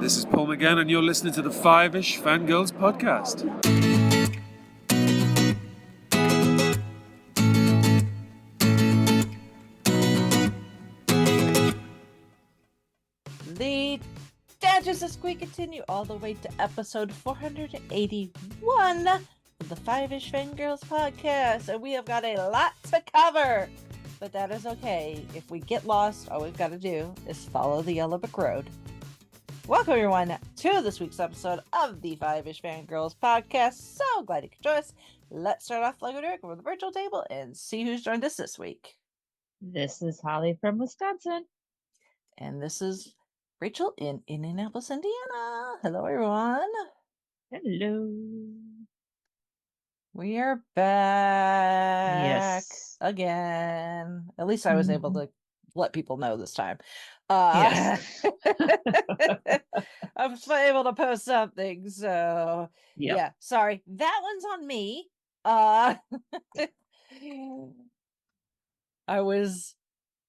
This is Paul again, and you're listening to the Fiveish Fangirls podcast. The Tangents this week continue all the way to episode 481 of the Fiveish Fangirls podcast, and we have got a lot to cover, but that is okay. If we get lost, all we've got to do is follow the yellow brick road. Welcome everyone to this week's episode of the Fiveish Fangirls podcast. So glad you could join us. Let's start off like we do over the virtual table and see who's joined us this week. This is Holly from Wisconsin. And this is Rachel in Indianapolis, Indiana. Hello, everyone. Hello. We are back Yes. again. At least I was able to let people know this time. Yes. I was able to post something, so yeah. Sorry, that one's on me. I was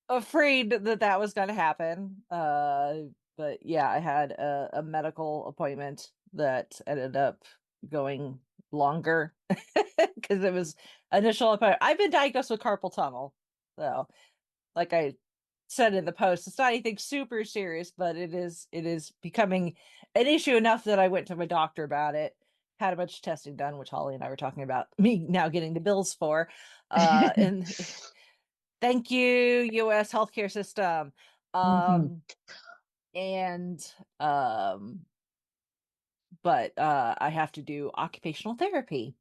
afraid that was going to happen. But yeah, I had a medical appointment that ended up going longer because it was initial appointment. I've been diagnosed with carpal tunnel, so like I said in the post, it's not anything super serious, but it is becoming an issue enough that I went to my doctor about it, had a bunch of testing done, which Holly and I were talking about me now getting the bills for, and thank you, U.S. healthcare system. But I have to do occupational therapy,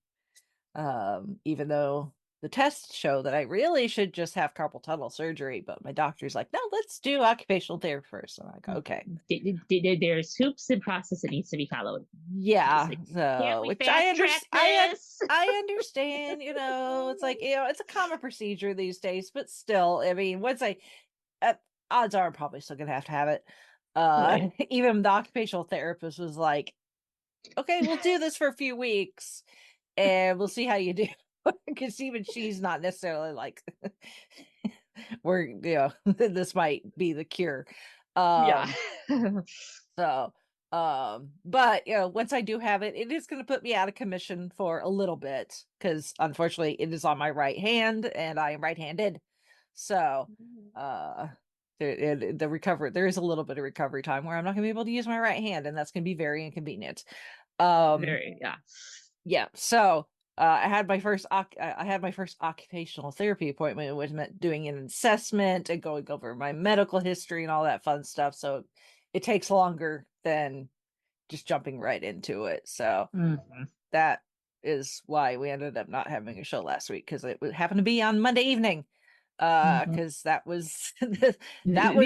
even though the tests show that I really should just have carpal tunnel surgery, but my doctor's like, no, let's do occupational therapy first. I'm like, okay. There's hoops and process that needs to be followed. Yeah, Can't we which fast track this? I understand, it's like, it's a common procedure these days, but still, I mean, once odds are I'm probably still gonna have it. Right. Even the occupational therapist was like, okay, we'll do this for a few weeks and we'll see how you do. Because even she's not necessarily like this might be the cure. Yeah. So but once I do have it, it is going to put me out of commission for a little bit, because unfortunately it is on my right hand and I am right-handed. So the recovery, there is a little bit of recovery time where I'm not gonna be able to use my right hand, and that's gonna be very inconvenient. So I had my first occupational therapy appointment, which meant doing an assessment and going over my medical history and all that fun stuff. So it takes longer than just jumping right into it. So that is why we ended up not having a show last week, because it happened to be on Monday evening. Because that was the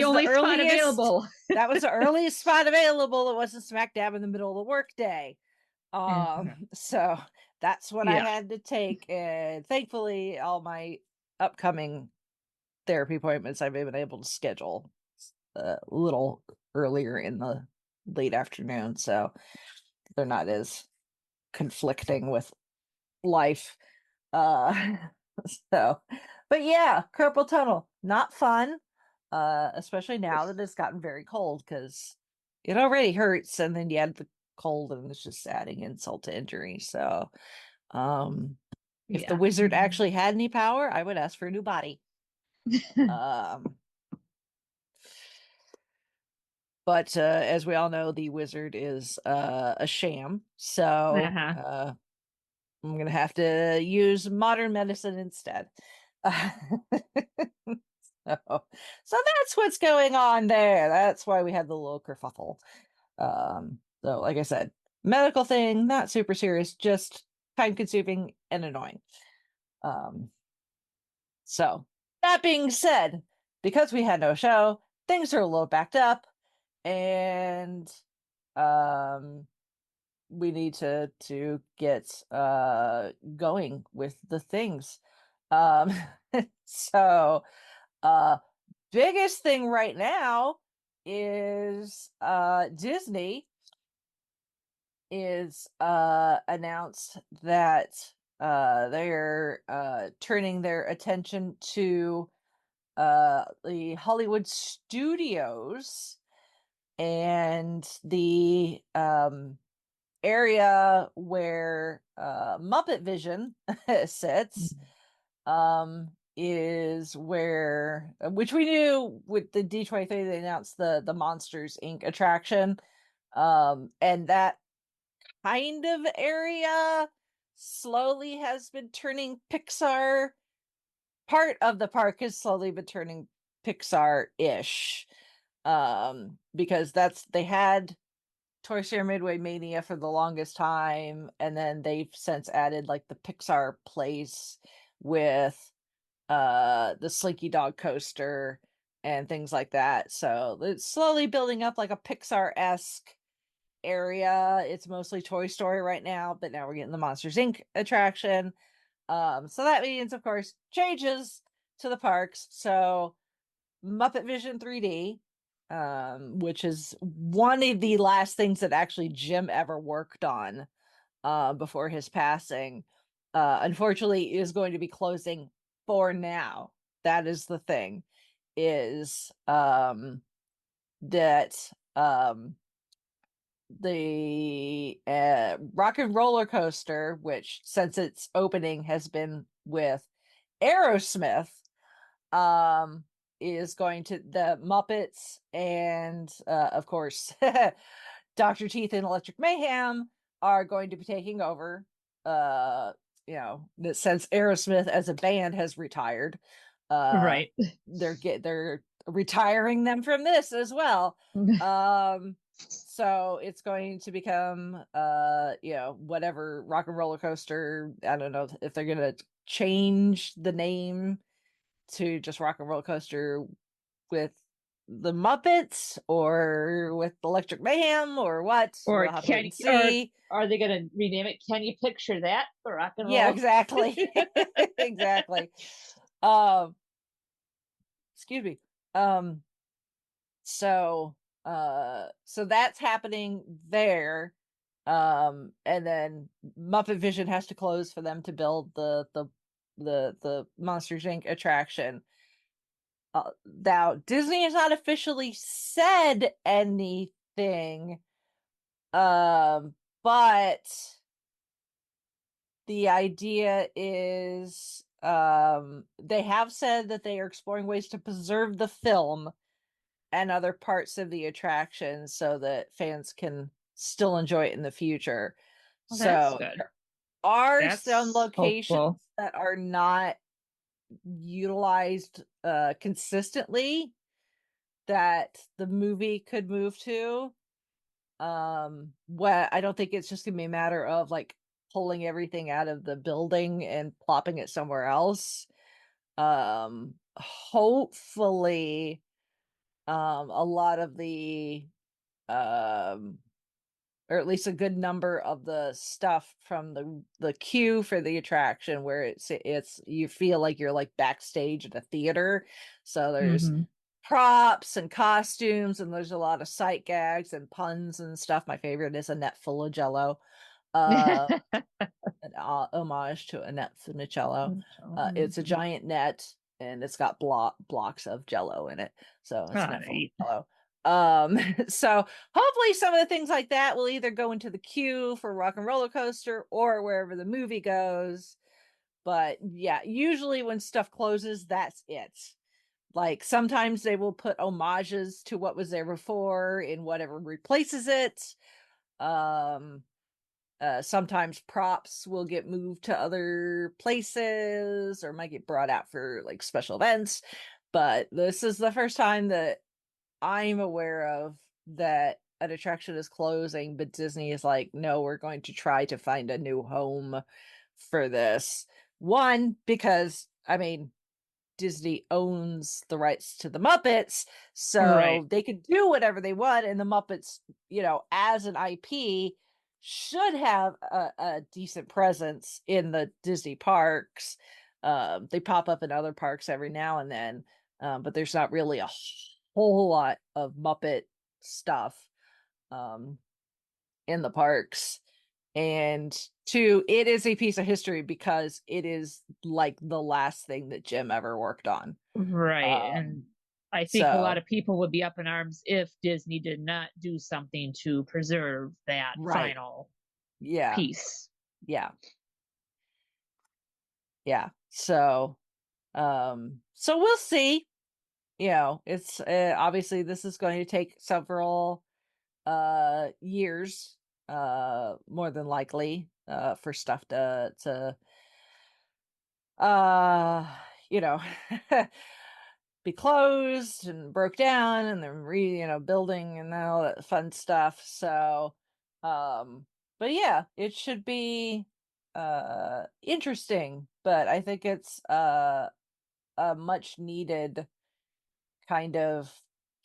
only spot available. That was the earliest spot available. It wasn't smack dab in the middle of the workday. So that's what I had to take, and thankfully all my upcoming therapy appointments I've been able to schedule a little earlier in the late afternoon, so they're not as conflicting with life. So, but yeah, carpal tunnel, not fun, especially now that it's gotten very cold, because it already hurts, and then you add the cold, and it's just adding insult to injury. So, if the wizard actually had any power, I would ask for a new body. But as we all know, the wizard is a sham. So I'm gonna have to use modern medicine instead. So that's what's going on there. That's why we had the little kerfuffle. So like I said, medical thing, not super serious, just time consuming and annoying. So that being said, because we had no show, things are a little backed up, and we need to get going with the things. So biggest thing right now is Disney is announced that they're turning their attention to the Hollywood studios and the area where Muppet Vision sits is where, which we knew with the D23, they announced the Monsters Inc. attraction, and that kind of area slowly has been turning Pixar. Part of the park has slowly been turning Pixar-ish, because they had Toy Story Midway Mania for the longest time, and then they've since added like the Pixar place with the Slinky Dog coaster and things like that. So it's slowly building up like a Pixar-esque area. It's mostly Toy Story right now, but now we're getting the Monsters Inc. attraction. So that means, of course, changes to the parks. So Muppet Vision 3D, which is one of the last things that actually Jim ever worked on before his passing, unfortunately is going to be closing for now. That is the thing, is that the Rock and Roller Coaster, which since its opening has been with Aerosmith, is going to the Muppets and of course Dr. Teeth and Electric Mayhem are going to be taking over. Since Aerosmith as a band has retired, Right. they're retiring them from this as well. So it's going to become whatever Rock and Roller Coaster. I don't know if they're gonna change the name to just Rock and Roller Coaster with the Muppets or with Electric Mayhem or what. Or we'll have to wait and see. Or are they going to rename it? Can you picture that? The rock and roll. Yeah, exactly. Exactly. Um, excuse me. So that's happening there. And then Muppet Vision has to close for them to build the Monsters Inc. attraction. Now Disney has not officially said anything, but the idea is they have said that they are exploring ways to preserve the film and other parts of the attraction so that fans can still enjoy it in the future. Well, that's So good. there are That's some locations hopeful. that are not utilized consistently that the movie could move to. What I don't think it's just gonna be a matter of like pulling everything out of the building and plopping it somewhere else. Hopefully a lot of the or at least a good number of the stuff from the queue for the attraction where it's you feel like you're like backstage at a theater. So there's Mhm. props and costumes, and there's a lot of sight gags and puns and stuff. My favorite is a net full of Jello. Uh, an homage to Annette Funicello. It's a giant net and it's got blocks of Jello in it, so it's Ah, net full neat. of Jello. So hopefully some of the things like that will either go into the queue for Rock and Roller Coaster or wherever the movie goes. But yeah, usually when stuff closes, that's it. Like sometimes they will put homages to what was there before in whatever replaces it. Sometimes props will get moved to other places or might get brought out for like special events. But this is the first time that I'm aware of that an attraction is closing, but Disney is like, no, we're going to try to find a new home for this. One, because I mean, Disney owns the rights to the Muppets, so Right. they can do whatever they want, and the Muppets, as an IP, should have a decent presence in the Disney parks. They pop up in other parks every now and then, but there's not really a whole lot of Muppet stuff in the parks. And two, it is a piece of history because it is like the last thing that Jim ever worked on. Right. And Um, I think a lot of people would be up in arms if Disney did not do something to preserve that final piece. Yeah. So we'll see. It's obviously this is going to take several years, more than likely, for stuff to you know be closed and broke down and then building and all that fun stuff. So but yeah, it should be interesting, but I think it's a much needed kind of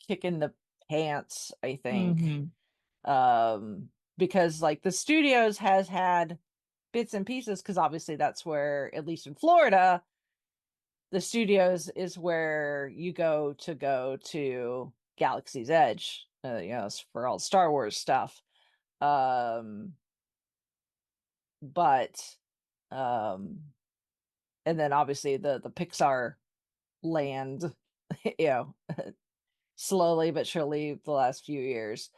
kick in the pants, I think. Because like the studios has had bits and pieces, because obviously that's where, at least in Florida, the studios is where you go to Galaxy's Edge, for all Star Wars stuff. But and then obviously the Pixar land, slowly but surely the last few years.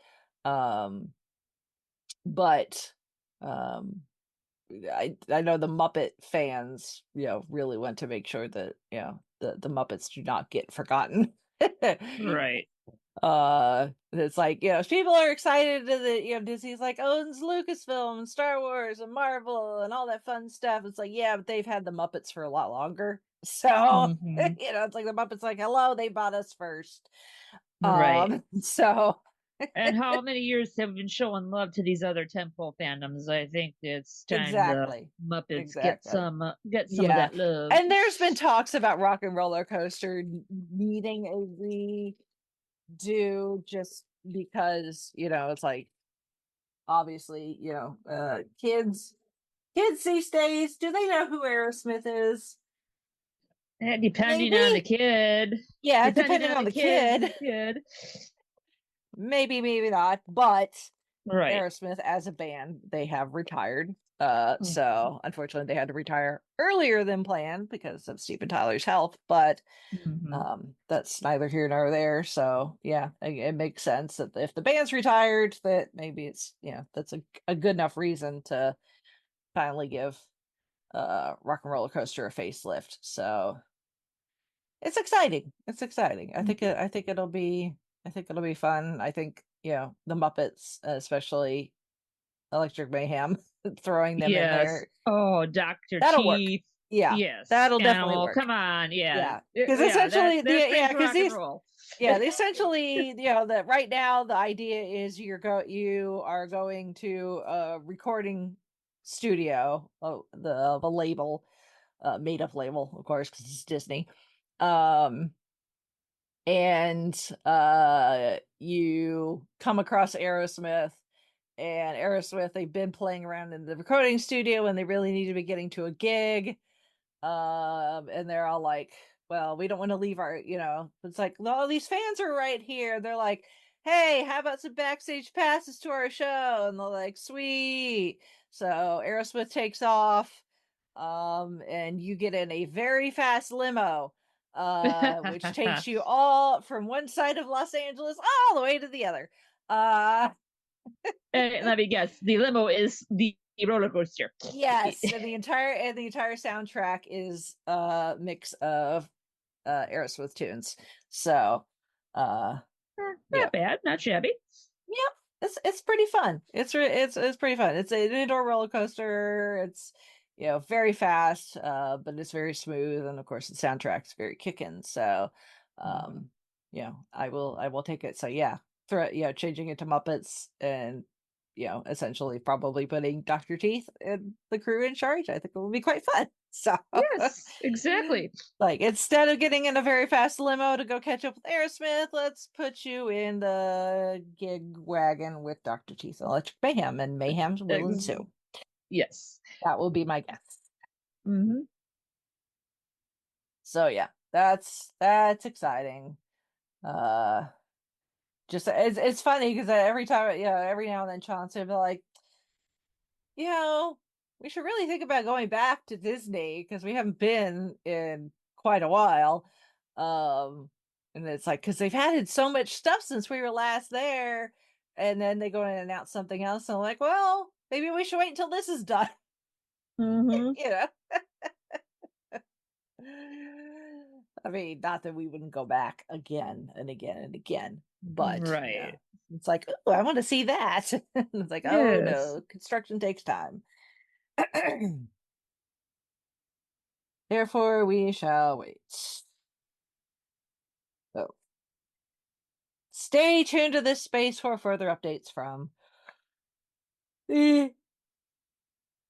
But I know the Muppet fans, really want to make sure that, the Muppets do not get forgotten. Right. It's like, people are excited that, Disney's like owns Lucasfilm and Star Wars and Marvel and all that fun stuff. It's like, yeah, but they've had the Muppets for a lot longer. So, it's like the Muppets like, hello, they bought us first. Right. So and how many years have we been showing love to these other temple fandoms? I think it's time exactly the Muppets exactly get some of that love. And there's been talks about Rock and Roller Coaster needing a redo, just because it's like, obviously, kids these days, do they know who Aerosmith is? Depending Maybe. on the kid. Yeah, depending on the kid. Maybe not, but right. Aerosmith as a band, they have retired. So unfortunately they had to retire earlier than planned because of Steven Tyler's health, but that's neither here nor there. So yeah, it makes sense that if the band's retired, that maybe it's, that's a good enough reason to finally give Rock and Roller Coaster a facelift. So it's exciting. I think it'll be fun. I think, the Muppets, especially Electric Mayhem, throwing them in there. Oh, Dr. That'll Teeth. work. Yeah. Yes. That'll definitely work. Come on. Yeah. Because essentially because essentially, that right now the idea is you are going to a recording studio, the label, made up label, of course, because it's Disney. And you come across Aerosmith, and Aerosmith, they've been playing around in the recording studio and they really need to be getting to a gig. And they're all like, well, we don't want to leave our, it's like, no, these fans are right here. They're like, hey, how about some backstage passes to our show? And they're like, sweet. So Aerosmith takes off, and you get in a very fast limo, which takes you all from one side of Los Angeles all the way to the other. Let me guess, the limo is the roller coaster. Yes, and the entire soundtrack is a mix of Aerosmith tunes. So, not bad, not shabby. Yep, it's pretty fun. It's pretty fun. It's an indoor roller coaster. It's very fast, but it's very smooth, and of course the soundtrack's very kicking. So, I will take it. So yeah, changing it to Muppets and essentially probably putting Dr. Teeth and the crew in charge. I think it will be quite fun. So yes, exactly. Like, instead of getting in a very fast limo to go catch up with Aerosmith, let's put you in the gig wagon with Dr. Teeth and Electric Mayhem, and Mayhem's will ensue. Yes, that will be my guess. Mm-hmm. So yeah, that's exciting. Just it's funny because every time, every now and then Chauncey will be like, we should really think about going back to Disney because we haven't been in quite a while. And it's like, because they've added so much stuff since we were last there, and then they go and announce something else, and I'm like, well, maybe we should wait until this is done. Mm-hmm. You know. I mean, not that we wouldn't go back again and again and again, but Right. it's like, oh, I want to see that. It's like, oh no, construction takes time. Therefore, we shall wait. So, stay tuned to this space for further updates from the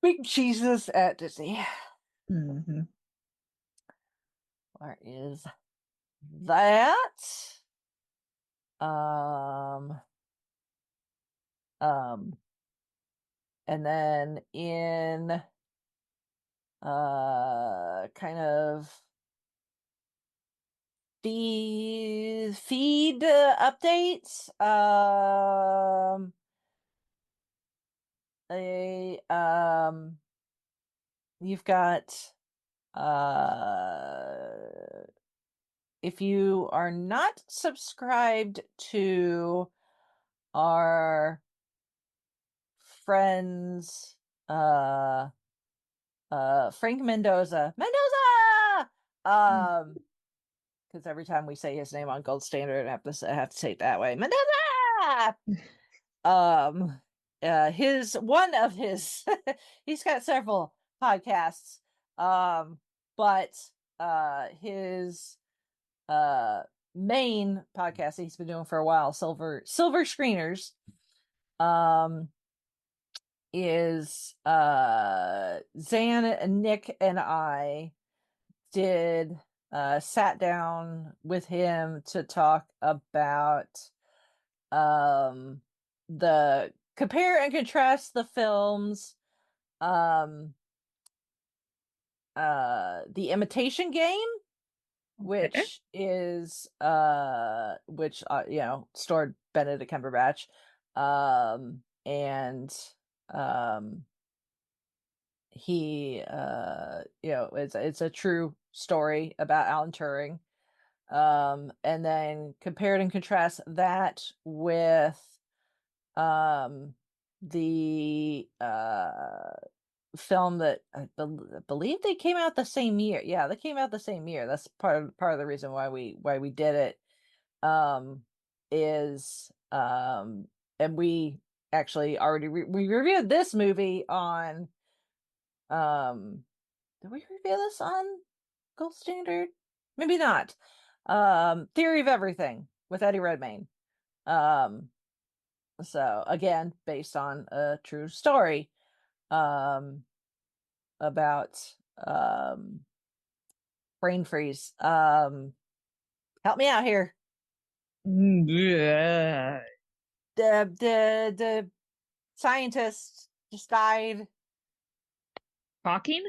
big cheeses at Disney. Mm-hmm. Where is that? Um, and then in kind of the feed updates, you've got if you are not subscribed to our friends Frank Mendoza because every time we say his name on Gold Standard I have to say it that way, Mendoza. His one of his he's got several podcasts, but his main podcast that he's been doing for a while, Silver Screeners, is Zan and Nick and I did sat down with him to talk about the compare and contrast the films, The Imitation Game, which is starred Benedict Cumberbatch, and he it's a true story about Alan Turing, and then compared and contrast that with the film that I believe they came out the same year. Yeah, they came out the same year. That's part of the reason why we did it. Is and we actually already we reviewed this movie on did we review this on Gold Standard? Maybe not. Theory of Everything with Eddie Redmayne. So again, based on a true story, about brain freeze. Help me out here. Yeah. The scientist just died. Hawking?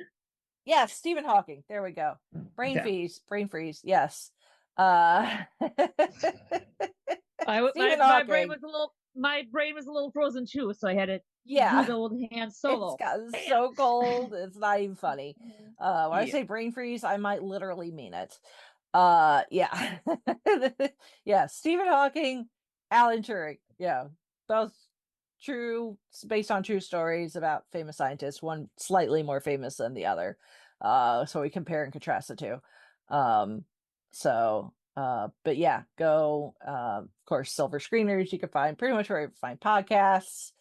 Yes, Stephen Hawking. There we go. Brain freeze. Yes. My brain was a little frozen too, so I had to Yeah. do the old hand solo. It's gotten so cold. It's not even funny. When I say brain freeze, I might literally mean it. Yeah. Yeah, Stephen Hawking, Alan Turing. Yeah. Both true, based on true stories about famous scientists, one slightly more famous than the other. So we compare and contrast the two. But yeah, go of course, Silver Screeners you can find pretty much where you find podcasts.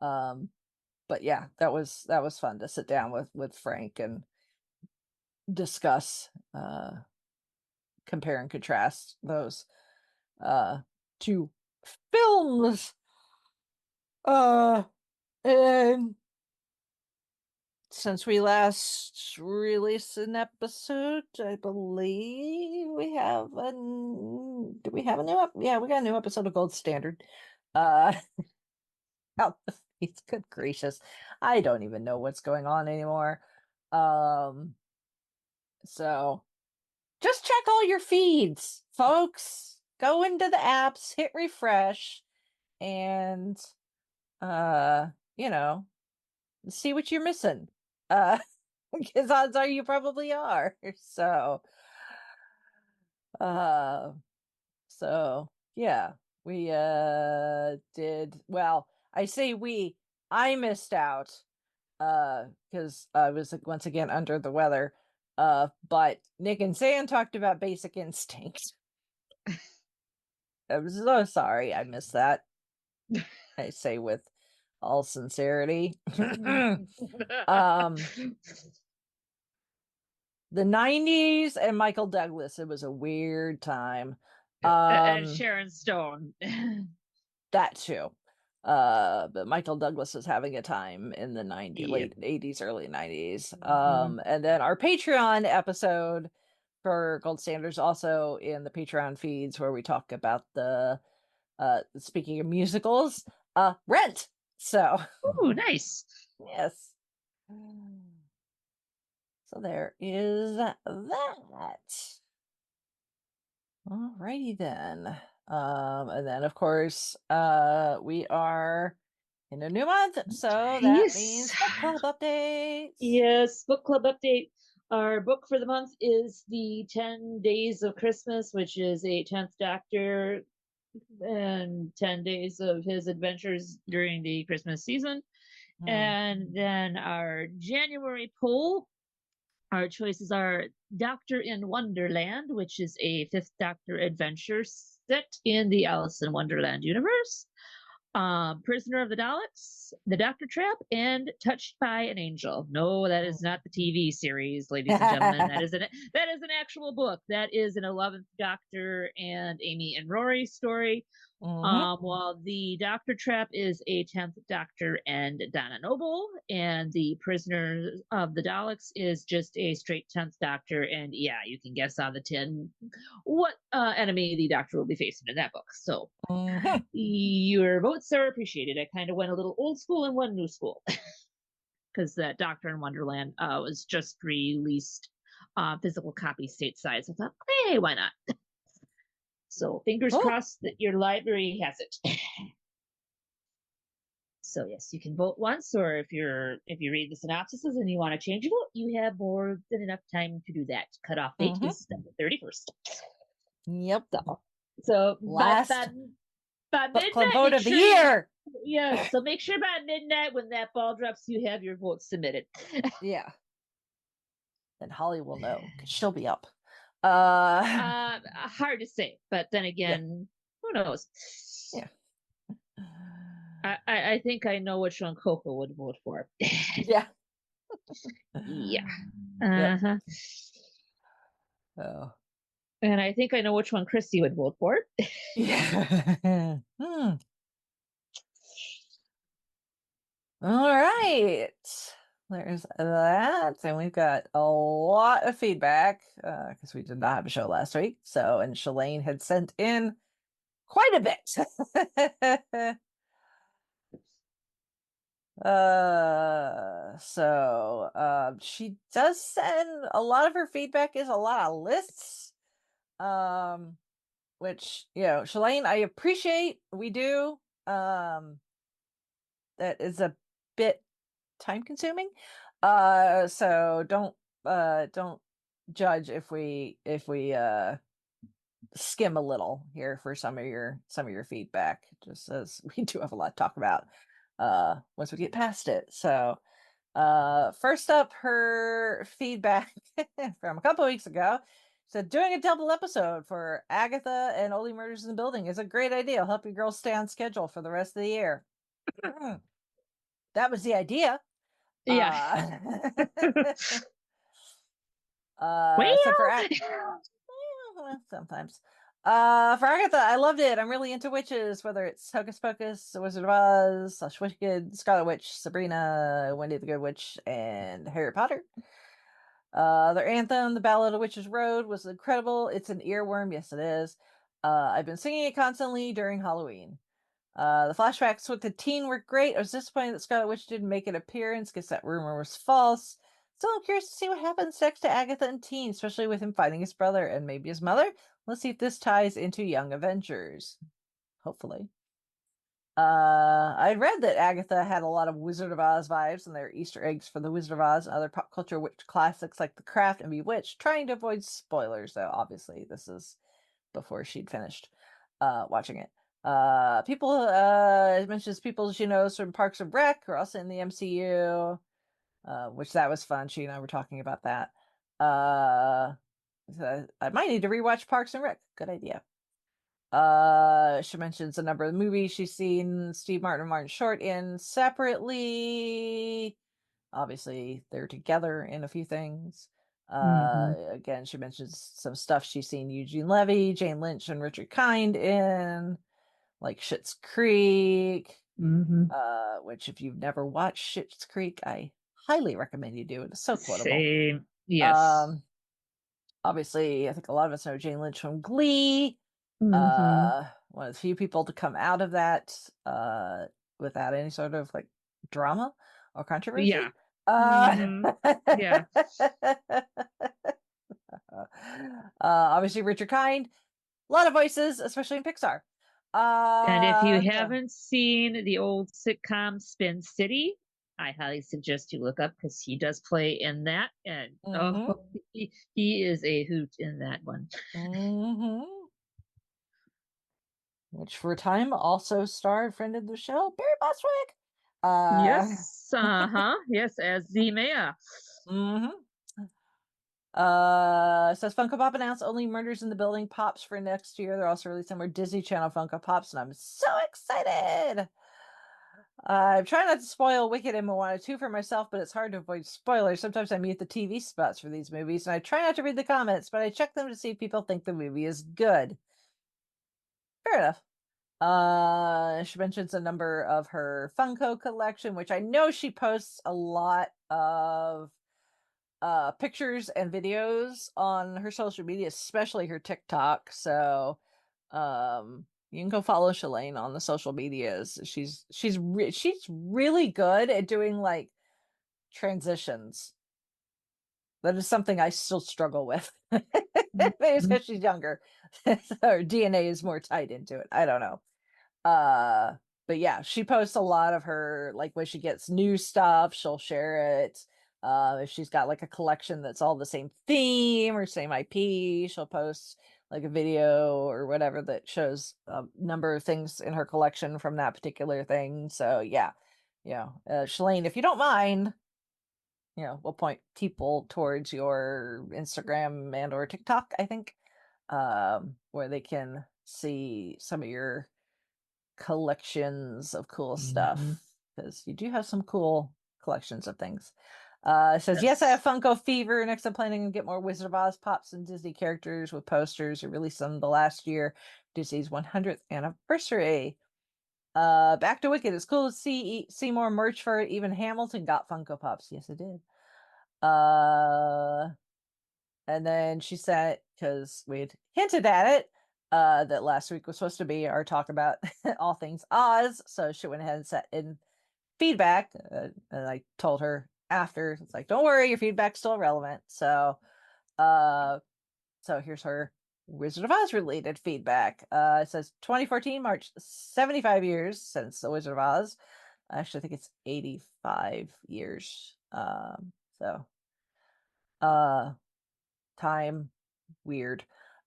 But yeah, that was fun to sit down with Frank and discuss, compare and contrast those two films. And since we last released an episode, I believe we have do we have a new yeah, we got a new episode of Gold Standard. Out the face. Good gracious. I don't even know what's going on anymore. So just check all your feeds, folks. Go into the apps, hit refresh, and you know, see what you're missing. Because odds are you probably are. So So yeah, we did well. I say I missed out because I was once again under the weather. But Nick and Sam talked about Basic Instinct. I'm so sorry I missed that. I say with all sincerity. The 90s and Michael Douglas, it was a weird time. And Sharon Stone. That too. But Michael Douglas is having a time in the 90s, late 80s, early 90s. And then our Patreon episode for Gold Standards, also in the Patreon feeds, where we talk about the speaking of musicals, Rent. So ooh, nice. Yes. So there is that. Alrighty then. And then of course, we are in a new month, so that means book club updates. Yes, book club update. Our book for the month is The 10 Days of Christmas, which is a 10th Doctor and 10 days of his adventures during the Christmas season. And then our January poll, our choices are Doctor in Wonderland, which is a Fifth Doctor adventure set in the Alice in Wonderland universe. Prisoner of the Daleks, The Doctor Trap, and Touched by an Angel. No, that is not the TV series, ladies and gentlemen. that is an actual book. That is an 11th Doctor and Amy and Rory story. While the Doctor Trap is a 10th Doctor and Donna Noble, and the Prisoner of the Daleks is just a straight 10th Doctor, and yeah, you can guess on the tin what enemy the Doctor will be facing in that book. So your votes are appreciated. I kind of went a little old school and one new school because that Doctor in Wonderland was just released physical copy stateside. So I thought, hey, why not? So fingers crossed that your library has it. So yes, you can vote once, or if you read the synopsises and you want to change your vote, you have more than enough time to do that. Cutoff date is December 31st. Yep. So last by book midnight, club vote of the year. Yes. So make sure by midnight when that ball drops, you have your vote submitted. Yeah. Then Holly will know because she'll be up. Hard to say, but then again, who knows? Yeah. I think I know which one Coco would vote for. Yeah. Yeah. Uh-huh. Oh. And I think I know which one Christy would vote for. Yeah. All right. There's that. And we've got a lot of feedback because we did not have a show last week. So, and Shalane had sent in quite a bit. She does send a lot of her feedback is a lot of lists. Which, Shalane, I appreciate. We do. That is a bit time consuming. So don't judge if we skim a little here for some of your feedback, just as we do have a lot to talk about once we get past it. So first up, her feedback from a couple of weeks ago said doing a double episode for Agatha and Only Murders in the Building is a great idea. It'll help you girls stay on schedule for the rest of the year. That was the idea. Yeah. So for sometimes. For Agatha, I loved it. I'm really into witches, whether it's Hocus Pocus, The Wizard of Oz, Wicked, Scarlet Witch, Sabrina, Wendy the Good Witch, and Harry Potter. Their anthem, The Ballad of Witch's Road, was incredible. It's an earworm. Yes, it is. I've been singing it constantly during Halloween. The flashbacks with the teen were great. I was disappointed that Scarlet Witch didn't make an appearance because that rumor was false. Still, I'm curious to see what happens next to Agatha and Teen, especially with him finding his brother and maybe his mother. Let's see if this ties into Young Avengers. Hopefully. I read that Agatha had a lot of Wizard of Oz vibes, and there are Easter eggs for the Wizard of Oz and other pop culture witch classics like The Craft and Bewitched, trying to avoid spoilers, though obviously this is before she'd finished. watching it. People mentions people she knows from Parks and Rec are also in the MCU, which that was fun. She and I were talking about that. So I might need to rewatch Parks and Rec. Good idea. She mentions a number of movies she's seen Steve Martin and Martin Short in separately. Obviously, they're together in a few things. Again, she mentions some stuff she's seen Eugene Levy, Jane Lynch, and Richard Kind in, like Schitt's Creek. Which if you've never watched Schitt's Creek, I highly recommend you do. It is so quotable. Same. Yes. Obviously, I think a lot of us know Jane Lynch from Glee. One of the few people to come out of that without any sort of like drama or controversy. Yeah. Yeah. Obviously, Richard Kind, a lot of voices, especially in Pixar. And if you So- haven't seen the old sitcom Spin City, I highly suggest you look up because he does play in that, and he is a hoot in that one. Which for a time also starred friend of the show, Barry Bostwick. Yes, yes, as the mayor. Says Funko Pop announced only Murders in the Building Pops for next year. They're also releasing more Disney Channel Funko Pops, and I'm so excited. I'm trying not to spoil Wicked and Moana 2 for myself, but it's hard to avoid spoilers. Sometimes I mute the TV spots for these movies, and I try not to read the comments, but I check them to see if people think the movie is good. Fair enough. She mentions a number of her Funko collection, which I know she posts a lot of pictures and videos on her social media, especially her TikTok. So you can go follow Shalane on the social medias. She's really good at doing like transitions. That is something I still struggle with. Maybe it's because she's younger. Her DNA is more tied into it. I don't know. But yeah, she posts a lot of her, like when she gets new stuff, she'll share it. If she's got like a collection that's all the same theme or same IP, she'll post like a video or whatever that shows a number of things in her collection from that particular thing. So yeah, Shalane, if you don't mind, we'll point people towards your Instagram and or TikTok, I think, where they can see some of your collections of cool stuff, because you do have some cool collections of things. It says, yes, I have Funko fever. Next, I'm planning to get more Wizard of Oz pops and Disney characters with posters. We released them the last year, Disney's 100th anniversary. Back to Wicked. It's cool to see more merch for it. Even Hamilton got Funko Pops. Yes, it did. And then she said, because we'd hinted at it, that last week was supposed to be our talk about all things Oz. So she went ahead and set in feedback. And I told her after, it's like, don't worry, your feedback's still relevant. So here's her Wizard of Oz related feedback. It says 2014 marked 75 years since the Wizard of Oz. I actually think it's 85 years. Time weird.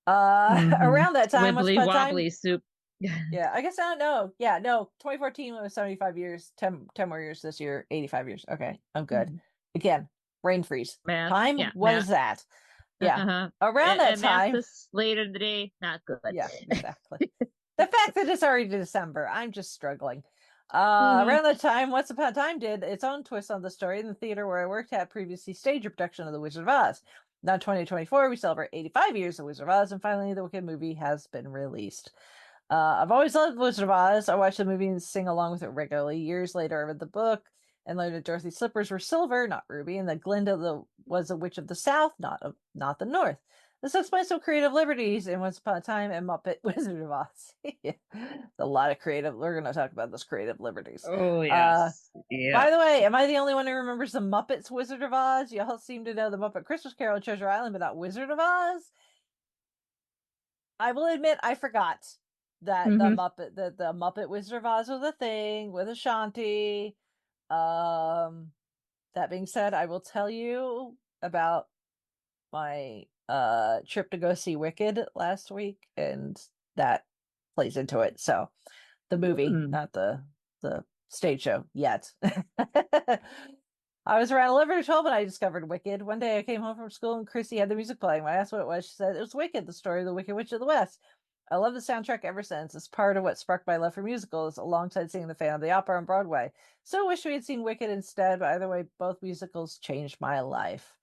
Around that time, Wibbly once upon a wobbly time, soup. yeah, I guess I don't know. Yeah, no, 2014 was 75 years, 10 more years this year, 85 years. Okay, I'm good. Again, brain freeze. Math. Time, Yeah, what math. is that? Yeah, around that and time. math this later in the day, not good. Yeah, exactly. The fact that it's already December, I'm just struggling. Around that time, Once Upon a Time did its own twist on the story. In the theater where I worked had previously staged a production of The Wizard of Oz. Now, 2024, we celebrate 85 years of Wizard of Oz, and finally, the Wicked movie has been released. I've always loved Wizard of Oz. I watched the movie and sing along with it regularly. Years later, I read the book and learned that Dorothy's slippers were silver, not ruby, and that Glinda was a witch of the South, not the North. This explains some creative liberties in Once Upon a Time and Muppet Wizard of Oz. Yeah. A lot of creative. We're going to talk about those creative liberties. Oh, yes. By the way, am I the only one who remembers the Muppets Wizard of Oz? Y'all seem to know the Muppet Christmas Carol and Treasure Island, but not Wizard of Oz. I will admit I forgot that the Muppet Wizard of Oz was a thing with Ashanti. That being said, I will tell you about my trip to go see Wicked last week, and that plays into it. So the movie, not the stage show yet. I was around 11 or 12 when I discovered Wicked. One day I came home from school and Chrissy had the music playing. When I asked what it was, she said it was Wicked, the story of the Wicked Witch of the West. I love the soundtrack ever since. It's part of what sparked my love for musicals, alongside seeing the Phantom of the Opera on Broadway. So wish we had seen Wicked instead, but either way, both musicals changed my life.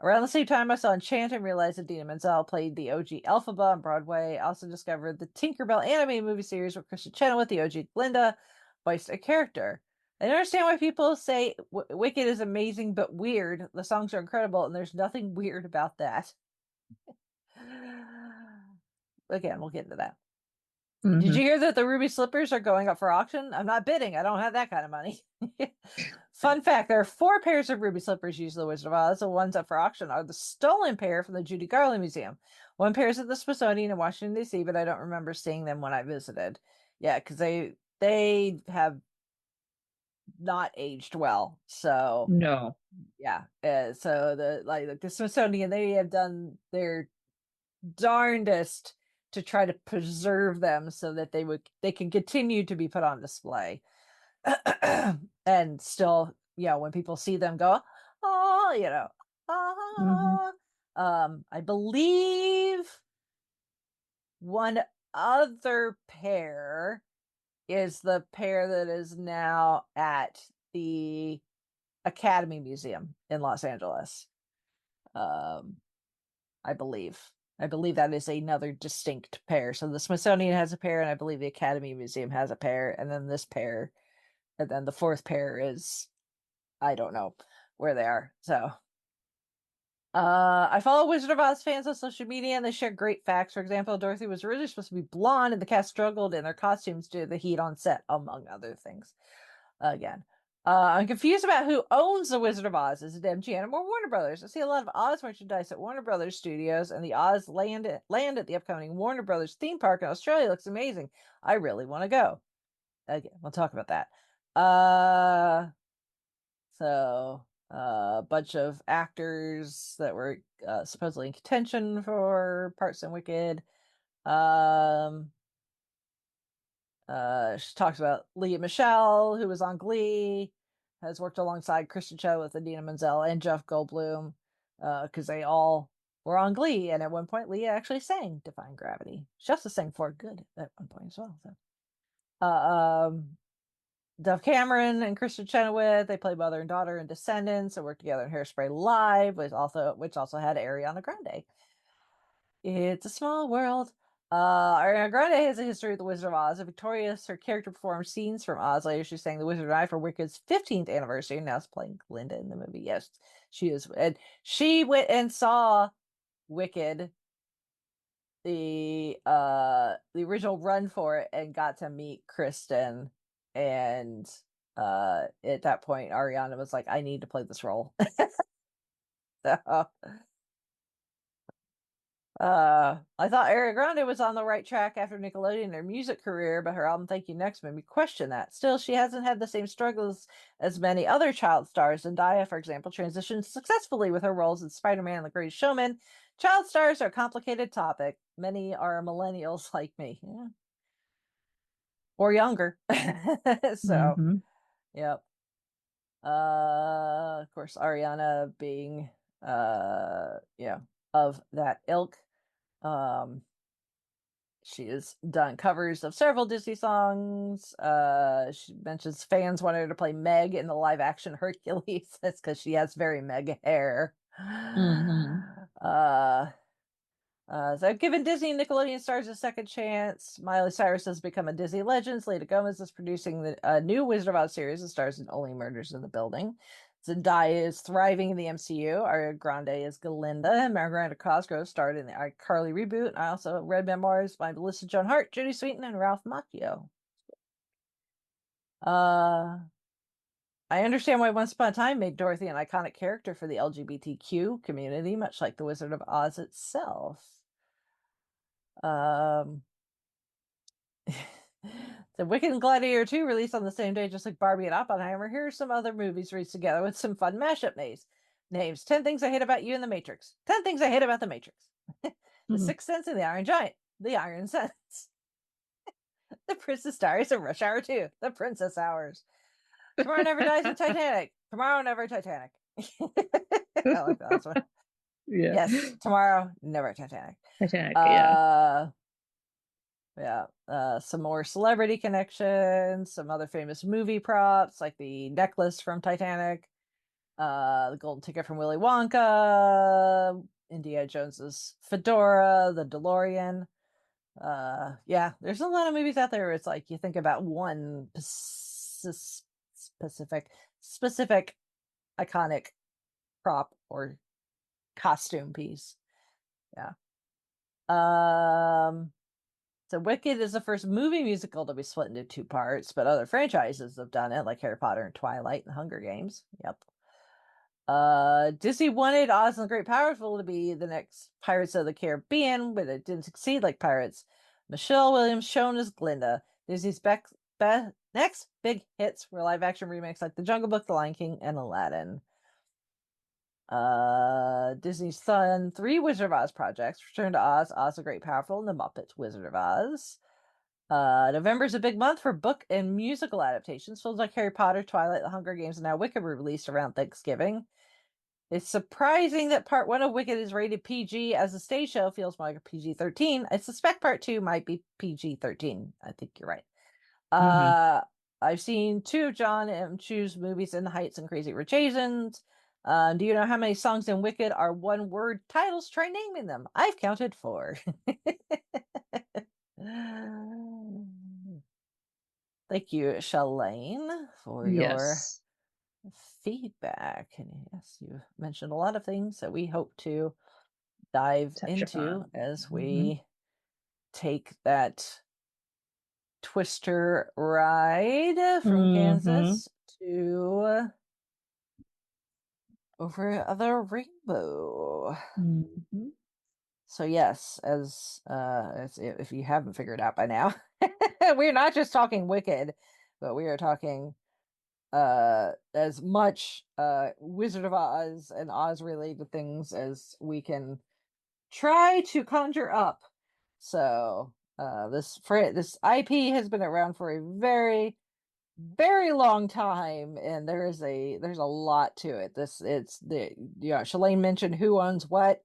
Around the same time, I saw Enchant and realized that Dina Menzel played the OG Elphaba on Broadway. I also discovered the Tinkerbell animated movie series where Kristen Chenoweth, the OG Glinda, voiced a character. I don't understand why people say Wicked is amazing but weird. The songs are incredible, and there's nothing weird about that. Again, we'll get into that. Did you hear that the ruby slippers are going up for auction? I'm not bidding. I don't have that kind of money. Fun fact, there are 4 pairs of ruby slippers used in The Wizard of Oz. The ones up for auction are the stolen pair from the Judy Garland Museum. One pair is at the Smithsonian in Washington, D.C., but I don't remember seeing them when I visited. Yeah, because they have not aged well. So No. yeah. So the Smithsonian, they have done their darndest to try to preserve them so that they can continue to be put on display. And still, when people see them go, oh, I believe one other pair is the pair that is now at the Academy Museum in Los Angeles. I believe that is another distinct pair. So the Smithsonian has a pair, and I believe the Academy Museum has a pair, and then this pair, and then the 4th pair is, I don't know where they are. So I follow Wizard of Oz fans on social media, and they share great facts. For example, Dorothy was originally supposed to be blonde, and the cast struggled in their costumes due to the heat on set, among other things. Again, I'm confused about who owns the Wizard of Oz. Is it MGM or Warner Brothers? I see a lot of Oz merchandise at Warner Brothers Studios, and the Oz land at the upcoming Warner Brothers theme park in Australia looks amazing. I really want to go. Again, we'll talk about that. So a bunch of actors that were supposedly in contention for parts in Wicked. She talks about Leah Michelle, who was on Glee, has worked alongside Kristen Chenoweth, Idina Menzel, and Jeff Goldblum, because they all were on Glee, and at one point Leah actually sang "Defying Gravity." She also sang "For Good" at one point as well. So, Dove Cameron and Kristen Chenoweth, they play mother and daughter in Descendants, and worked together in Hairspray Live, which also had Ariana Grande. It's a small world. Ariana Grande has a history with the Wizard of Oz. And Victorious, her character performed scenes from Oz. Later, she sang The Wizard and I for Wicked's 15th anniversary, and now is playing Glinda in the movie. Yes, she is. And she went and saw Wicked, the original run for it, and got to meet Kristen. And at that point, Ariana was like, I need to play this role. So I thought Ariana Grande was on the right track after Nickelodeon their music career, but her album Thank You Next made me question that. Still, she hasn't had the same struggles as many other child stars. Zendaya, for example, transitioned successfully with her roles in Spider-Man and The Greatest Showman. Child stars are a complicated topic. Many are millennials like me. Yeah. Or younger. So, yep. Of course, Ariana being of that ilk. She has done covers of several Disney songs. She mentions fans wanted her to play Meg in the live action Hercules. That's because she has very Meg hair. So I've given Disney and Nickelodeon stars a second chance. Miley Cyrus has become a Disney legend. Selena Gomez is producing the new Wizard of Oz series and stars in Only Murders in the Building. Zendaya is thriving in the MCU. Ariana Grande is Galinda. And Miranda Cosgrove starred in the iCarly reboot. I also read memoirs by Melissa Joan Hart, Judy Sweeten, and Ralph Macchio. I understand why Once Upon a Time made Dorothy an iconic character for the LGBTQ community, much like The Wizard of Oz itself. The Wicked and Gladiator 2 released on the same day, just like Barbie and Oppenheimer. Here are some other movies released together with some fun mashup names. 10 Things I Hate About You and The Matrix. 10 Things I Hate About The Matrix. The Sixth Sense and The Iron Giant. The Iron Sense. The Princess Diaries of Rush Hour 2. The Princess Hours. Tomorrow Never Dies in Titanic. Tomorrow Never Titanic. I like that one. Yeah. Yes, Tomorrow Never Titanic. Titanic, yeah. Some more celebrity connections, some other famous movie props, like the necklace from Titanic, the golden ticket from Willy Wonka, Indiana Jones's fedora, the DeLorean. There's a lot of movies out there where it's like you think about one specific iconic prop or costume piece. Yeah. So Wicked is the first movie musical to be split into two parts, but other franchises have done it, like Harry Potter and Twilight and Hunger Games. Yep. Disney wanted Oz and the Great Powerful to be the next Pirates of the Caribbean, but it didn't succeed like Pirates. Michelle Williams shown as Glinda. Disney's next big hits were live action remakes like The Jungle Book, The Lion King, and Aladdin. Disney's done 3 Wizard of Oz projects: Return to Oz, Oz the Great Powerful, and The Muppets Wizard of Oz. November is a big month for book and musical adaptations. Films like Harry Potter, Twilight, The Hunger Games, and now Wicked were released around Thanksgiving. It's surprising that part 1 of Wicked is rated PG, as the stage show feels more like a PG-13. I suspect part 2 might be PG-13. I think you're right. I've seen 2 of John M. Chu's movies, In the Heights and Crazy Rich Asians. Do you know how many songs in Wicked are one-word titles? Try naming them. I've counted 4. Thank you, Shalane, for your feedback. And yes, you mentioned a lot of things that we hope to dive into as we take that Twister ride from Kansas to over the rainbow. So yes, as if you haven't figured out by now, we're not just talking Wicked, but we are talking as much Wizard of Oz and Oz related things as we can try to conjure up. So this IP has been around for a very, very long time, and there's a lot to it. Shalane mentioned who owns what.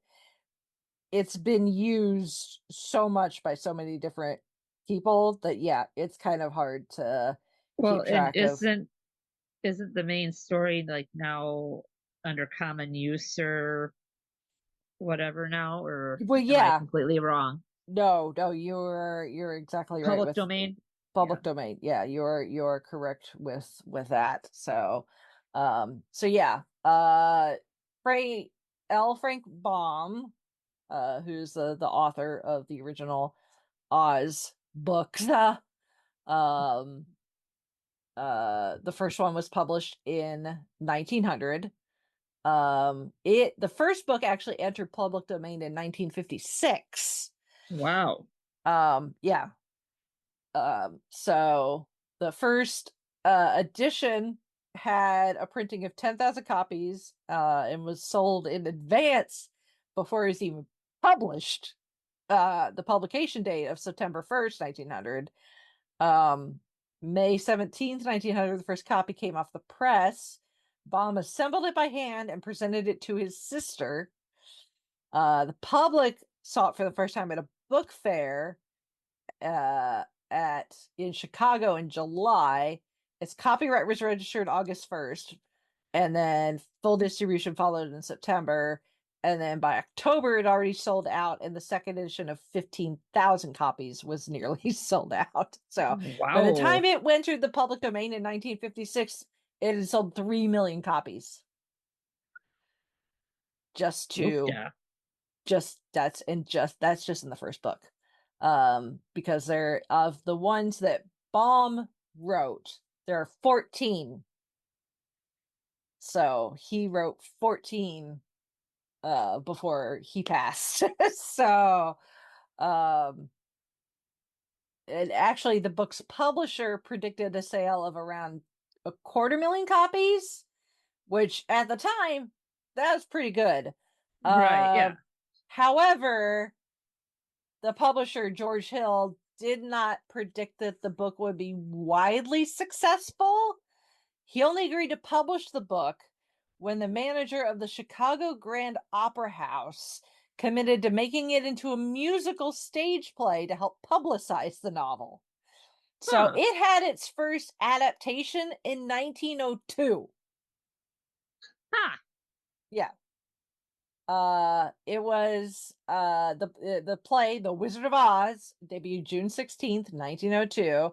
It's been used so much by so many different people that it's kind of hard to keep track of. Isn't the main story like now under common use or whatever now, or am I completely wrong? No, you're exactly right. Public domain. Public domain. Yeah, you're correct with that. So, Frank Baum, who's the author of the original Oz books. The first one was published in 1900. The first book actually entered public domain in 1956. Wow. So the first edition had a printing of 10,000 copies and was sold in advance before it was even published. The publication date of September 1st, 1900. May 17th, 1900, the first copy came off the press. Baum assembled it by hand and presented it to his sister. The public saw it for the first time at a book fair in Chicago in July. Its copyright was registered August 1st, and then full distribution followed in September. And then by October, it already sold out, and the second edition of 15,000 copies was nearly sold out. So by the time it went through the public domain in 1956, it had sold 3 million copies. That's just in the first book. Because they're of the ones that Baum wrote, there are 14. So he wrote 14 before he passed. So and actually the book's publisher predicted a sale of around 250,000 copies, which at the time that was pretty good. Right, yeah. However, the publisher George Hill did not predict that the book would be widely successful. He only agreed to publish the book when the manager of the Chicago Grand Opera House committed to making it into a musical stage play to help publicize the novel. So it had its first adaptation in 1902. Yeah. It was the play The Wizard of Oz debuted June 16th, 1902,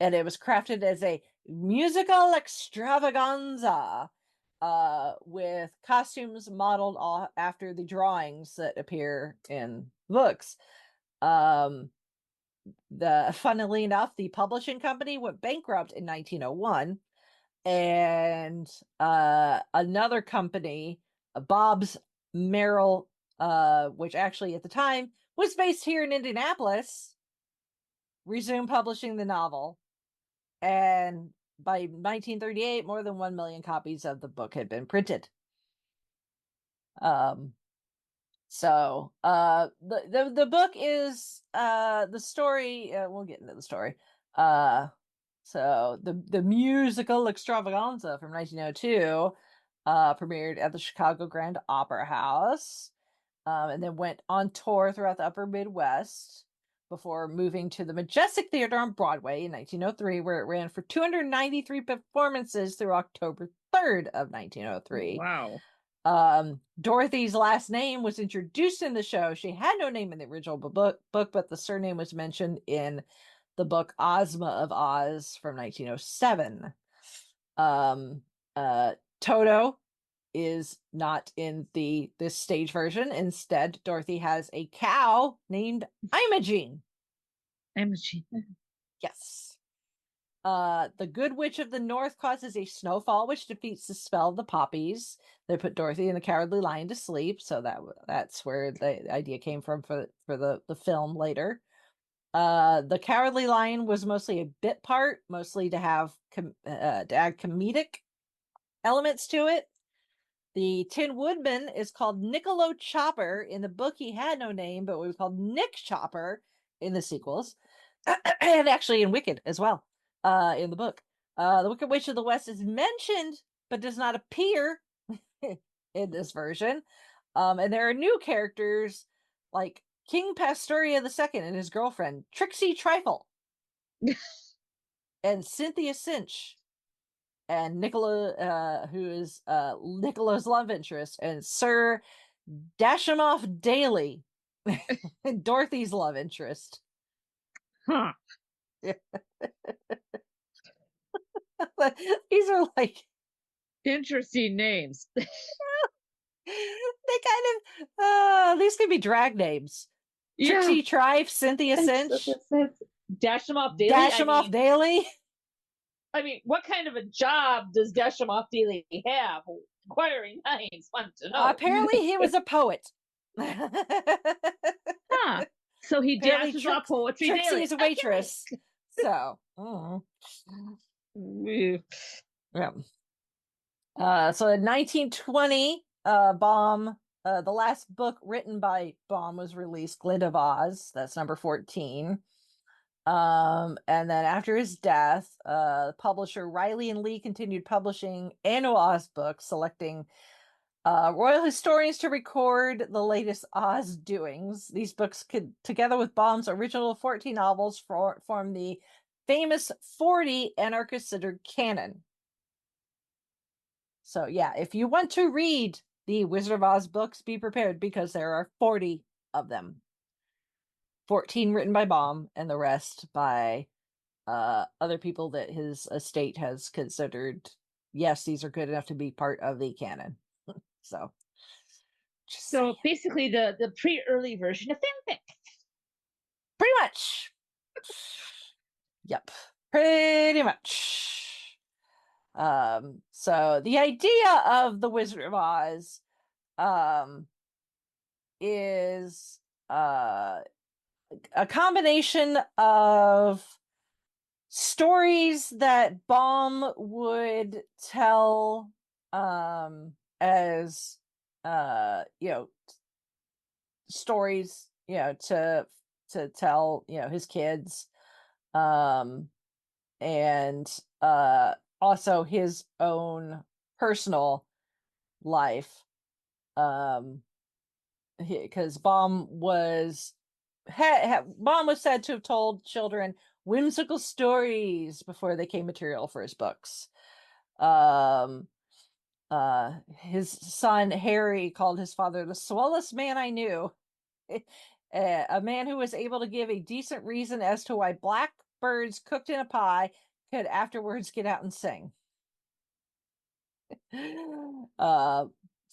and it was crafted as a musical extravaganza with costumes modeled after the drawings that appear in books. Funnily enough, the publishing company went bankrupt in 1901, and another company, Bob's Merrill, which actually at the time was based here in Indianapolis, resumed publishing the novel. And by 1938, more than 1 million copies of the book had been printed. The book is the story. We'll get into the story. So the musical extravaganza from 1902 premiered at the Chicago Grand Opera House, and then went on tour throughout the upper Midwest before moving to the Majestic Theater on Broadway in 1903, where it ran for 293 performances through October 3rd of 1903. Wow. Dorothy's last name was introduced in the show. She had no name in the original book, but the surname was mentioned in the book Ozma of Oz from 1907. Toto is not in this stage version. Instead, Dorothy has a cow named Imogene. Imogene. Yes. The Good Witch of the North causes a snowfall, which defeats the spell of the poppies. They put Dorothy and the Cowardly Lion to sleep, so that's where the idea came from for the film later. The Cowardly Lion was mostly a bit part, mostly to add comedic elements to it. The Tin Woodman is called Niccolo Chopper. In the book, he had no name, but was called Nick Chopper in the sequels, and actually in Wicked as well. In the book, the Wicked Witch of the West is mentioned, but does not appear in this version. And there are new characters like King Pastoria II and his girlfriend Trixie Trifle, and Cynthia Cinch, and Nicola, who is Nicola's love interest, and Sir Dashamoff Daly, Dorothy's love interest. Huh. These are like interesting names. They kind of these could be drag names. Yeah. Trixie Trife, Cynthia Cinch, Dashamoff Daly. Dashamoff Daly. I mean, what kind of a job does Dashamoff Daly have? Acquiring names, want to know. Apparently, he was a poet. Huh. So he dashes off poetry Trixie daily. is a waitress. So, yeah. So in 1920, Baum, the last book written by Baum was released, Glint of Oz. That's number 14. And then after his death, publisher Riley and Lee continued publishing annual Oz books, selecting royal historians to record the latest Oz doings. These books could, together with Baum's original 14 novels, form the famous 40 and are considered canon. So yeah, if you want to read the Wizard of Oz books, be prepared because there are 40 of them. 14 written by Baum and the rest by other people that his estate has considered, yes, these are good enough to be part of the canon. So basically the pre-early version of fanfic. Pretty much. Yep. Pretty much. So the idea of the Wizard of Oz is a combination of stories that Baum would tell as stories to to tell, his kids, and also his own personal life, because Baum was said to have told children whimsical stories before they became material for his books. His son Harry called his father the swellest man I knew, a man who was able to give a decent reason as to why blackbirds cooked in a pie could afterwards get out and sing.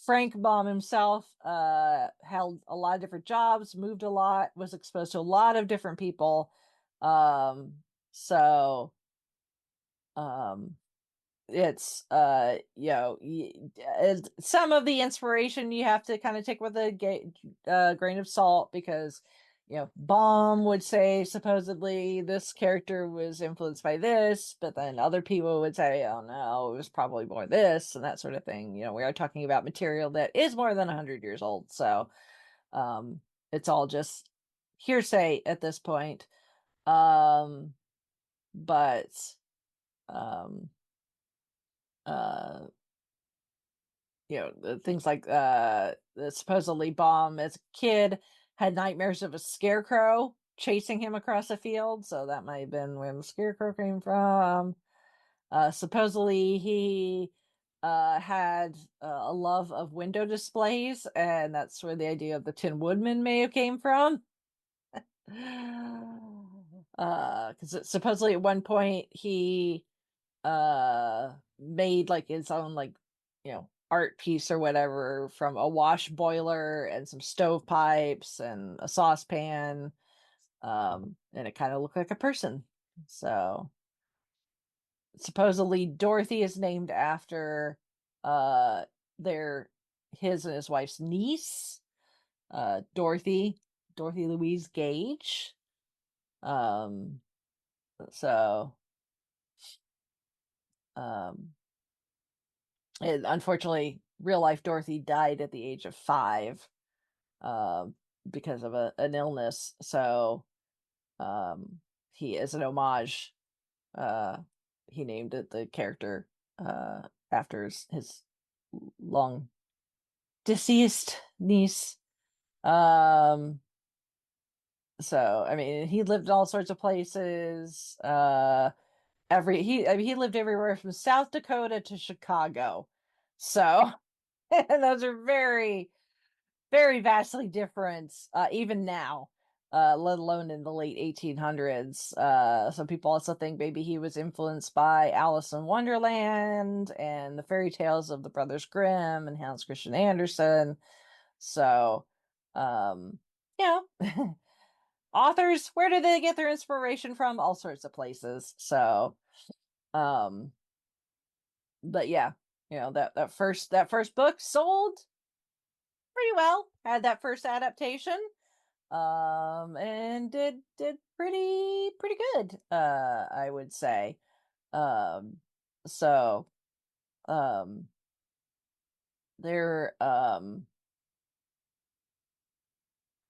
Frank Baum himself held a lot of different jobs, moved a lot, was exposed to a lot of different people. So it's some of the inspiration you have to kind of take with a grain of salt, because Baum would say supposedly this character was influenced by this, but then other people would say, oh no, it was probably more this and that sort of thing. We are talking about material that is more than 100 years old, so it's all just hearsay at this point. But uh things like supposedly Baum as a kid had nightmares of a scarecrow chasing him across a field, so that might have been where the scarecrow came from. Supposedly he had a love of window displays, and that's where the idea of the Tin Woodman may have came from. Because supposedly at one point he made like his own art piece or whatever from a wash boiler and some stovepipes and a saucepan, and it kind of looked like a person. So supposedly Dorothy is named after their his and his wife's niece, Dorothy Louise Gage. So and unfortunately, real life Dorothy died at the age of 5, because of an illness. So he, as an homage, uh, he named it the character after his long deceased niece. So I mean, he lived in all sorts of places. He lived everywhere from South Dakota to Chicago. So and those are very, very vastly different, even now, let alone in the late 1800s. Some people also think maybe he was influenced by Alice in Wonderland and the fairy tales of the Brothers Grimm and Hans Christian Andersen. So, you know, authors, where do they get their inspiration from? All sorts of places. So, but yeah, that first book sold pretty well. Had that first adaptation, and did pretty good, I would say. Um, so um, there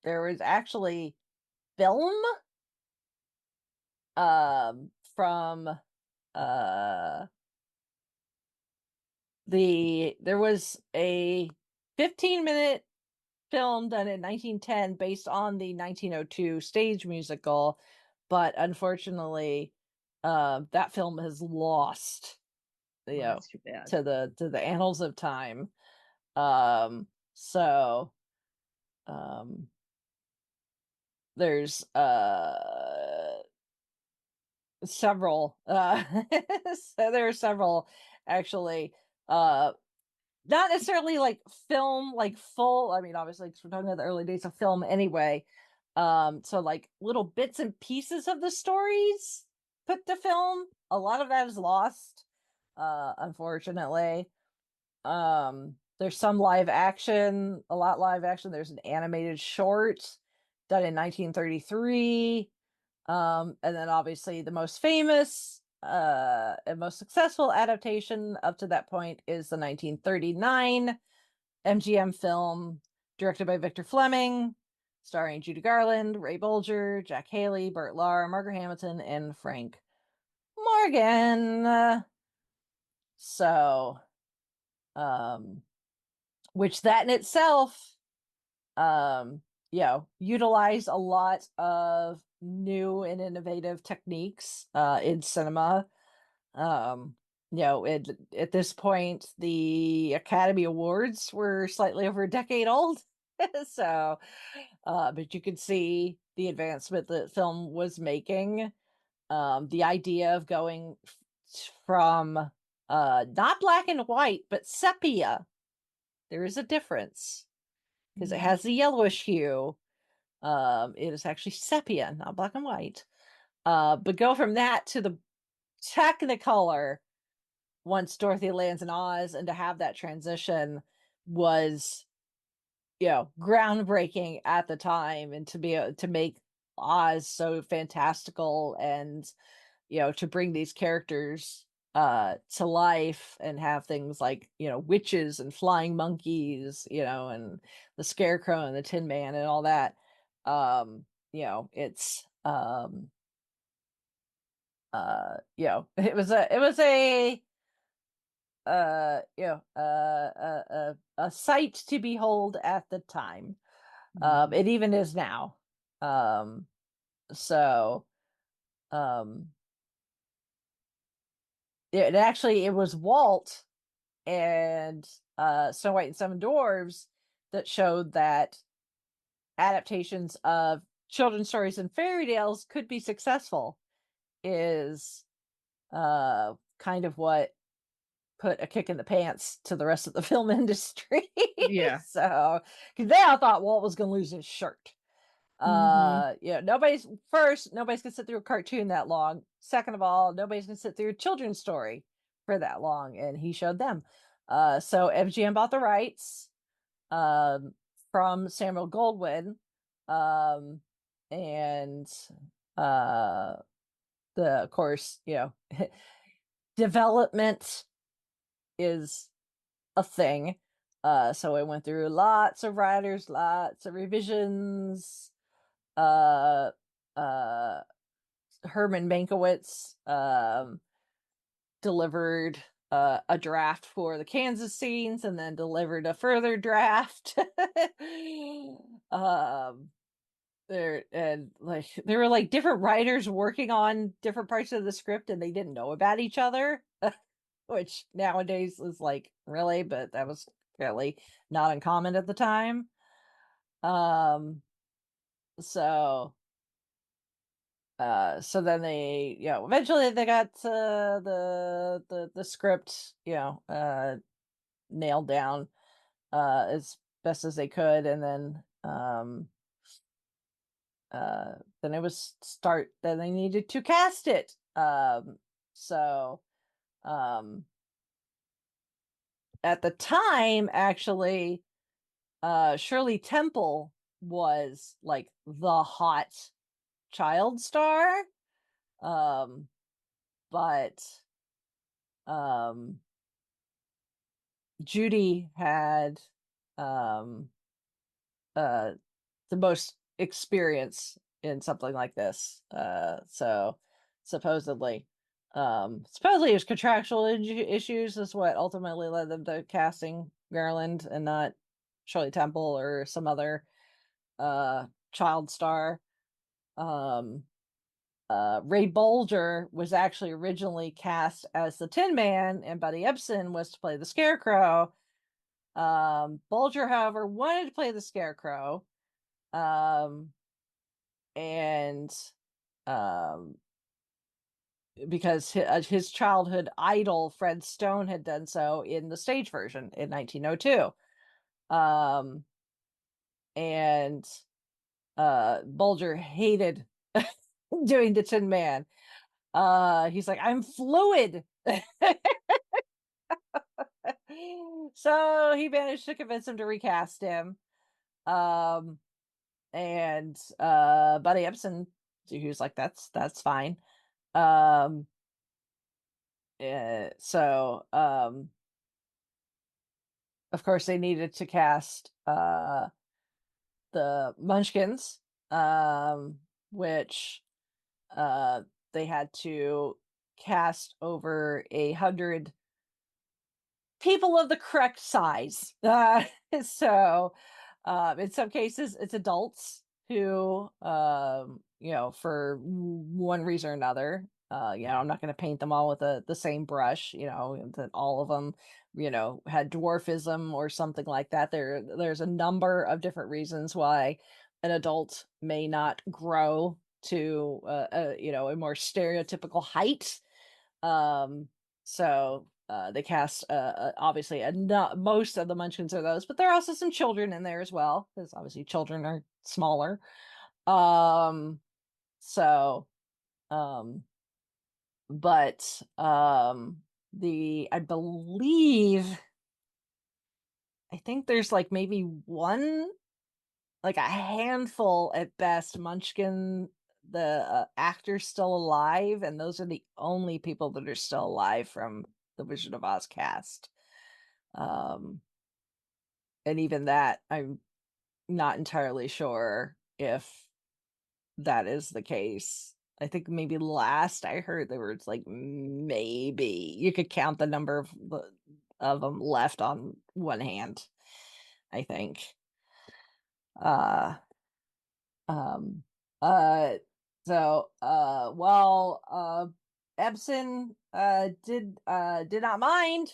there was actually film from uh there was a 15-minute film done in 1910 based on the 1902 stage musical, but unfortunately, that film has lost, That's too bad. to the annals of time. So there's several so there are several actually, not necessarily like film, like full. I mean, obviously, 'cause we're talking about the early days of film anyway. So like little bits and pieces of the stories put to film. A lot of that is lost, unfortunately. There's some live action, a lot live action. There's an animated short done in 1933. And then obviously the most famous and most successful adaptation up to that point is the 1939 MGM film directed by Victor Fleming, starring Judy Garland, Ray Bolger, Jack Haley, Burt Lahr, Margaret Hamilton, and Frank Morgan. So, which that in itself, utilized a lot of new and innovative techniques in cinema. At this point, the Academy Awards were slightly over a decade old. So, but you could see the advancement that film was making. The idea of going from not black and white, but sepia. There is a difference because it has the yellowish hue. It is actually sepia, not black and white. But go from that to the Technicolor once Dorothy lands in Oz, and to have that transition was, groundbreaking at the time, and to be able to make Oz so fantastical, and to bring these characters to life, and have things like witches and flying monkeys, and the Scarecrow and the Tin Man and all that. It's it was a sight to behold at the time. It even is now. So it was Walt and Snow White and Seven Dwarves that showed that adaptations of children's stories and fairy tales could be successful, is kind of what put a kick in the pants to the rest of the film industry. Yeah. So, because they all thought Walt was going to lose his shirt. Nobody's going to sit through a cartoon that long. Second of all, nobody's going to sit through a children's story for that long, and he showed them. So MGM bought the rights from Samuel Goldwyn, and of course, development is a thing. So it went through lots of writers, lots of revisions. Herman Mankiewicz delivered a draft for the Kansas scenes, and then delivered a further draft. There were like different writers working on different parts of the script, and they didn't know about each other, which nowadays is like, really, but that was fairly not uncommon at the time. So then they, eventually they got the script, nailed down as best as they could, and then it was then they needed to cast it. So at the time, actually, Shirley Temple was like the hot child star. But Judy had the most experience in something like this. So supposedly it was contractual issues is what ultimately led them to casting Garland and not Shirley Temple or some other child star. Ray Bolger was actually originally cast as the Tin Man, and Buddy Ebsen was to play the Scarecrow. Bolger, however, wanted to play the Scarecrow, and because his childhood idol Fred Stone had done so in the stage version in 1902. And Bolger hated doing the Tin Man. He's like, I'm fluid. So he managed to convince him to recast him. And Buddy Ebsen, he was like, that's fine. So of course they needed to cast the Munchkins, which they had to cast over 100 people of the correct size. So in some cases, it's adults who, for one reason or another, I'm not going to paint them all with the same brush, that all of them, had dwarfism or something like that. There's a number of different reasons why an adult may not grow to, a more stereotypical height. So they cast obviously most of the Munchkins are those, but there are also some children in there as well, because obviously children are smaller. So but I think there's like maybe one, like a handful at best, Munchkin, the actor's still alive, and those are the only people that are still alive from the Wizard of Oz cast. And even that, I'm not entirely sure if that is the case. I think maybe last I heard there was like maybe you could count the number of them left on one hand, I think. Uh um uh Ebsen did not mind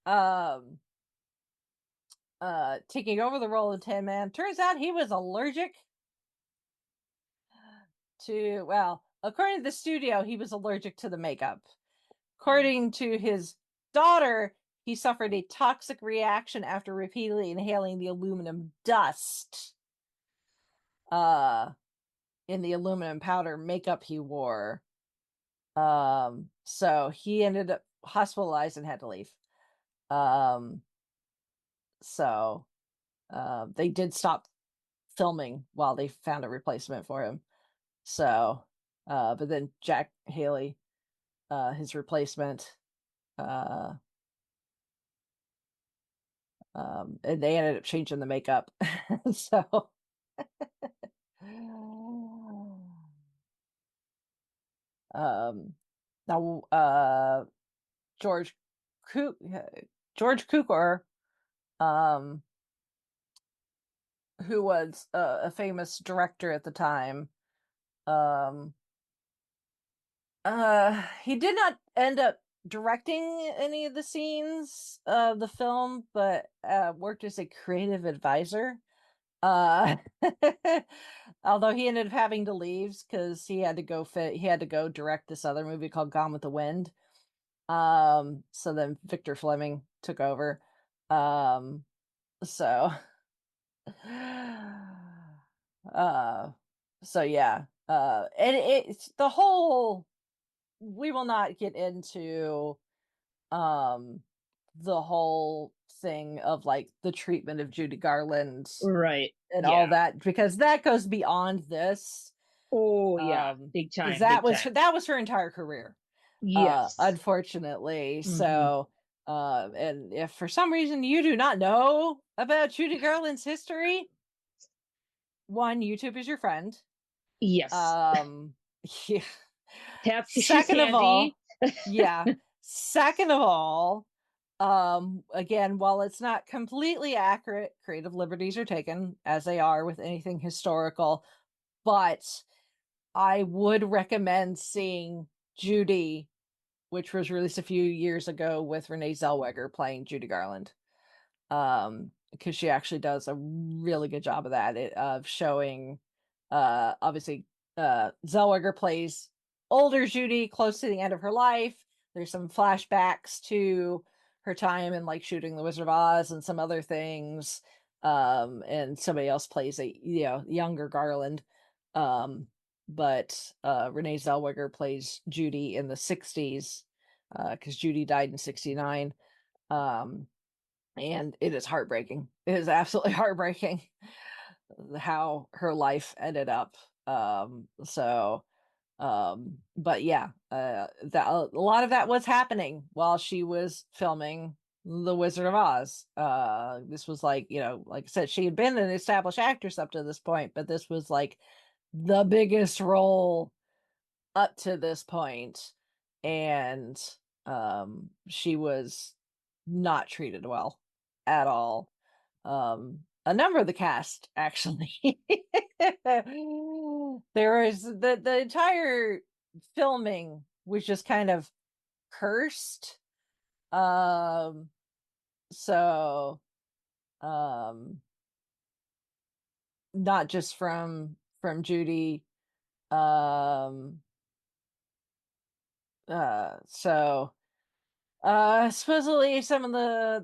um taking over the role of Tin Man. Turns out he was allergic to, well, according to the studio, he was allergic to the makeup. According to his daughter, he suffered a toxic reaction after repeatedly inhaling the aluminum dust in the aluminum powder makeup he wore. So he ended up hospitalized and had to leave. So they did stop filming while they found a replacement for him. So but then Jack Haley, his replacement, and they ended up changing the makeup. So now George Cukor, who was a famous director at the time, he did not end up directing any of the scenes of the film, but worked as a creative advisor. Uh, although he ended up having to leave because he had to go direct this other movie called Gone with the Wind. So then Victor Fleming took over. So uh so yeah. And it's the whole, we will not get into um the whole thing of like the treatment of Judy Garland Right. and Yeah. all that, because that goes beyond this. Oh yeah, big time. Because that big time. that was her entire career. Yes. Unfortunately. Mhm. So and if for some reason you do not know about Judy Garland's history, one, YouTube is your friend. Yes. Yeah. She's Second of all, handy. yeah. Second of all, again, while it's not completely accurate, creative liberties are taken, as they are with anything historical, but I would recommend seeing Judy, which was released a few years ago with Renee Zellweger playing Judy Garland. Because she actually does a really good job of that, of showing obviously Zellweger plays older Judy close to the end of her life. There's some flashbacks to her time in like shooting The Wizard of Oz and some other things. And somebody else plays a younger Garland. But Renee Zellweger plays Judy in the 60s, because Judy died in 69. And it is heartbreaking. It is absolutely heartbreaking how her life ended up. But yeah, that a lot of that was happening while she was filming The Wizard of Oz. This was like, like I said, she had been an established actress up to this point, but this was like the biggest role up to this point, and she was not treated well at all. A number of the cast actually. There was the entire filming was just kind of cursed. Um, so um not just from Judy. Um so supposedly some of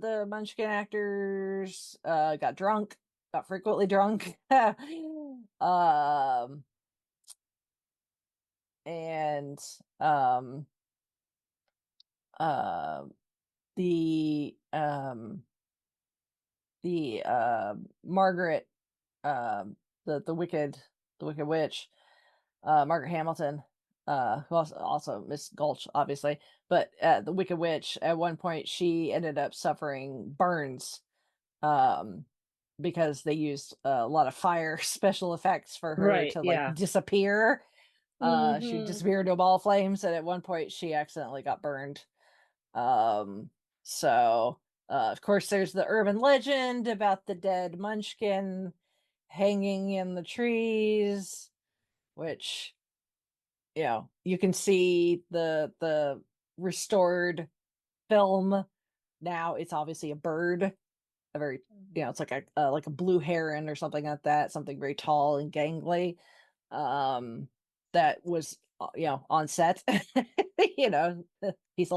the Munchkin actors got frequently drunk. um and uh the Margaret, the Wicked Witch, Margaret Hamilton, who also Miss Gulch, obviously, but the Wicked Witch, at one point, she ended up suffering burns, um, because they used a lot of fire special effects for her Right, to like yeah. disappear. She Mhm. disappeared into a ball of flames, and at one point, she accidentally got burned. Um, so, of course, there's the urban legend about the dead Munchkin hanging in the trees, which, you can see the restored film now. It's obviously a bird, a very, it's like a blue heron or something like that, something very tall and gangly. That was, on set. you know piece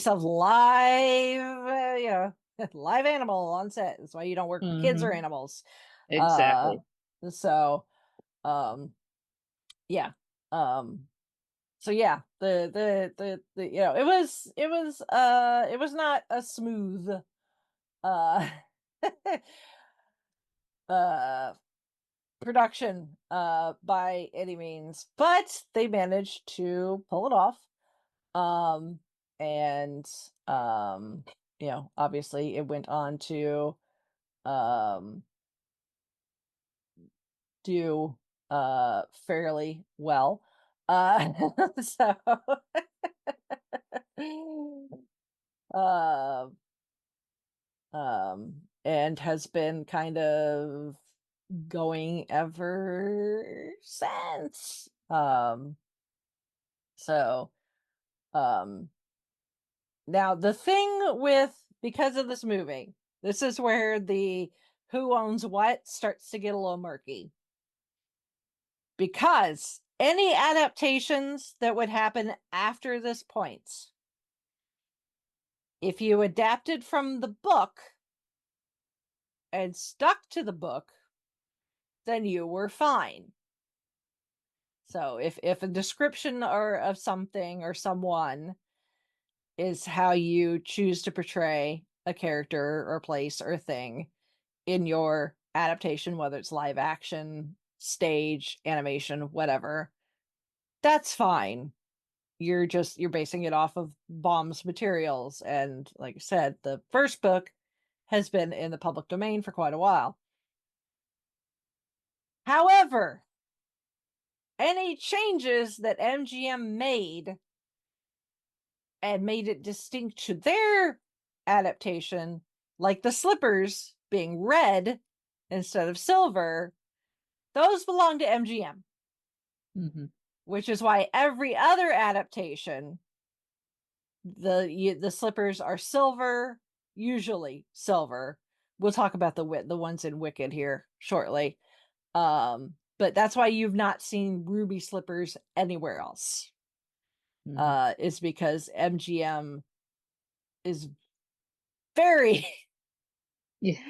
of live, live animal on set. That's why you don't work with kids or Mhm. animals. uh Exactly. so um yeah um so yeah, it was not a smooth uh uh production by any means, but they managed to pull it off. um and obviously it went on to um do fairly well. So uh, and has been kind of going ever since. So um Now the thing with, because of this movie, this is where the who owns what starts to get a little murky. Because any adaptations that would happen after this point, if you adapted from the book and stuck to the book, then you were fine. So if a description or of something or someone is how you choose to portray a character or place or thing in your adaptation, whether it's live action, stage, animation, whatever, that's fine. You're basing it off of Baum's materials. And like I said, the first book has been in the public domain for quite a while. However, any changes that MGM made and made it distinct to their adaptation, like the slippers being red instead of silver, those belong to MGM. Mhm. Which is why every other adaptation, the slippers are silver, usually silver. We'll talk about the ones in Wicked here shortly. But that's why you've not seen ruby slippers anywhere else. Mhm. Is because MGM is very Yeah.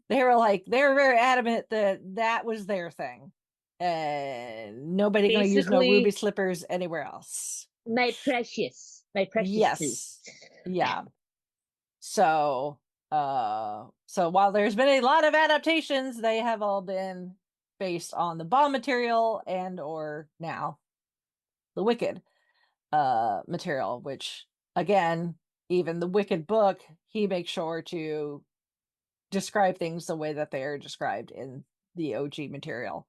they were very adamant that that was their thing. And nobody gonna use no ruby Basically, slippers anywhere else. my precious tooth. Yes. Yeah. So while there's been a lot of adaptations, they have all been based on the Baum material and or now the Wicked material, which again, even the Wicked book, he makes sure to describe things the way that they are described in the OG material.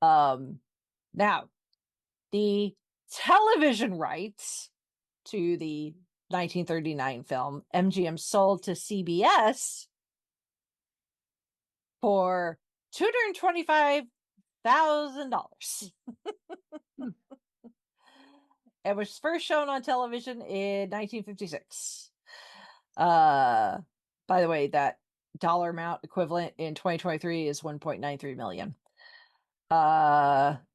Now, the television rights to the 1939 film, MGM sold to CBS for $225,000. It was first shown on television in 1956. By the way, that dollar amount equivalent in 2023 is 1.93 million.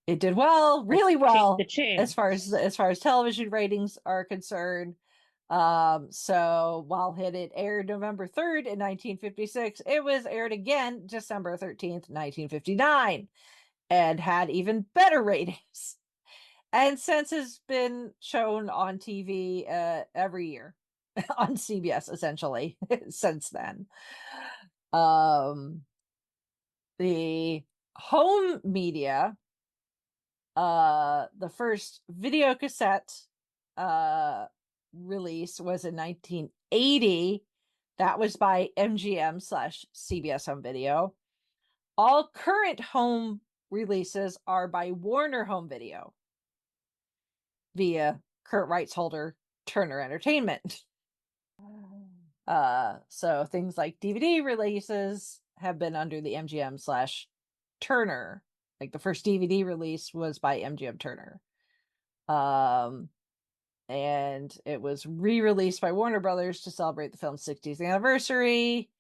It did well, really well, as far as television ratings are concerned. So while it aired November 3rd in 1956, it was aired again December 13th, 1959, and had even better ratings. And since has been shown on TV every year on CBS, essentially, since then. The home media, the first video cassette release was in 1980. That was by MGM/CBS Home Video. All current home releases are by Warner Home Video via current rights holder Turner Entertainment. So things like DVD releases have been under the MGM/Turner. Like the first DVD release was by MGM Turner. And it was re-released by Warner Brothers to celebrate the film's 60th anniversary.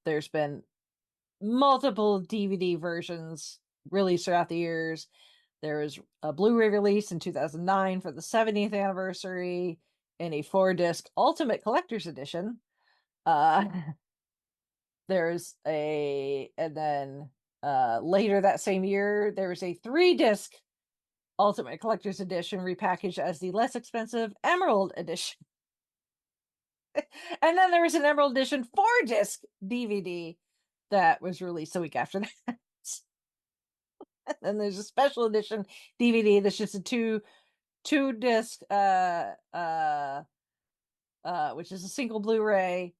There's been multiple DVD versions released throughout the years. There was a Blu-ray release in 2009 for the 70th anniversary and a 4-disc Ultimate Collector's Edition. And then later that same year, there was a 3-disc Ultimate Collector's Edition repackaged as the less expensive Emerald Edition. And then there was an Emerald Edition 4-disc DVD that was released a week after that. And there's a special edition DVD that's just a two-disc which is a single Blu-ray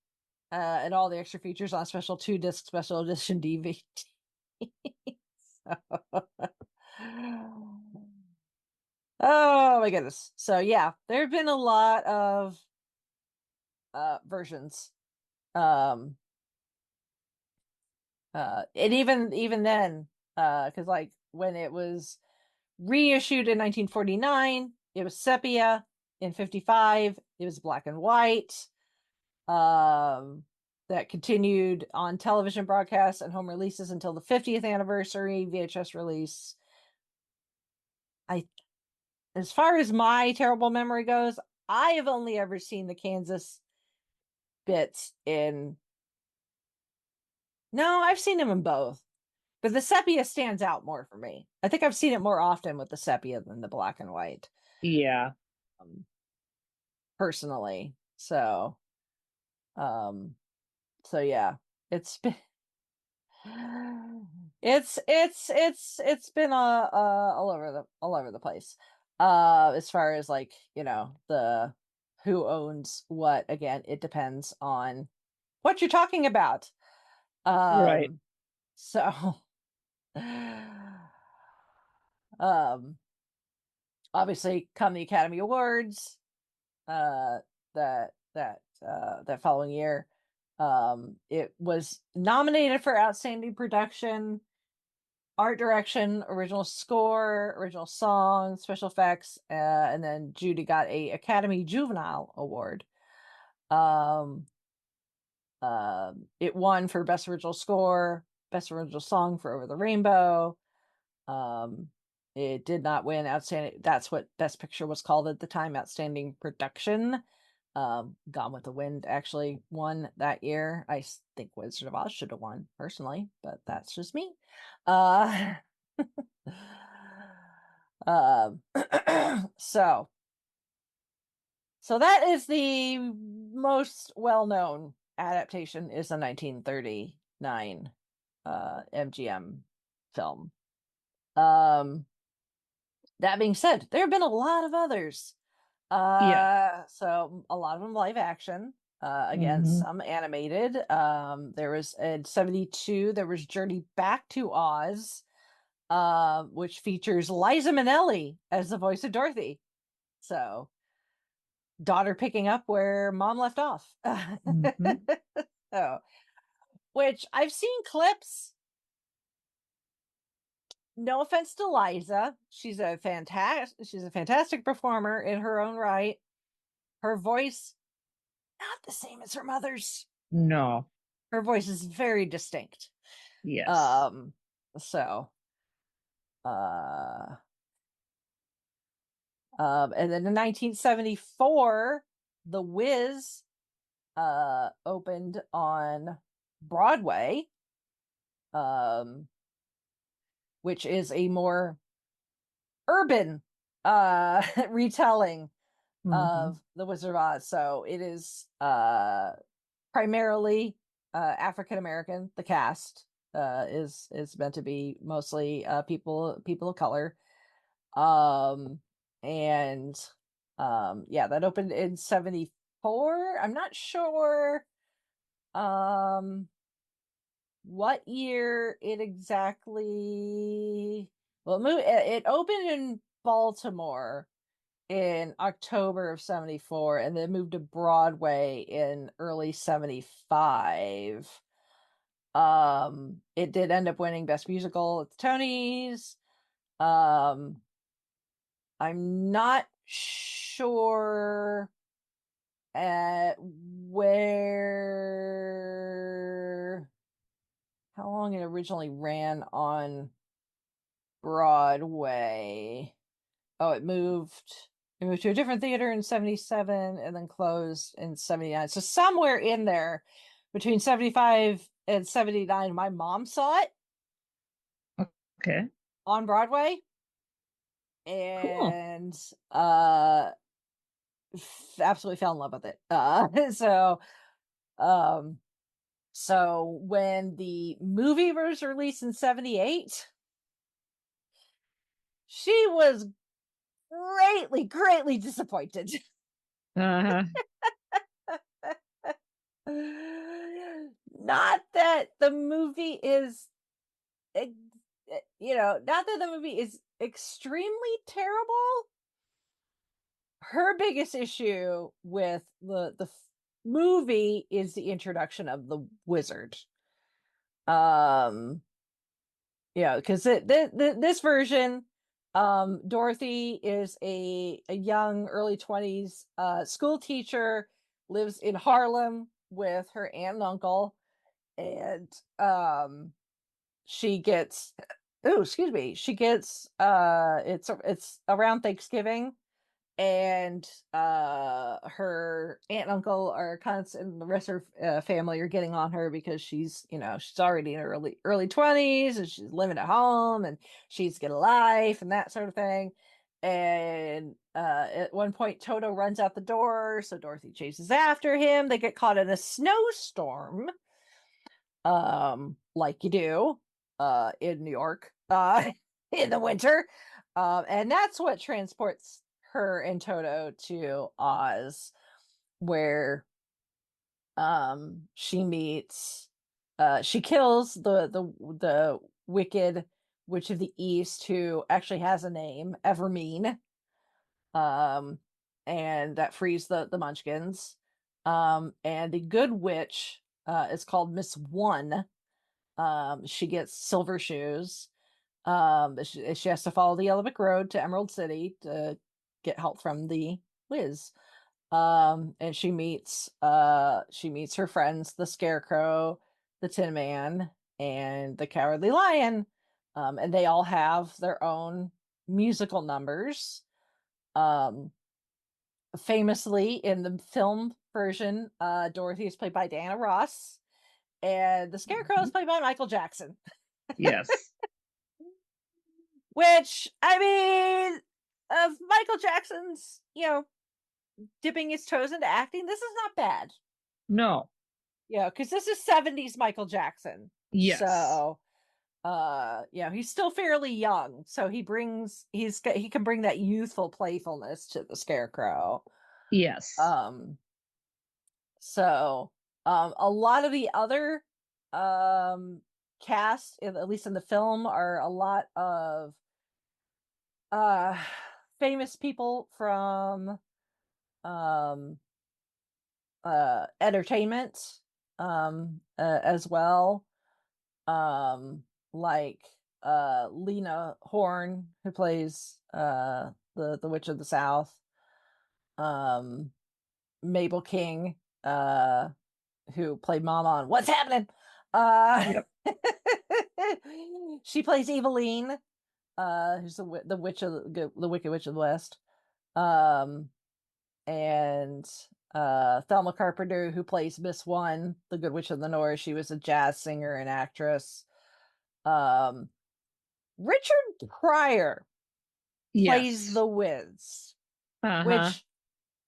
and all the extra features on special 2-disc special edition DVD. Oh my goodness. So yeah, there have been a lot of versions. And even then, because like when it was reissued in 1949, it was sepia. In 55, it was black and white. That continued on television broadcasts and home releases until the 50th anniversary VHS release. As far as my terrible memory goes, I have only ever seen the Kansas bits in. No, I've seen them in both, but the sepia stands out more for me. I think I've seen it more often with the sepia than the black and white. Yeah. Personally, so yeah, it's been it's been all over the place. As far as like, the who owns what, again, it depends on what you're talking about. Right. So obviously come the Academy Awards that following year. It was nominated for Outstanding Production, Art Direction, Original Score, Original Song, Special Effects, and then Judy got a Academy Juvenile Award. It won for Best Original Score, Best Original Song for Over the Rainbow. It did not win Outstanding. That's what Best Picture was called at the time, Outstanding Production. Gone with the Wind actually won that year. I think Wizard of Oz should have won personally, but that's just me. So that is the most well-known adaptation, is the 1939 MGM film. That being said, there have been a lot of others. Yeah. So a lot of them live action. Again, Hmm. some animated. There was in 72, there was Journey Back to Oz, which features Liza Minnelli as the voice of Dorothy. So daughter picking up where mom left off. Hmm. So, which I've seen clips. No offense to Liza, she's a fantastic performer in her own right. Her voice not the same as her mother's. No. Her voice is very distinct. Yes. Um, so uh and then in 1974, The Wiz opened on Broadway, um, which is a more urban retelling Hmm. of The Wizard of Oz. So it is primarily African American. The cast is meant to be mostly people of color. Um and yeah, that opened in 74. I'm not sure um what year it exactly. Well, it opened in Baltimore in October of 74 and then moved to Broadway in early 75. It did end up winning Best Musical at the Tonys. Um, I'm not sure at where how long it originally ran on Broadway. Oh, it moved to a different theater in 77 and then closed in 79. So somewhere in there between 75 and 79, my mom saw it Okay. on Broadway Cool. and absolutely fell in love with it. So um so when the movie was released in 78, she was greatly disappointed. Uh-huh. Not that the movie is not that the movie is extremely terrible. Her biggest issue with the movie is the introduction of the wizard. Um, because this version, Dorothy is a young early 20s school teacher, lives in Harlem with her aunt and uncle, and she gets oh excuse me she gets it's around Thanksgiving, and her aunt and uncle are constant and the rest of her family are getting on her because she's already in her early 20s and she's living at home and she's got a life and that sort of thing. And at one point Toto runs out the door, so Dorothy chases after him. They get caught in a snowstorm, like you do in New York in the winter. And that's what transports her and Toto to Oz, where she kills the wicked witch of the East, who actually has a name, Evermean. Um and that frees the Munchkins. And the good witch is called Miss One. She gets silver shoes. She has to follow the Yellow Brick Road to Emerald City to get help from the Wiz. And she meets her friends, the Scarecrow, the Tin Man, and the Cowardly Lion. And they all have their own musical numbers. Um, Famously in the film version, Dorothy is played by Diana Ross, and the Scarecrow is Mhm. played by Michael Jackson. Yes. Which, I mean, of Michael Jackson's, dipping his toes into acting, this is not bad. No. Because this is 70s Michael Jackson. Yes. So, he's still fairly young, so he can bring that youthful playfulness to the Scarecrow. Yes. So a lot of the other cast, at least in the film, are a lot of famous people from um entertainment as well. Like Lena Horne, who plays the Witch of the South. Mabel King, who played Mom on What's Happening? Yep. She plays Eveline, who's the witch of the Wicked Witch of the West. And Thelma Carpenter, who plays Miss One, the Good Witch of the North. She was a jazz singer and actress. Richard Pryor plays Yes. the Wiz, Uh-huh. which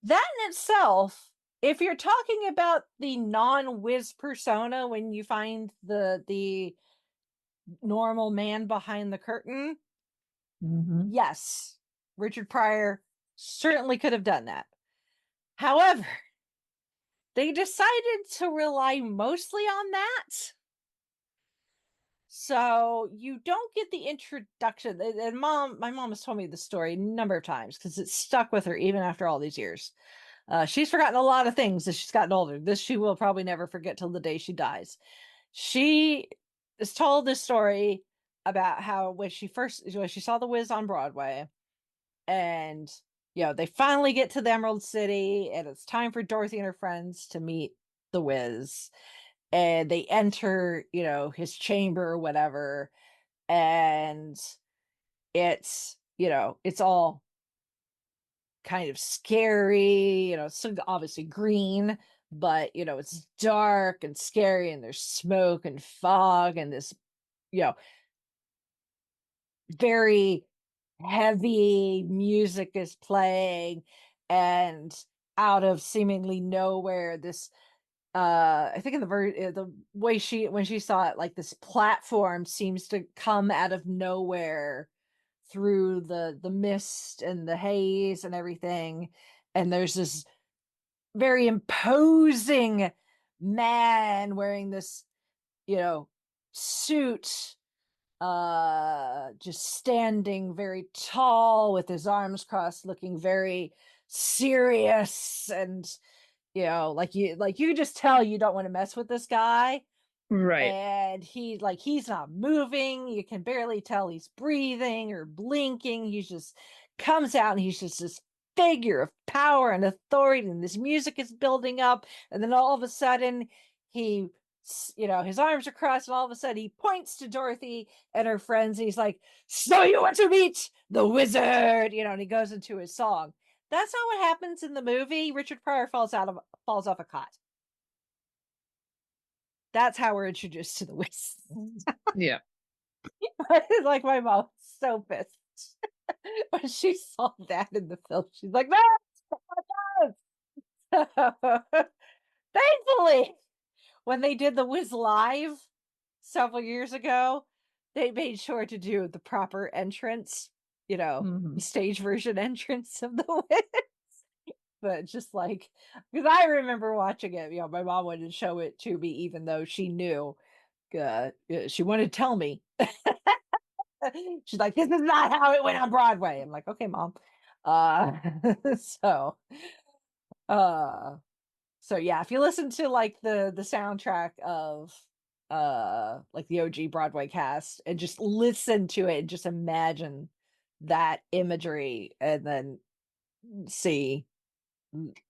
that in itself, if you're talking about the non-Wiz persona, when you find the normal man behind the curtain, yes, Richard Pryor certainly could have done that. However, they decided to rely mostly on that. So you don't get the introduction. And my mom has told me the story a number of times because it's stuck with her even after all these years. She's forgotten a lot of things as she's gotten older. This she will probably never forget till the day she dies. She is told this story about how when she saw the Wiz on Broadway, and they finally get to the Emerald City, and it's time for Dorothy and her friends to meet the Wiz, and they enter his chamber or whatever, and it's all kind of scary, it's obviously green, but it's dark and scary, and there's smoke and fog, and this very heavy music is playing, and out of seemingly nowhere, this I think in the way when she saw it, like this platform seems to come out of nowhere through the mist and the haze and everything, and there's this very imposing man wearing this suit, just standing very tall with his arms crossed, looking very serious, and like you just tell you don't want to mess with this guy. Right. And he's not moving, you can barely tell he's breathing or blinking. He just comes out, and he's just this figure of power and authority, and this music is building up, and then all of a sudden he his arms are crossed, and all of a sudden he points to Dorothy and her friends, and he's like, "So you want to meet the wizard?" And he goes into his song. That's not what happens in the movie. Richard Pryor falls off a cot. That's how we're introduced to the Wiz. Yeah. Like, my mom was so pissed when she saw that in the film. She's like, "No, thankfully, when they did the Wiz live several years ago, they made sure to do the proper entrance, the stage version entrance of the Wiz. But just like, because I remember watching it, my mom wouldn't show it to me, even though she knew. She wanted to tell me. She's like, "This is not how it went on Broadway." I'm like, "Okay, Mom." Uh, so, uh, so yeah, if you listen to like the soundtrack of like the OG Broadway cast, and just listen to it and just imagine that imagery, and then see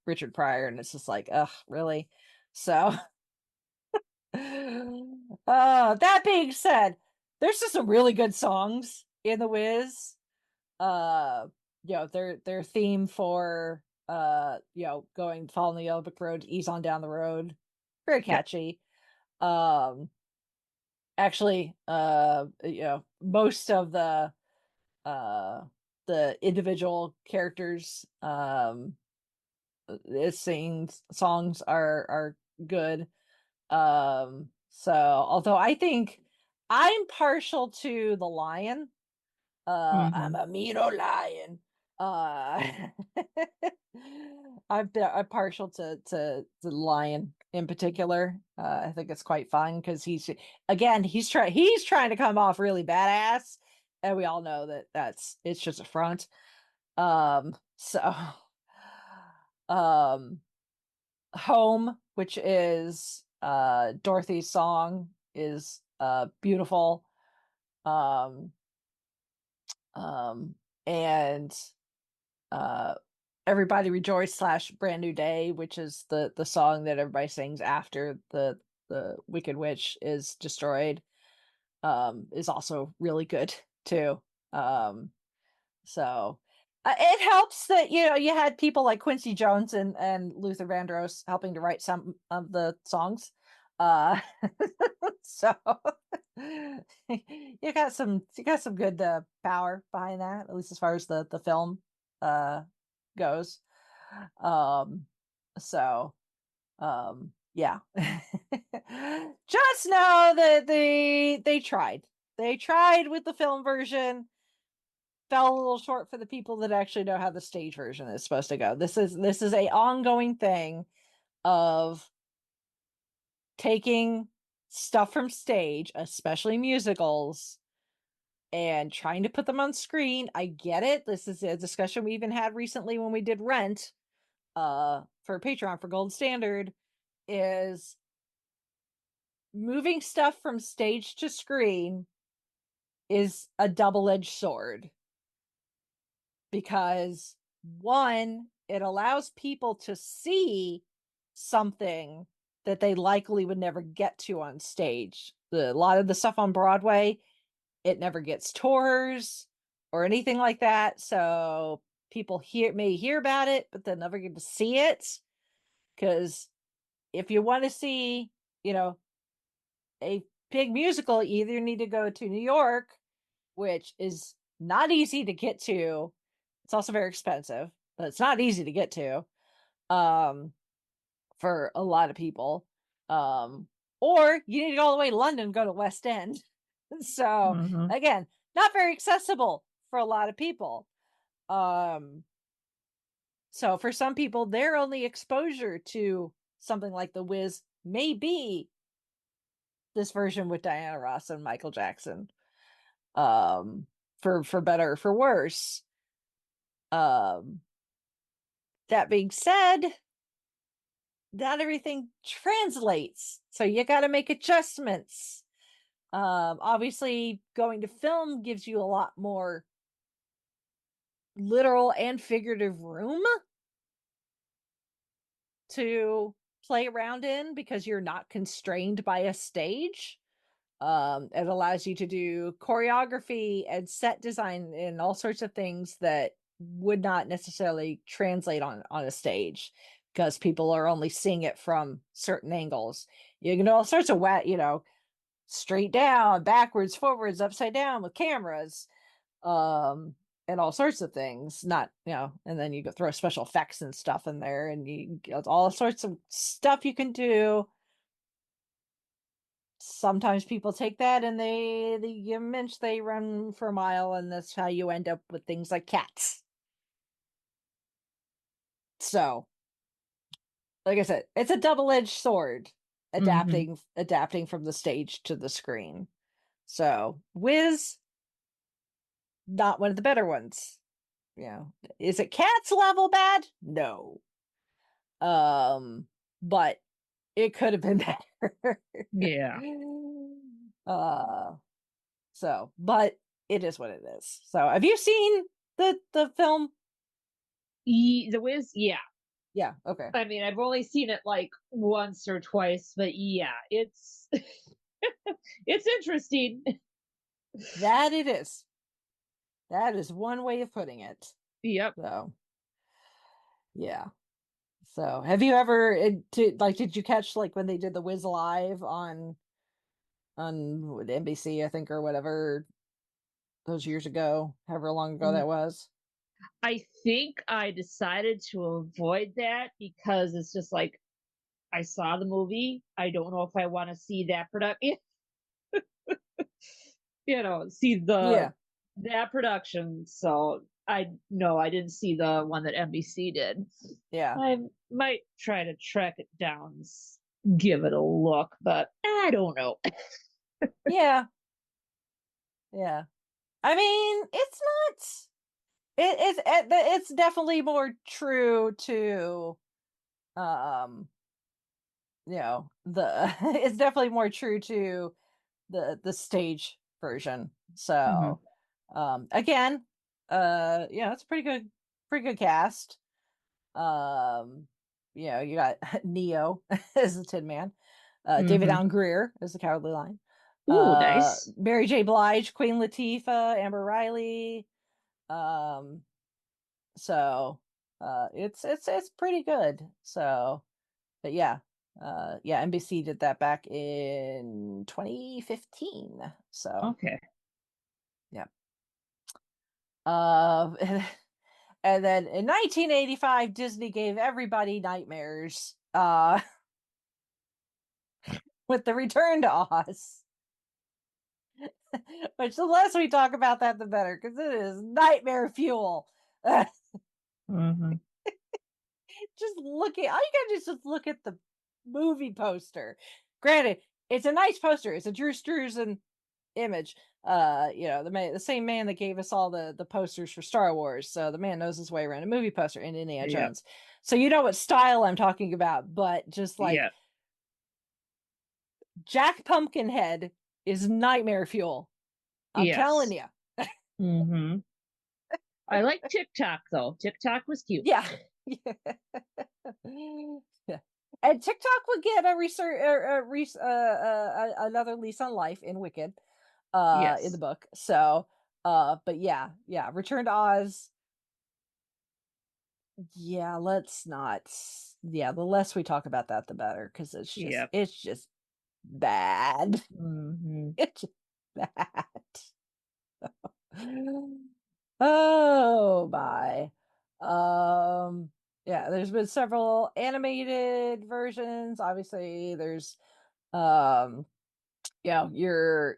Richard Pryor, and it's just like, ugh, really? So, that being said, there's just some really good songs in The Wiz. uh their theme for going following the yellow brick road, ease on down the road, very catchy. um Actually, most of uh the individual characters singing songs are good. So although I think I'm partial to the lion. I'm a mean old lion. Uh, I'm partial to the lion in particular. I think it's quite fun because he's trying to come off really badass, and we all know it's just a front. So um Home, which is Dorothy's song, is beautiful. Um and Everybody Rejoice slash Brand New Day, which is the song that everybody sings after the Wicked Witch is destroyed, is also really good too. So it helps that you had people like Quincy Jones and Luther Vandross helping to write some of the songs. Uh, so you got some good power behind that, at least as far as the film goes. Um, so yeah. Just know that they tried. They tried with the film version, fell a little short for the people that actually know how the stage version is supposed to go. This is a ongoing thing of taking stuff from stage, especially musicals, and trying to put them on screen. I get it. This is a discussion we even had recently when we did Rent for Patreon for Gold Standard, is moving stuff from stage to screen is a double-edged sword, because one, it allows people to see something that they likely would never get to on stage. A lot of the stuff on Broadway, it never gets tours or anything like that, so people may hear about it, but they'll never get to see it. Because if you want to see, a big musical, you either need to go to New York, which is not easy to get to. It's also very expensive, but it's not easy to get to for a lot of people. Or you need to go all the way to London and go to West End. So again, not very accessible for a lot of people. So for some people, their only exposure to something like The Wiz may be this version with Diana Ross and Michael Jackson. For better or for worse. That being said, not everything translates, so you got to make adjustments. Obviously, going to film gives you a lot more literal and figurative room to play around in because you're not constrained by a stage. It allows you to do choreography and set design and all sorts of things that would not necessarily translate on a stage, because people are only seeing it from certain angles. You can do all sorts of straight down, backwards, forwards, upside down with cameras, and all sorts of things. Not, and then you go throw special effects and stuff in there, and you get all sorts of stuff you can do. Sometimes people take that and they run for a mile, and that's how you end up with things like Cats. So, like I said, it's a double-edged sword, adapting from the stage to the screen. So, Wiz, not one of the better ones. Is it Cats level bad? No. But it could have been better. Yeah. But it is what it is. So, have you seen the film? The Wiz, yeah. Yeah, okay. I mean, I've only seen it like once or twice, but yeah, it's it's interesting. That it is. That is one way of putting it. Yep. So, yeah. So, have you ever did you catch like when they did the Wiz Live on NBC, I think, or whatever, those years ago, however long ago that was? I think I decided to avoid that because it's just like, I saw the movie. I don't know if I want to see that production. see Yeah. that production. So I didn't see the one that NBC did. Yeah. I might try to track it down, give it a look, but I don't know. Yeah. Yeah. I mean, it's not it's definitely more true to it's definitely more true to the stage version. Mm-hmm. So again, it's a pretty good cast. You got Neo as the Tin Man, David Mm-hmm. Allen Greer as the Cowardly Lion, Ooh, nice. Mary J. Blige, Queen Latifah, Amber Riley. Um, so it's pretty good. So, but yeah, NBC did that back in 2015. So Okay. yeah. Uh, and then in 1985, Disney gave everybody nightmares. With the Return to Oz. Which the less we talk about that, the better, because it is nightmare fuel. Mm-hmm. All you gotta just look at the movie poster. Granted, it's a nice poster. It's a Drew Struzan image. The same man that gave us all the posters for Star Wars. So the man knows his way around a movie poster in Indiana Yeah. Jones. So you know what style I'm talking about, but just like Yeah. Jack Pumpkinhead is nightmare fuel. I'm telling Yes. you. Mm-hmm. I like TikTok though. TikTok was cute. Yeah. Yeah. Yeah. And TikTok would get another lease on life in Wicked, in the Yes. book. So, but yeah, Return to Oz. Yeah, let's not. Yeah, the less we talk about that, the better, because Yep. it's just bad. Mm-hmm. It's just bad. Oh my. Yeah, there's been several animated versions. Obviously, there's um your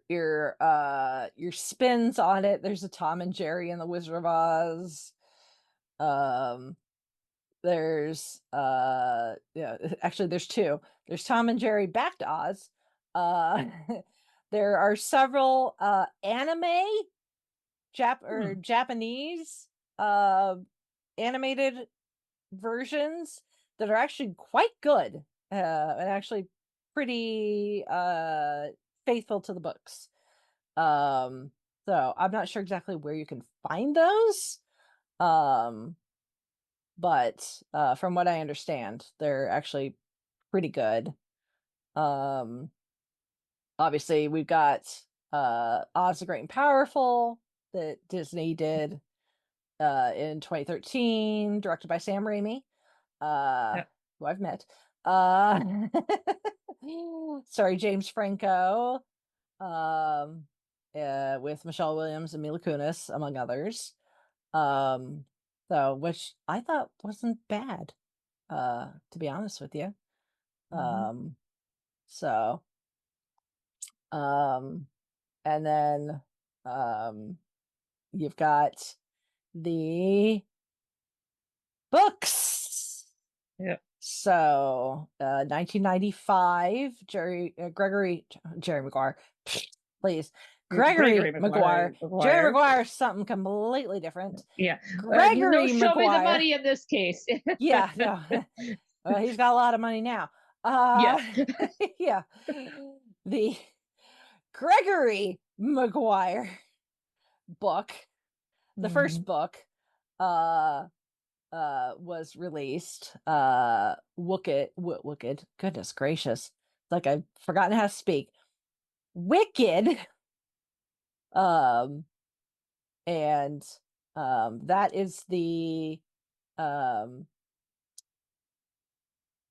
spins on it. There's a Tom and Jerry and the Wizard of Oz. Um there's actually there's two. There's Tom and Jerry Back to Oz. Uh there are several anime Hmm. Japanese uh animated versions that are actually quite good, and actually pretty faithful to the books. So I'm not sure exactly where you can find those. Um but from what I understand, they're actually pretty good. Um Obviously we've got Oz the Great and Powerful that Disney did in 2013, directed by Sam Raimi, uh, Yep. who I've met. Uh, sorry, James Franco, um, with Michelle Williams and Mila Kunis, among others. Um, which I thought wasn't bad, to be honest with you. Mm-hmm. Um, so, um, and then, you've got the books. Yep. So, 1995, Jerry Maguire, please, Gregory Jerry McGuire. Maguire, something completely different. Yeah. No, Gregory show me the Maguire, money in this case. yeah, no, well, he's got a lot of money now. Uh, Yes. yeah, the Gregory Maguire book, the Hmm. first book, uh, was released. Wicked, goodness gracious, like I've forgotten how to speak. Wicked, um and that is um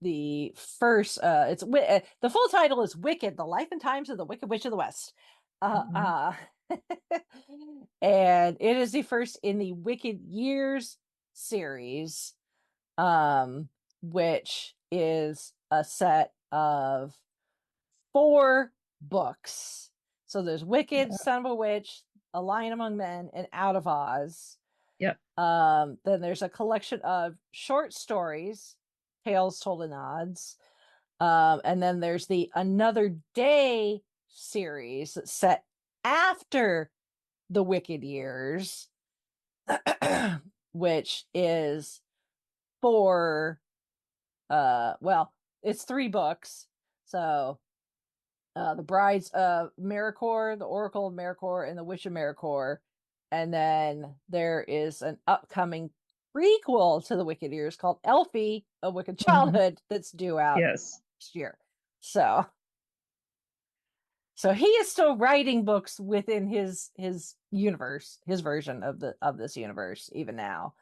the first, the full title is Wicked: The Life and Times of the Wicked Witch of the West. uh Hmm. uh and it is the first in the Wicked Years series, which is a set of 4 books. So there's Wicked, Son of a Witch, A Lion Among Men, and Out of Oz. Yep. Then there's a collection of short stories, Tales Told in Odds. And then there's the Another Day series that's set after the Wicked years, which is for well, it's 3 books. So the Brides of Maricor, the Oracle of Maricor, and the Witch of Maricor. And then there is an upcoming prequel to the Wicked years called Elfie, A Wicked Childhood, that's due out next year. So he is still writing books within his universe, his version of this universe, even now.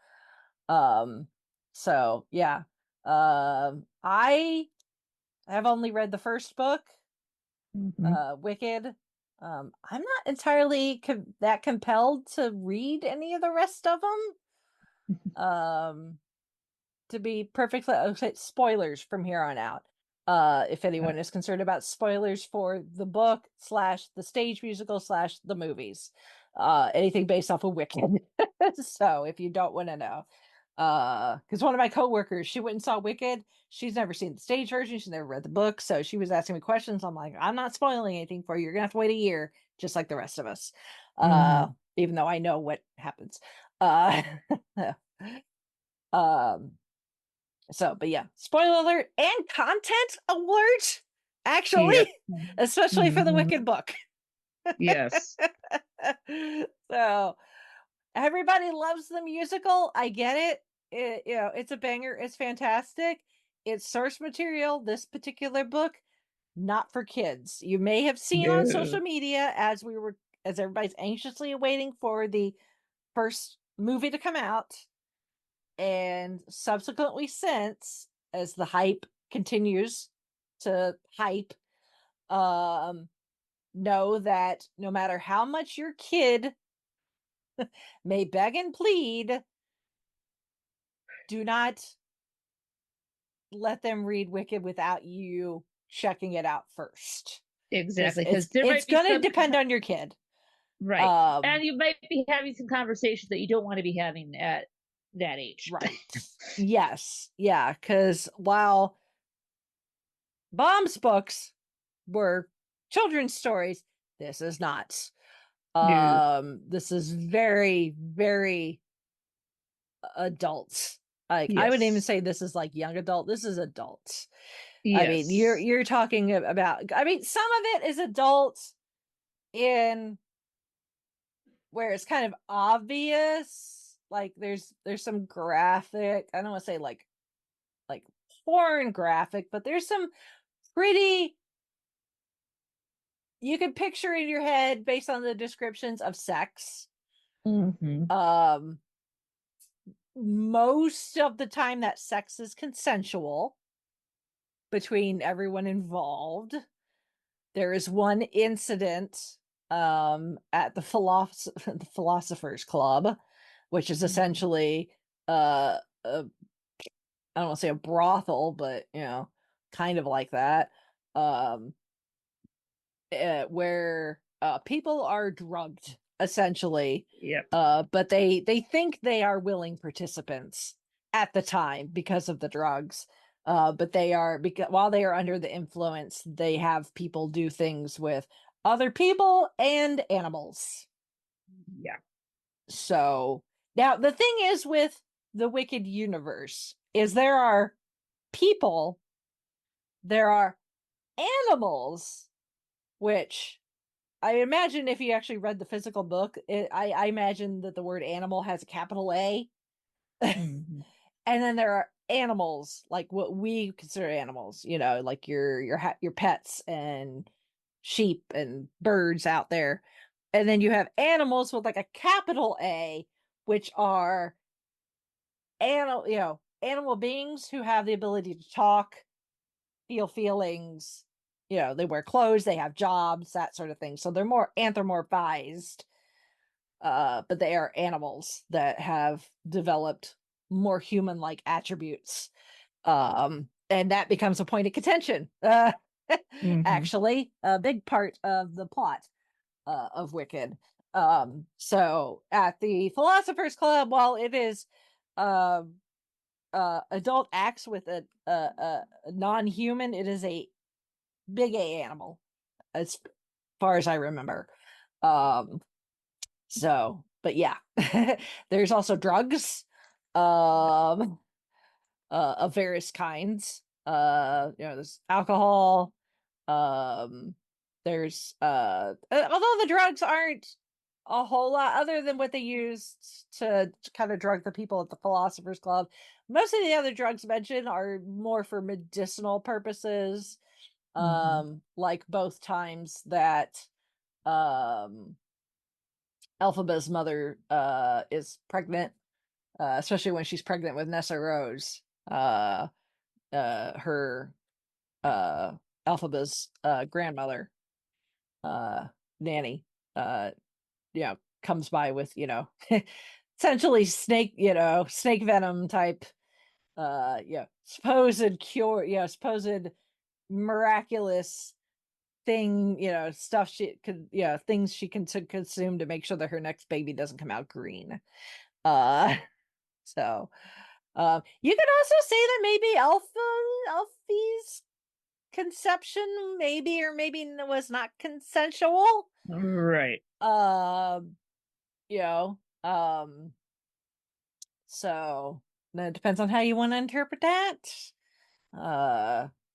So yeah. I have only read the first book, Wicked. I'm not entirely that compelled to read any of the rest of them. To be perfectly spoilers from here on out. If anyone is concerned about spoilers for the book / the stage musical / the movies, anything based off of Wicked. So if you don't want to know, because one of my coworkers, she went and saw Wicked. She's never seen the stage version. She's never read the book. So she was asking me questions. I'm like, I'm not spoiling anything for you. You're gonna have to wait a year, just like the rest of us. Even though I know what happens. So, but yeah, spoiler alert and content alert, actually, especially for the Wicked book. Yes. So everybody loves the musical. I get it. It's a banger. It's fantastic. It's source material. This particular book, not for kids. You may have seen on social media as everybody's anxiously awaiting for the first movie to come out, and subsequently since, as the hype continues to hype, know that no matter how much your kid may beg and plead, do not let them read Wicked without you checking it out first. Exactly, because it's going to depend on your kid, right? And you might be having some conversations that you don't want to be having at that age, right? Yes, yeah, because while Baum's books were children's stories, this is not. This is very, very adult. Like, I wouldn't even say this is like young adult. This is adult. I mean, you're talking about, I mean, some of it is adult in where it's kind of obvious. Like there's some graphic, I don't want to say like porn graphic, but there's some pretty, you can picture in your head based on the descriptions of sex. Most of the time that sex is consensual between everyone involved. There is one incident at the Philosophers Club, which is essentially I don't want to say a brothel, but kind of like that, where people are drugged essentially. But they think they are willing participants at the time because of the drugs. But they are, because while they are under the influence, they have people do things with other people and animals. So now the thing is with the Wicked universe is there are people, there are animals, which I imagine if you actually read the physical book, I imagine that the word animal has a capital A. And then there are animals, like what we consider animals, like your pets and sheep and birds out there. And then you have animals with like a capital A, which are animal beings who have the ability to talk, feel feelings, they wear clothes, they have jobs, that sort of thing. So they're more anthropomorphized, but they are animals that have developed more human-like attributes. And that becomes a point of contention. Actually, a big part of the plot. of Wicked. So at the Philosophers Club, while it is adult acts with a non-human, it is a big A animal, as far as I remember. So, but yeah, there's also drugs, of various kinds. There's alcohol. There's although the drugs aren't a whole lot other than what they used to kind of drug the people at the Philosophers Club. Most of the other drugs mentioned are more for medicinal purposes. Like both times that Elphaba's mother is pregnant, especially when she's pregnant with Nessa Rose, her Elphaba's grandmother, Nanny, comes by with, essentially snake venom type, supposed cure, supposed miraculous thing, stuff she could, things she can consume to make sure that her next baby doesn't come out green. So you could also say that maybe Alfie's conception maybe or maybe was not consensual. Right. You know, so it depends on how you want to interpret that.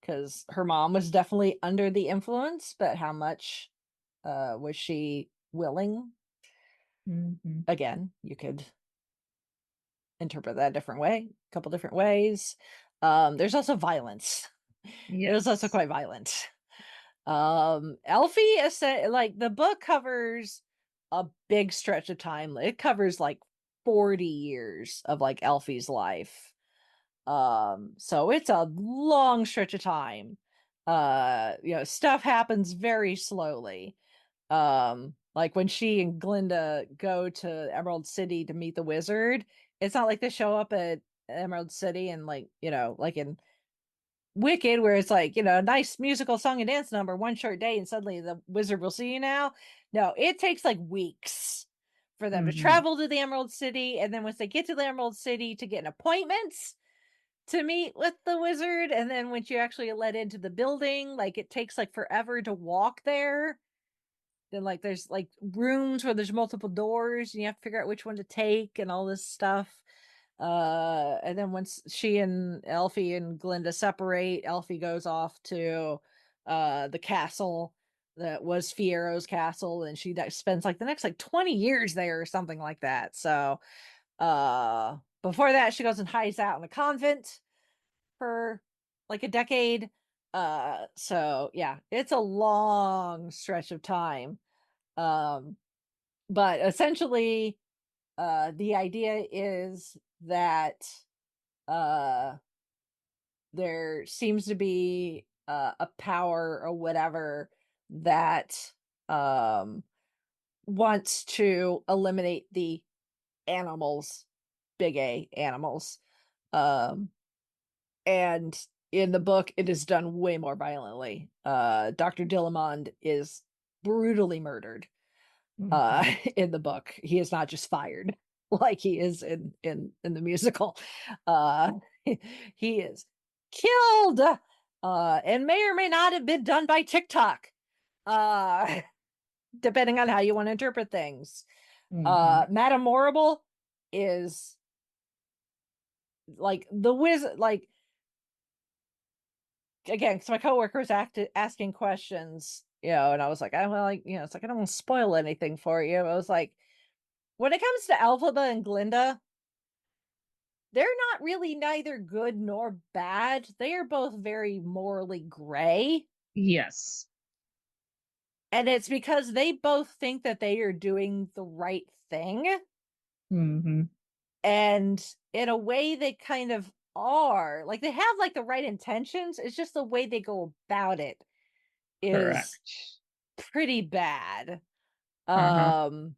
Because her mom was definitely under the influence, but how much was she willing? Again, you could interpret that a different way, a couple different ways. There's also violence. It was also quite violent. Elfie like the book covers a big stretch of time. It covers like 40 years of like Elfie's life. So it's a long stretch of time. Stuff happens very slowly. Like when she and Glinda go to Emerald City to meet the wizard, it's not like they show up at Emerald City and like in Wicked, where it's like, a nice musical song and dance number, one short day, and suddenly the wizard will see you now. No, it takes like weeks for them to travel to the Emerald City, and then once they get to the Emerald City to get an appointment to meet with the wizard, and then once you actually let into the building, like it takes like forever to walk there. Then like there's like rooms where there's multiple doors and you have to figure out which one to take and all this stuff. And then once she and Elfie and Glinda separate, Elfie goes off to the castle that was Fiero's castle, and she spends like the next like 20 years there or something like that. So before that she goes and hides out in a convent for like a decade. So yeah, it's a long stretch of time. But essentially the idea is that there seems to be a power or whatever that wants to eliminate the animals, big A animals. And in the book, it is done way more violently. Dr. Dillamond is brutally murdered in the book. He is not just fired like he is in the musical. He is killed, and may or may not have been done by TikTok, depending on how you want to interpret things. Madame Morrible is like the wizard, like, again, because my coworker was asking questions, and I was like, it's like I don't want to spoil anything for you. I was like, when it comes to Elphaba and Glinda, they're not really neither good nor bad. They are both very morally gray. Yes. And it's because they both think that they are doing the right thing. And in a way, they kind of are. Like, they have, like, the right intentions. It's just the way they go about it is pretty bad. And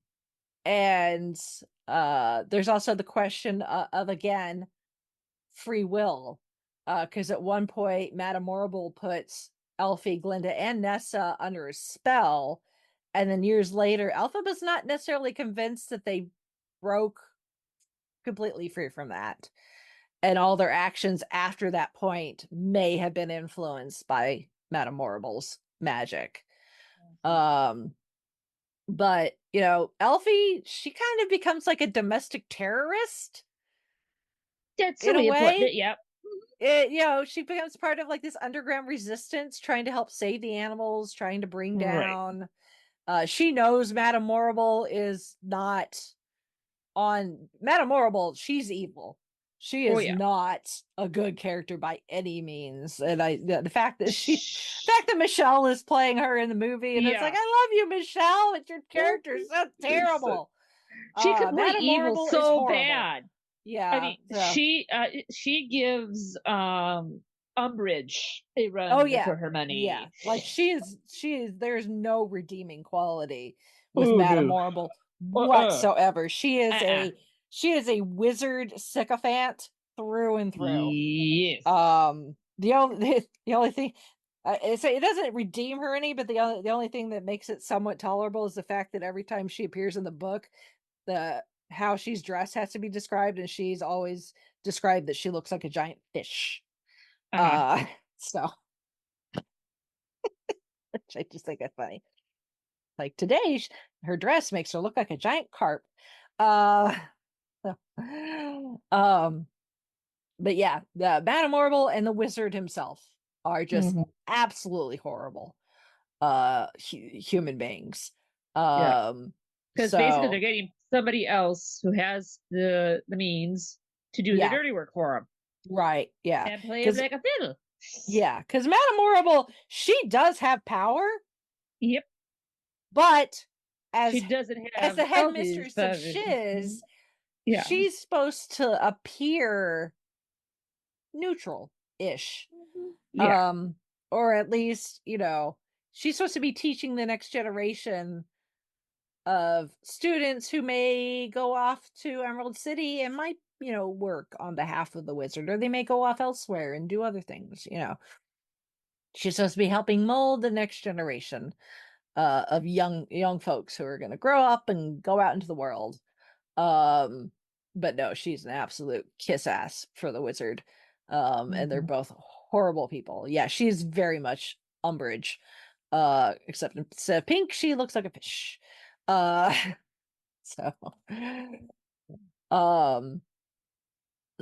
there's also the question of, again, free will. Because at one point, Madame Morrible puts Elfie, Glinda, and Nessa under a spell And then years later, Elphaba's not necessarily convinced that they broke completely free from that. And all their actions after that point may have been influenced by Madame Morrible's magic. But Elfie, she kind of becomes like a domestic terrorist. That's in the a way of putting way. it, yep. She becomes part of like this underground resistance, trying to help save the animals, trying to bring down. She knows Madame Morrible is not on Madame Morrible. She's evil. She is not a good character by any means. And the fact that Michelle is playing her in the movie, and it's like, I love you, Michelle, but your character is so terrible. She could play Madame evil Morrible so is horrible. bad. Yeah, I mean, she gives Umbridge a run for her money. Yeah, like she is. There's no redeeming quality with Madame Morrible whatsoever. She is a wizard sycophant through and through. Yes. The only thing. It doesn't redeem her any, but the only thing that makes it somewhat tolerable is the fact that every time she appears in the book, how she's dressed has to be described, and she's always described that she looks like a giant fish. So which I just think is funny. Like today, her dress makes her look like a giant carp. But yeah, the Madame Morrible and the wizard himself are just absolutely horrible human beings. Because basically they're getting somebody else who has the means to do the dirty work for them. Right, yeah. And play it like a fiddle. Yeah, because Madame Morrible, she does have power. Yep. But she doesn't have as the headmistress of Shiz, she's supposed to appear neutral-ish. Or at least, she's supposed to be teaching the next generation of students who may go off to Emerald City and might, work on behalf of the wizard, or they may go off elsewhere and do other things, She's supposed to be helping mold the next generation of young folks who are going to grow up and go out into the world. But no, she's an absolute kiss ass for the wizard. And they're both horrible people. Yeah, she's very much Umbridge. Except instead of pink, she looks like a fish.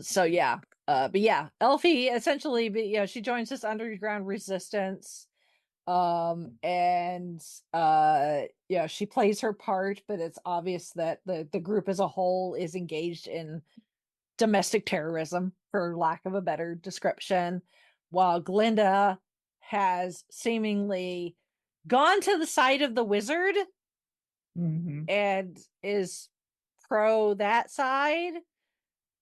So yeah. But yeah, Elfie essentially, she joins this underground resistance. And she plays her part, but it's obvious that the group as a whole is engaged in domestic terrorism, for lack of a better description, while Glinda has seemingly gone to the side of the wizard and is pro that side.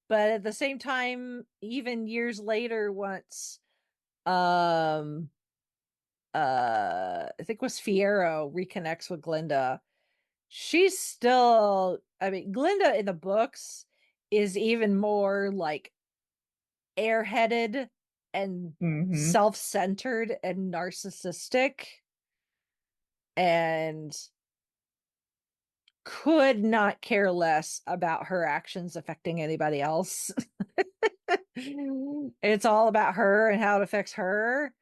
But at the same time, even years later, once I think it was Fiyero reconnects with Glinda, she's still, Glinda in the books is even more like airheaded and self-centered and narcissistic, and could not care less about her actions affecting anybody else. It's all about her and how it affects her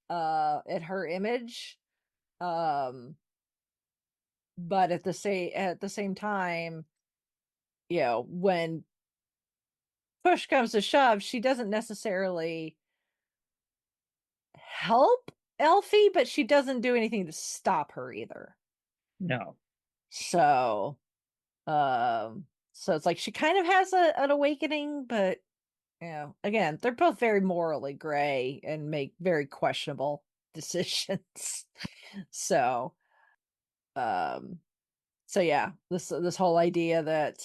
and her image. But at the same time, when push comes to shove, she doesn't necessarily help Elfie, but she doesn't do anything to stop her either. No. So it's like she kind of has an awakening, but again, they're both very morally gray and make very questionable decisions. So yeah, this whole idea that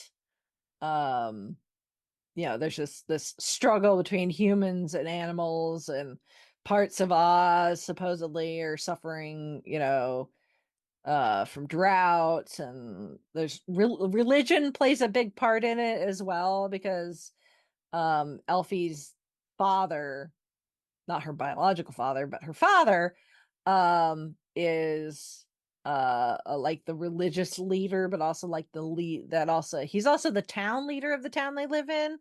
there's just this struggle between humans and animals, and parts of Oz supposedly are suffering, from drought, and there's religion plays a big part in it as well, because Elfie's father, not her biological father, but her father, is like the religious leader, but also like the lead that also he's also the town leader of the town they live in,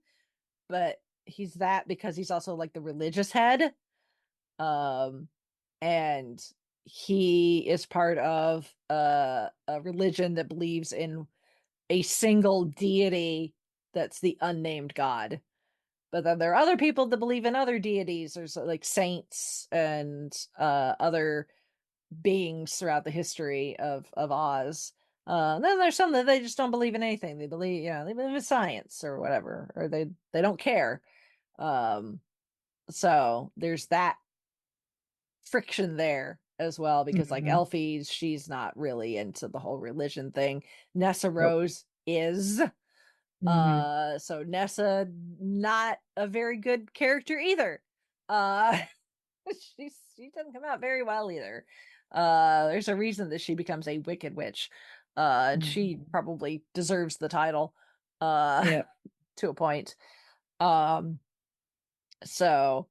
but he's that because he's also like the religious head. And he is part of a religion that believes in a single deity that's the unnamed god. But then there are other people that believe in other deities. There's like saints and other beings throughout the history of Oz. Then there's some that they just don't believe in anything. They believe, they believe in science or whatever, or they don't care. So there's that friction there as well because like Mhm. Elfie, she's not really into the whole religion thing. Nessa Nope. Rose is. Mhm. So Nessa, not a very good character either. Uh she doesn't come out very well either. There's a reason that she becomes a wicked witch. She Mhm. probably deserves the title uh Yeah. to a point. Um so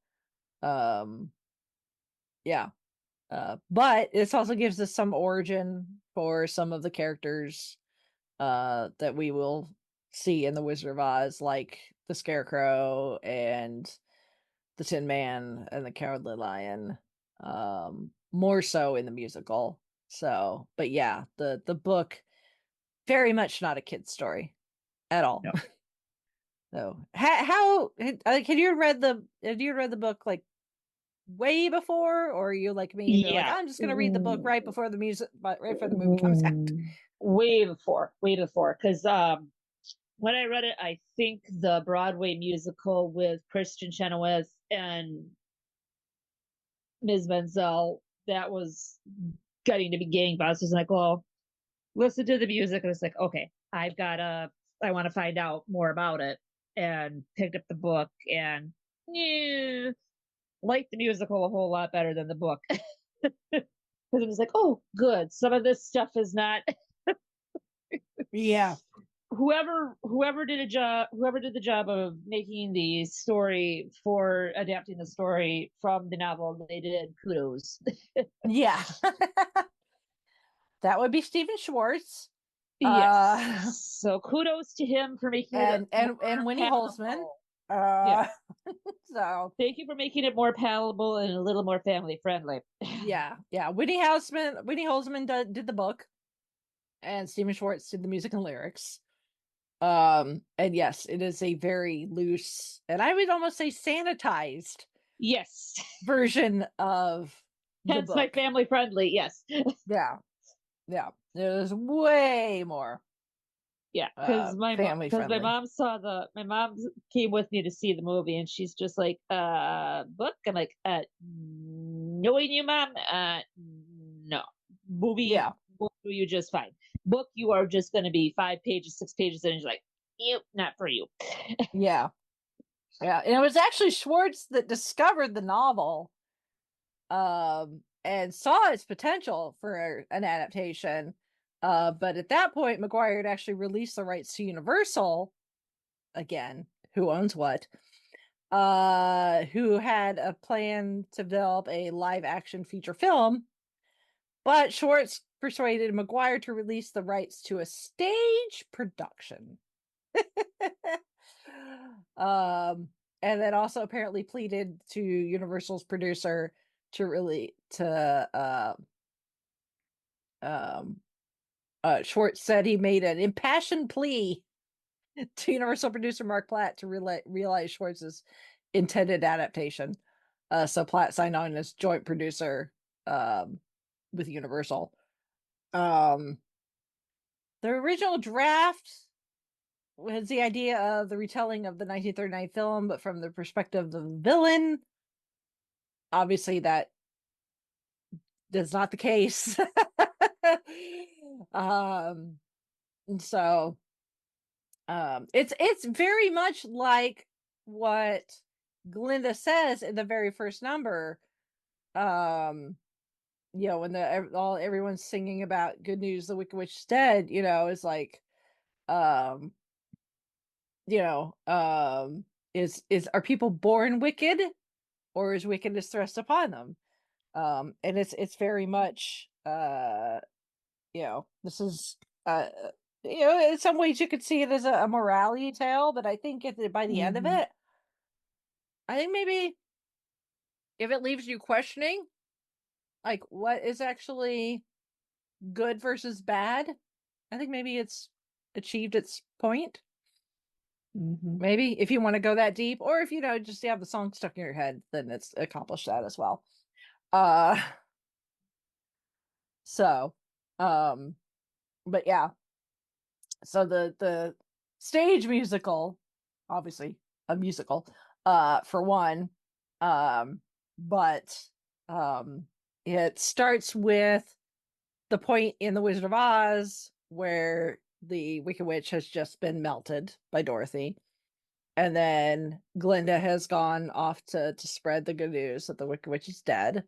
um yeah. But this also gives us some origin for some of the characters that we will see in the Wizard of Oz, like the Scarecrow and the Tin Man and the Cowardly Lion. More so in the musical. So, but yeah, the book very much not a kid's story at all. No. So, how like had you read the book like way before, or are you like me? They're like, Yeah. I'm just gonna read the book right before the music, right before the movie comes out. Way before, because when I read it, I think the Broadway musical with Christian Chenoweth and Ms. Menzel, that was getting to be gangbusters. And like, well, listen to the music, and it's like, okay, I want to find out more about it, and picked up the book and yeah, liked the musical a whole lot better than the book. Because it was like, oh, good. Some of this stuff is not Yeah. whoever did the job of making the story for adapting the story from the novel, they did kudos. Yeah. That would be Stephen Schwartz. Yes. Uh So kudos to him for making it and more Winnie Holzman. palatable. Yeah. Uh so Thank you for making it more palatable and a little more family friendly. yeah. Winnie Holzman did the book, and Stephen Schwartz did the music and lyrics. And yes, it is a very loose, and I would almost say sanitized Yes. version of the Hence my book. family friendly. Yes. Yeah. There's way more Yeah, because family my friendly. my mom came with me to see the movie, and she's just like, book. I'm like, knowing you, mom, no. Movie Yeah. will do you just fine. Book, you are just going to be 5 pages, 6 pages, and you're like, ew, not for you. Yeah. And it was actually Schwartz that discovered the novel and saw its potential for an adaptation. But at that point, McGuire had actually released the rights to Universal again, who owns what, who had a plan to develop a live action feature film, but Schwartz persuaded McGuire to release the rights to a stage production. um, and then also apparently pleaded to Universal's producer to really to um Schwartz said he made an impassioned plea to Universal producer Mark Platt to realize Schwartz's intended adaptation. So Platt signed on as joint producer um, with Universal. Um, the original draft was the idea of the retelling of the 1939 film, but from the perspective of the villain. Obviously, that is not the case. um, and so it's very much like what Glinda says in the very first number. Um, when everyone's singing about good news, the Wicked Witch is dead. Is like, um, you know, um, is are people born wicked, or is wickedness thrust upon them? And it's very much this is in some ways you could see it as a morality tale, but I think by the end of Mhm. it, I think maybe if it leaves you questioning, like what is actually good versus bad, I think maybe it's achieved its point. Mhm. Maybe if you want to go that deep, or if just have the song stuck in your head, then it's accomplished that as well. Uh so but yeah, so the stage musical, obviously a musical, for one, um but um it starts with the point in the Wizard of Oz where the Wicked Witch has just been melted by Dorothy, and then Glinda has gone off to spread the good news that the Wicked Witch is dead.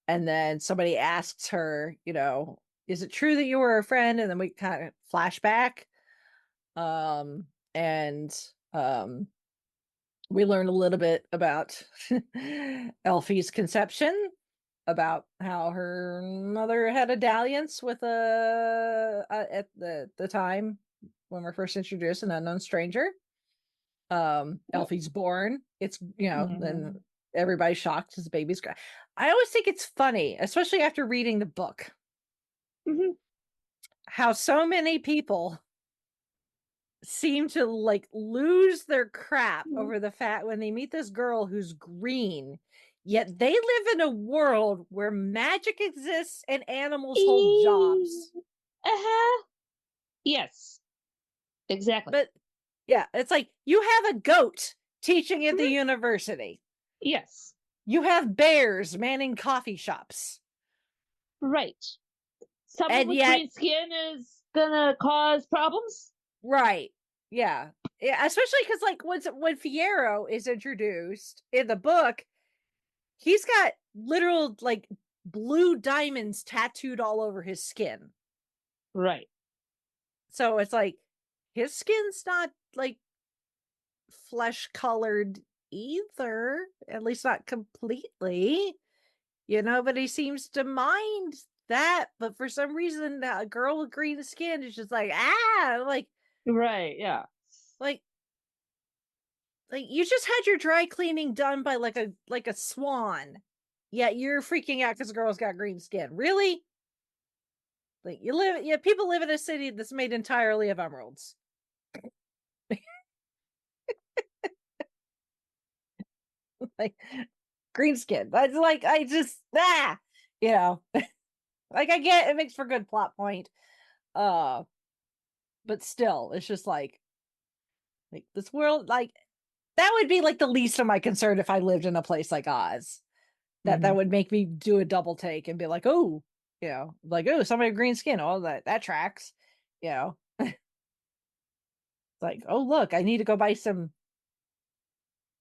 And then somebody asks her, is it true that you were a friend? And then we kind of flash back. And we learn a little bit about Elfie's conception, about how her mother had a dalliance with at the time when we're first introduced, an unknown stranger. Elfie's born. It's then Mhm. everybody's shocked as the baby's crying. I always think it's funny, especially after reading the book, Mhm. how so many people seem to like lose their crap Mhm. over the fact when they meet this girl who's green, yet they live in a world where magic exists and animals hold jobs. Uh-huh. Yes, exactly. But yeah, it's like you have a goat teaching at the Mhm. university. Yes, You have bears manning coffee shops. right. Someone And with yet, green skin is gonna cause problems. right. Yeah. Yeah, especially because like when Fiyero is introduced in the book, he's got literal like blue diamonds tattooed all over his skin. Right. So it's like his skin's not like flesh colored either, at least not completely, but he seems to mind that. But for some reason, a girl with green skin is just like, Right. Yeah. like, like you just had your dry cleaning done by like a swan, yet you're freaking out because the girl's got green skin. Really? Like people live in a city that's made entirely of emeralds. Like green skin. That's like I just you know, like I get it makes for good plot point. Uh, but still, it's just like this world, like that would be like the least of my concern if I lived in a place like Oz. That Mhm. would make me do a double take and be like, oh, like, oh, somebody with green skin. Oh, that tracks. You know, like, oh, look, I need to go buy some,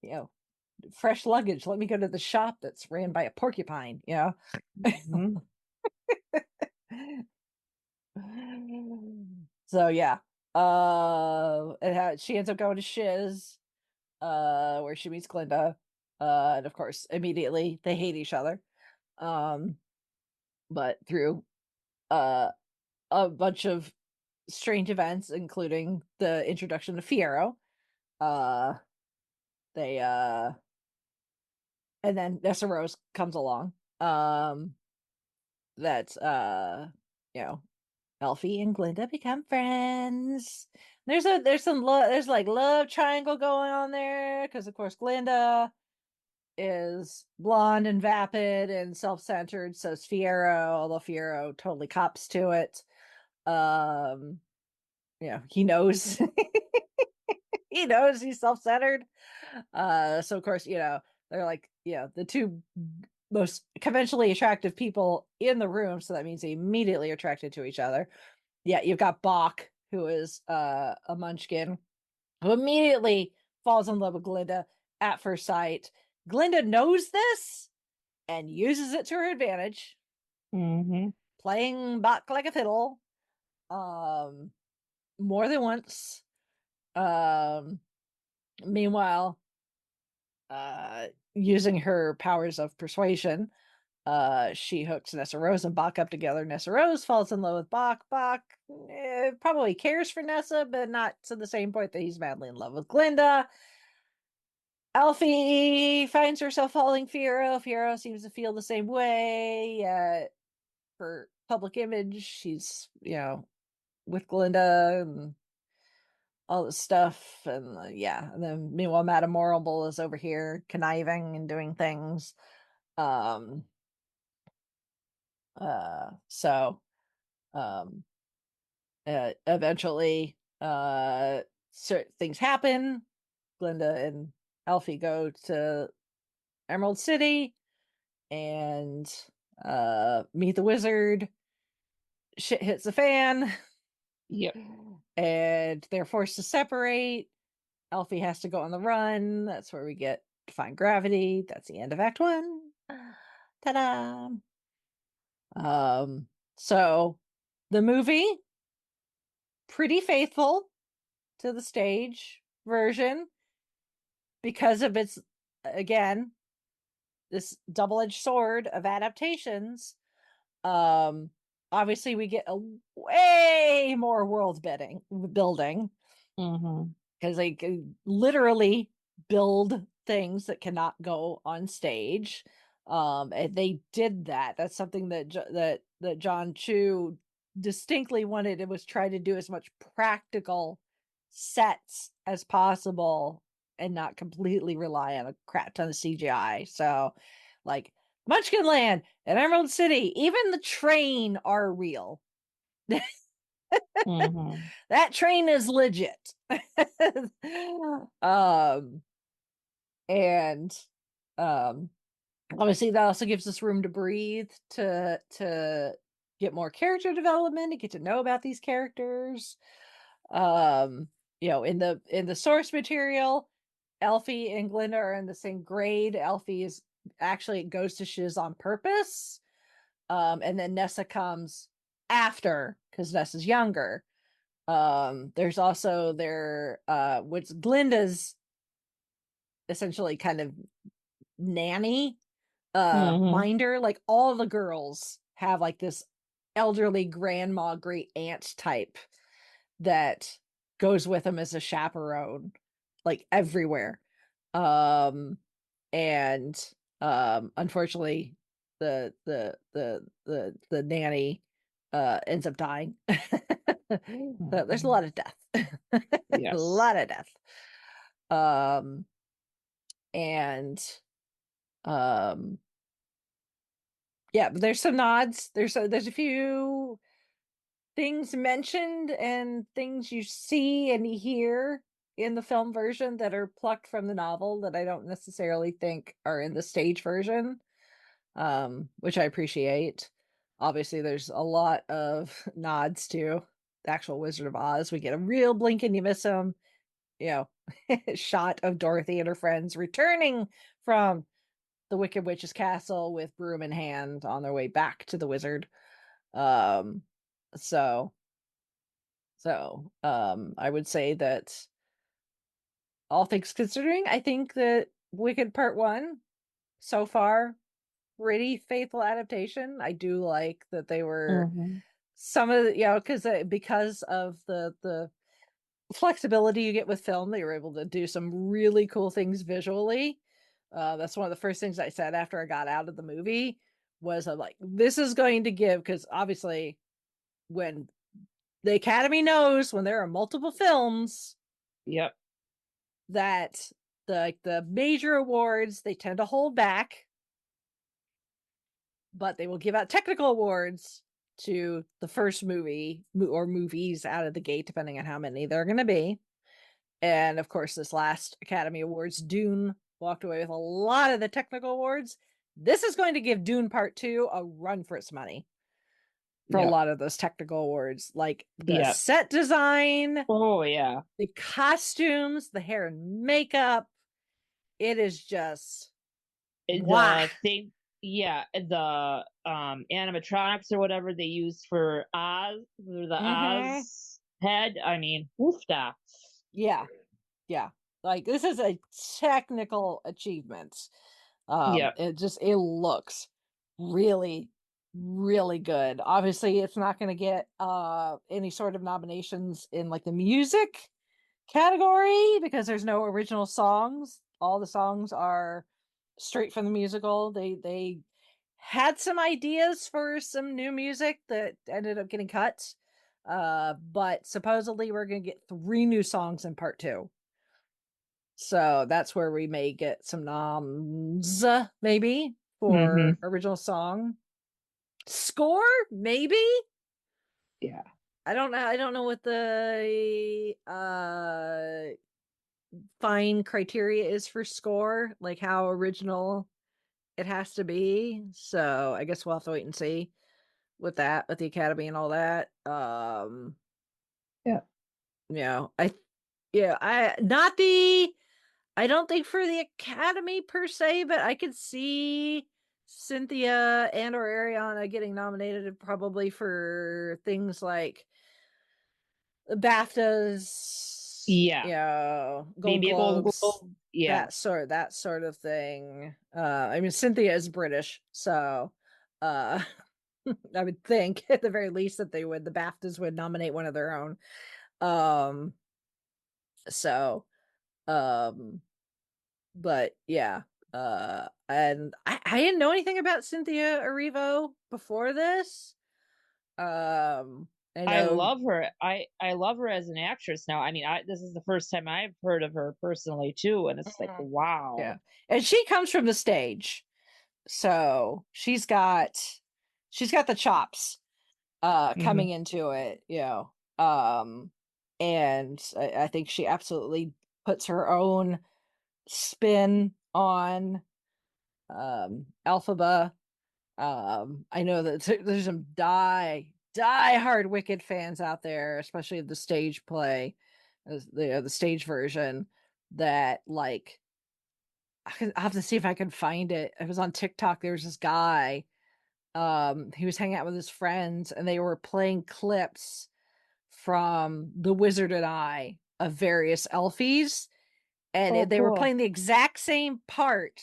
you know, fresh luggage. Let me go to the shop that's ran by a porcupine, Mhm. So yeah. She ends up going to Shiz, where she meets Glinda. And of course, immediately they hate each other. Um, but through uh a bunch of strange events, including the introduction of Fiero, uh they and then Nessa Rose comes along. That you know, Elfie and Glinda become friends. There's like love triangle going on there because of course Glinda is blonde and vapid and self-centered, so is Fiero, although Fiero totally cops to it. Um, he knows he knows he's self-centered. So of course, they're like, the two most conventionally attractive people in the room, so that means they immediately attracted to each other. Yeah, you've got Bach, who is a munchkin, who immediately falls in love with Glinda at first sight. Glinda knows this and uses it to her advantage, Mhm. playing Bach like a fiddle, um, more than once. Um, Meanwhile, using her powers of persuasion, She hooks Nessa Rose and Bach up together. Nessa Rose falls in love with Bach. Bach probably cares for Nessa, but not to the same point that he's madly in love with Glinda. Alfie finds herself falling Fiero. Fiero seems to feel the same way. For public image, she's, with Glinda and all this stuff. And and then meanwhile, Madame Morrible is over here conniving and doing things. Um, so eventually certain things happen. Glinda and Alfie go to Emerald City and meet the wizard. Shit hits the fan. Yep. And they're forced to separate. Alfie has to go on the run. That's where we get Defying Gravity. That's the end of Act 1. Ta-da! So the movie, pretty faithful to the stage version because of its, again, this double-edged sword of adaptations. Obviously we get a way more world building because they literally build things that cannot go on stage. And they did that. That's something that John Chu distinctly wanted. It was try to do as much practical sets as possible and not completely rely on a crap ton of CGI. So, like Munchkin Land and Emerald City, even the train are real. That train is legit. And obviously that also gives us room to breathe, to get more character development, to get to know about these characters. In the source material, Elfie and Glinda are in the same grade. Elfie goes to Shiz on purpose. And then Nessa comes after because Nessa's younger. There's also what's Glinda's essentially kind of nanny, minder. Like all the girls have like this elderly grandma, great aunt type that goes with them as a chaperone, like everywhere. Unfortunately, the nanny ends up dying. There's a lot of death. Yes. A lot of death. But there's some nods. There's a few things mentioned and things you see and hear in the film version that are plucked from the novel that I don't necessarily think are in the stage version, which I appreciate. Obviously, there's a lot of nods to the actual Wizard of Oz. We get a real blink and you miss them, shot of Dorothy and her friends returning from the Wicked Witch's castle with broom in hand on their way back to the wizard. So I would say that all things considering, I think that Wicked Part 1 so far pretty faithful adaptation. I do like that they were some of the, because of the flexibility you get with film, they were able to do some really cool things visually. That's one of the first things I said after I got out of the movie was I'm like, this is going to give, because obviously when the Academy knows when there are multiple films, yep, that the major awards they tend to hold back, but they will give out technical awards to the first movie or movies out of the gate, depending on how many there are going to be. And of course, this last Academy Awards, Dune walked away with a lot of the technical awards. This is going to give Dune Part 2 a run for its money for a lot of those technical awards, like the set design. Oh yeah, the costumes, the hair and makeup. It is just the thing. Yeah, the animatronics or whatever they use for Oz, for the Oz head. I mean, woofda. Yeah. Like this is a technical achievement. It looks really, really good. Obviously, it's not going to get any sort of nominations in like the music category because there's no original songs. All the songs are straight from the musical. They had some ideas for some new music that ended up getting cut. But supposedly we're gonna get 3 new songs in part 2. So that's where we may get some noms, maybe, for original song. Score, maybe? Yeah. I don't know. I don't know what the fine criteria is for score, like how original it has to be. So I guess we'll have to wait and see with that, with the Academy and all that. Yeah. You know, I don't think for the Academy per se, but I could see Cynthia and or Ariana getting nominated probably for things like the BAFTAs, Yeah. Gold Maybe a Golden Globes, Globe. Yeah. that sort of thing. I mean, Cynthia is British, so I would think at the very least that the BAFTAs would nominate one of their own. Um, so, um, but yeah, and I didn't know anything about Cynthia Erivo before this. I I know, love her. I love her as an actress now. I mean, this is the first time I've heard of her personally too, and it's like, yeah, wow. and she comes from the stage, so she's got the chops coming into it, and I think she absolutely puts her own spin on Alphaba. I know that there's some die hard Wicked fans out there, especially of the stage play, the stage version, that like I have to see if I can find it. It was on TikTok. There was this guy. He was hanging out with his friends, and they were playing clips from The Wizard and I of various Elfies, and Oh, they were cool. playing the exact same part,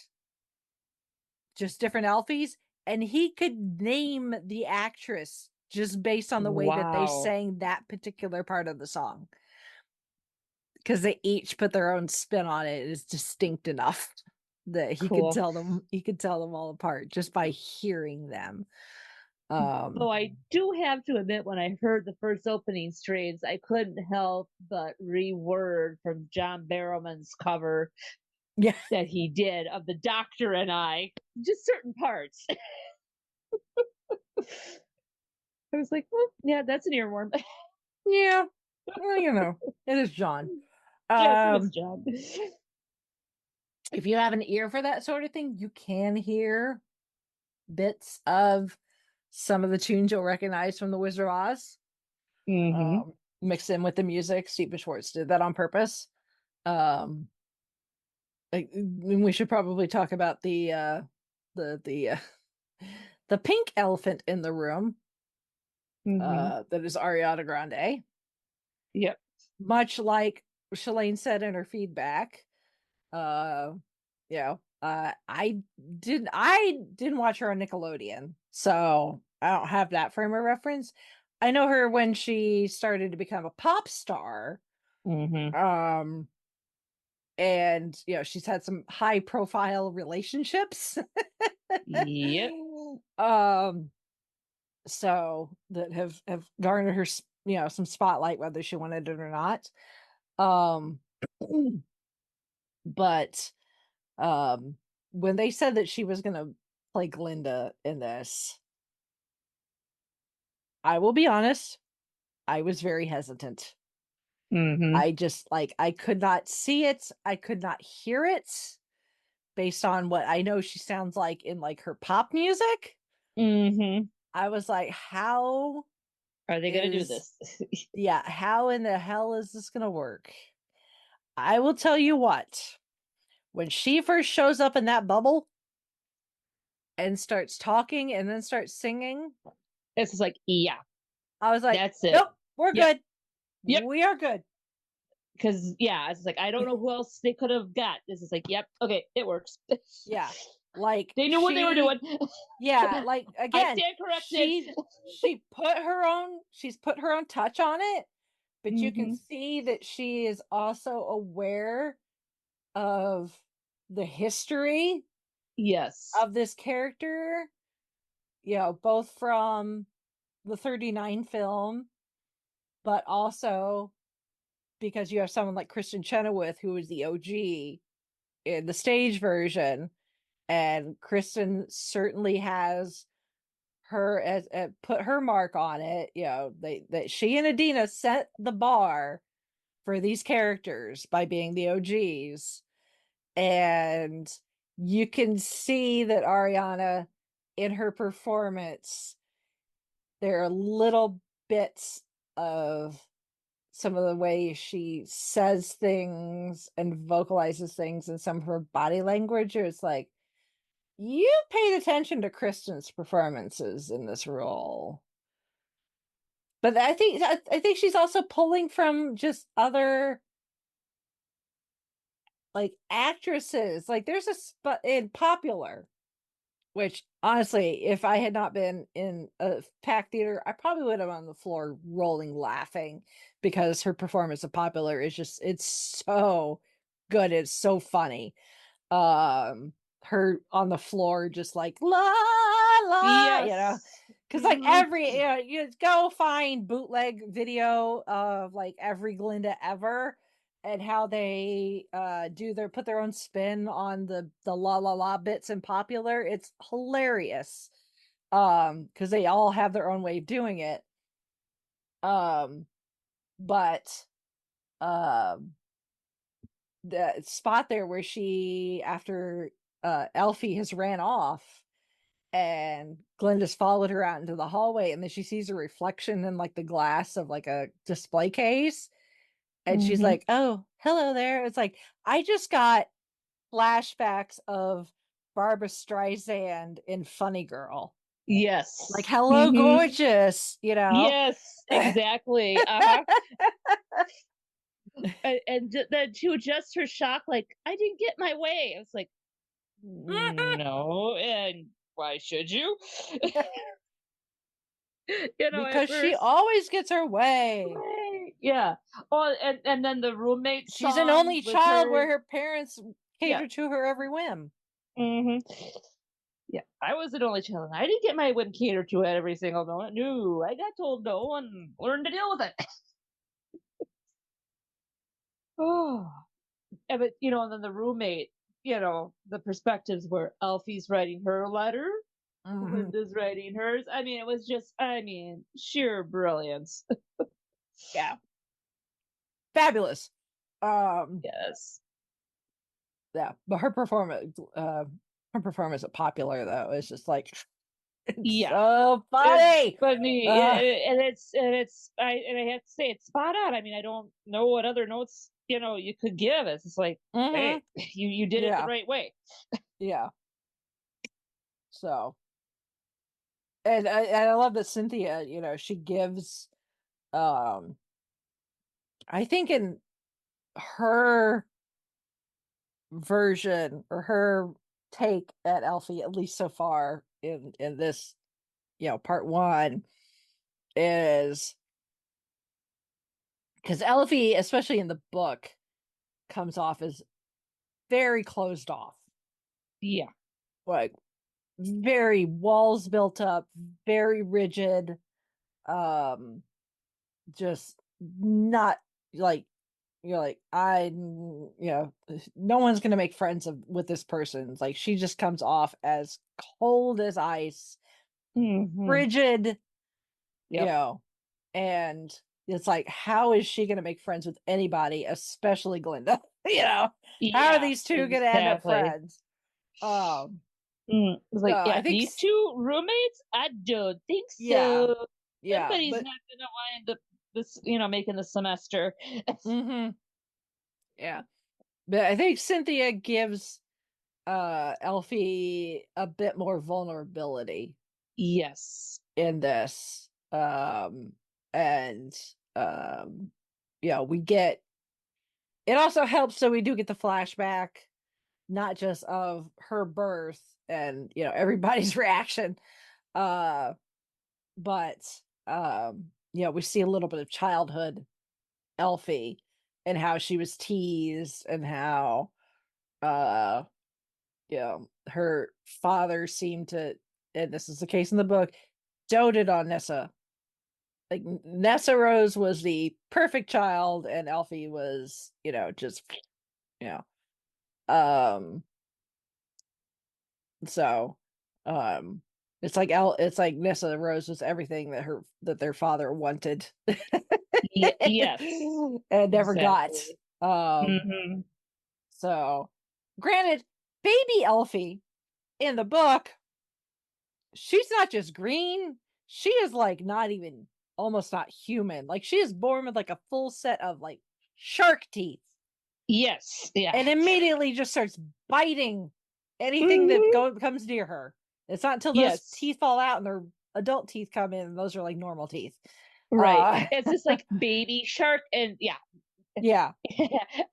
just different Elfies, and he could name the actress just based on the way that they Wow. sang that particular part of the song. Because they each put their own spin on it. It is distinct enough that Cool. he could tell them all apart just by hearing them. Though I do have to admit, when I heard the first opening strains, I couldn't help but reword from John Barrowman's cover Yeah. that he did of The Doctor and I, just certain parts. I was like, well, yeah, that's an earworm. Yeah. Well, it is John. Yes, it is John. If you have an ear for that sort of thing, you can hear bits of some of the tunes you'll recognize from The Wizard of Oz. Mixed in with the music. Stephen Schwartz did that on purpose. We should probably talk about the the pink elephant in the room. That is Ariana Grande. Yep. Much like Shalane said in her feedback, I didn't watch her on Nickelodeon, so I don't have that frame of reference. I know her when she started to become a pop star. And she's had some high profile relationships. Yep. So that have garnered her some spotlight, whether she wanted it or not. But when they said that she was gonna play Glinda in this, I will be honest, I was very hesitant. I just I could not see it, I could not hear it based on what I know she sounds like in like her pop music. I was like, how are they gonna do this? Yeah, how in the hell is this gonna work? I will tell you what, when she first shows up in that bubble and starts talking and then starts singing, It's just like, yeah, I was like, that's it. nope, we're Yep. good. Yep. We are good. Because, yeah, it's like, I don't know who else they could have got. This is like, yep, okay, it works. Yeah. Like They knew what they were doing. Yeah, like again, I stand corrected. she's put her own touch on it, but you can Mhm. see that she is also aware of the history Yes. of this character, both from the 39 film, but also because you have someone like Kristen Chenoweth, who is the OG in the stage version, and Kristen certainly has her as put her mark on it. That she and Adina set the bar for these characters by being the OGs, and you can see that Ariana in her performance, there are little bits of some of the way she says things and vocalizes things and some of her body language. It's like, you paid attention to Kristen's performances in this role. But I think she's also pulling from just other like actresses. Like there's a spot in Popular, which honestly, if I had not been in a packed theater, I probably would have been on the floor rolling laughing, because her performance of Popular is just, it's so good. It's so funny. Her on the floor just like la la, Yes. because like Mhm. you go find bootleg video of like every Glinda ever, and how they put their own spin on the la la la bits in Popular. It's hilarious, because they all have their own way of doing it. But um the spot there where she, after Elfie has ran off and Glenda's followed her out into the hallway, and then she sees a reflection in like the glass of like a display case, and she's Mhm. like, "Oh, hello there." It's like, I just got flashbacks of Barbara Streisand in Funny Girl. Like, Yes. hello, Mhm. gorgeous, Yes, exactly. Uh-huh. And then to adjust her shock, like, I didn't get my way. I was like, no, and why should you? At because she first, always gets her way. right. Yeah. Oh, and then the roommate She's an song only with child her. where her parents Yeah. cater to her every whim. Hmm. Yeah. I was an only child, and I didn't get my whim catered to at every single moment. No, I got told no and learned to deal with it. Oh. But and then the roommate, the perspectives where Alfie's writing her letter, Mhm. Linda's writing hers. I mean, it was just, sheer brilliance. Yeah, fabulous. Um, Yes. yeah, but her performance at Popular though is just like, it's Yeah. so It's funny. funny, Uh, and I have to say it's spot on. I mean, I don't know what other notes you could give. It's just like, mhm. hey, you did it the Yeah, right way. yeah. So, and I love that Cynthia, she gives, um, I think in her version or her take at Elfie, at least so far in this, part one, is because Elfie, especially in the book, comes off as very closed off, Yeah. like very walls built up, very rigid, um, just not like, you're like, no one's gonna make friends with this person. Like, she just comes off as cold as ice, Hmm. frigid, you Yep. know, and it's like, how is she gonna make friends with anybody, especially Glinda? How are Yeah. these two gonna end up Exactly. friends? Um, It's so like, I yeah, think, these two roommates, I don't think yeah, so. yeah, Somebody's but not gonna wind up making the semester. mhm, yeah, but I think Cynthia gives Elfie a bit more vulnerability Yes. in this. And um we get, it also helps, so we do get the flashback, not just of her birth and everybody's reaction. But we see a little bit of childhood Elfie and how she was teased and how her father seemed to, and this is the case in the book, doted on Nessa. Like Nessa Rose was the perfect child and Elfie was, just you know. So it's like Nessa Rose was everything that their father wanted. Yes. And never got. Exactly. So granted, baby Elfie in the book, she's not just green, she is like not even almost not human. Like she is born with like a full set of like shark teeth. Yes. Yeah. And immediately just starts biting anything that comes near her. It's not until those teeth fall out and their adult teeth come in, and those are like normal teeth. Right. It's just like baby shark and yeah.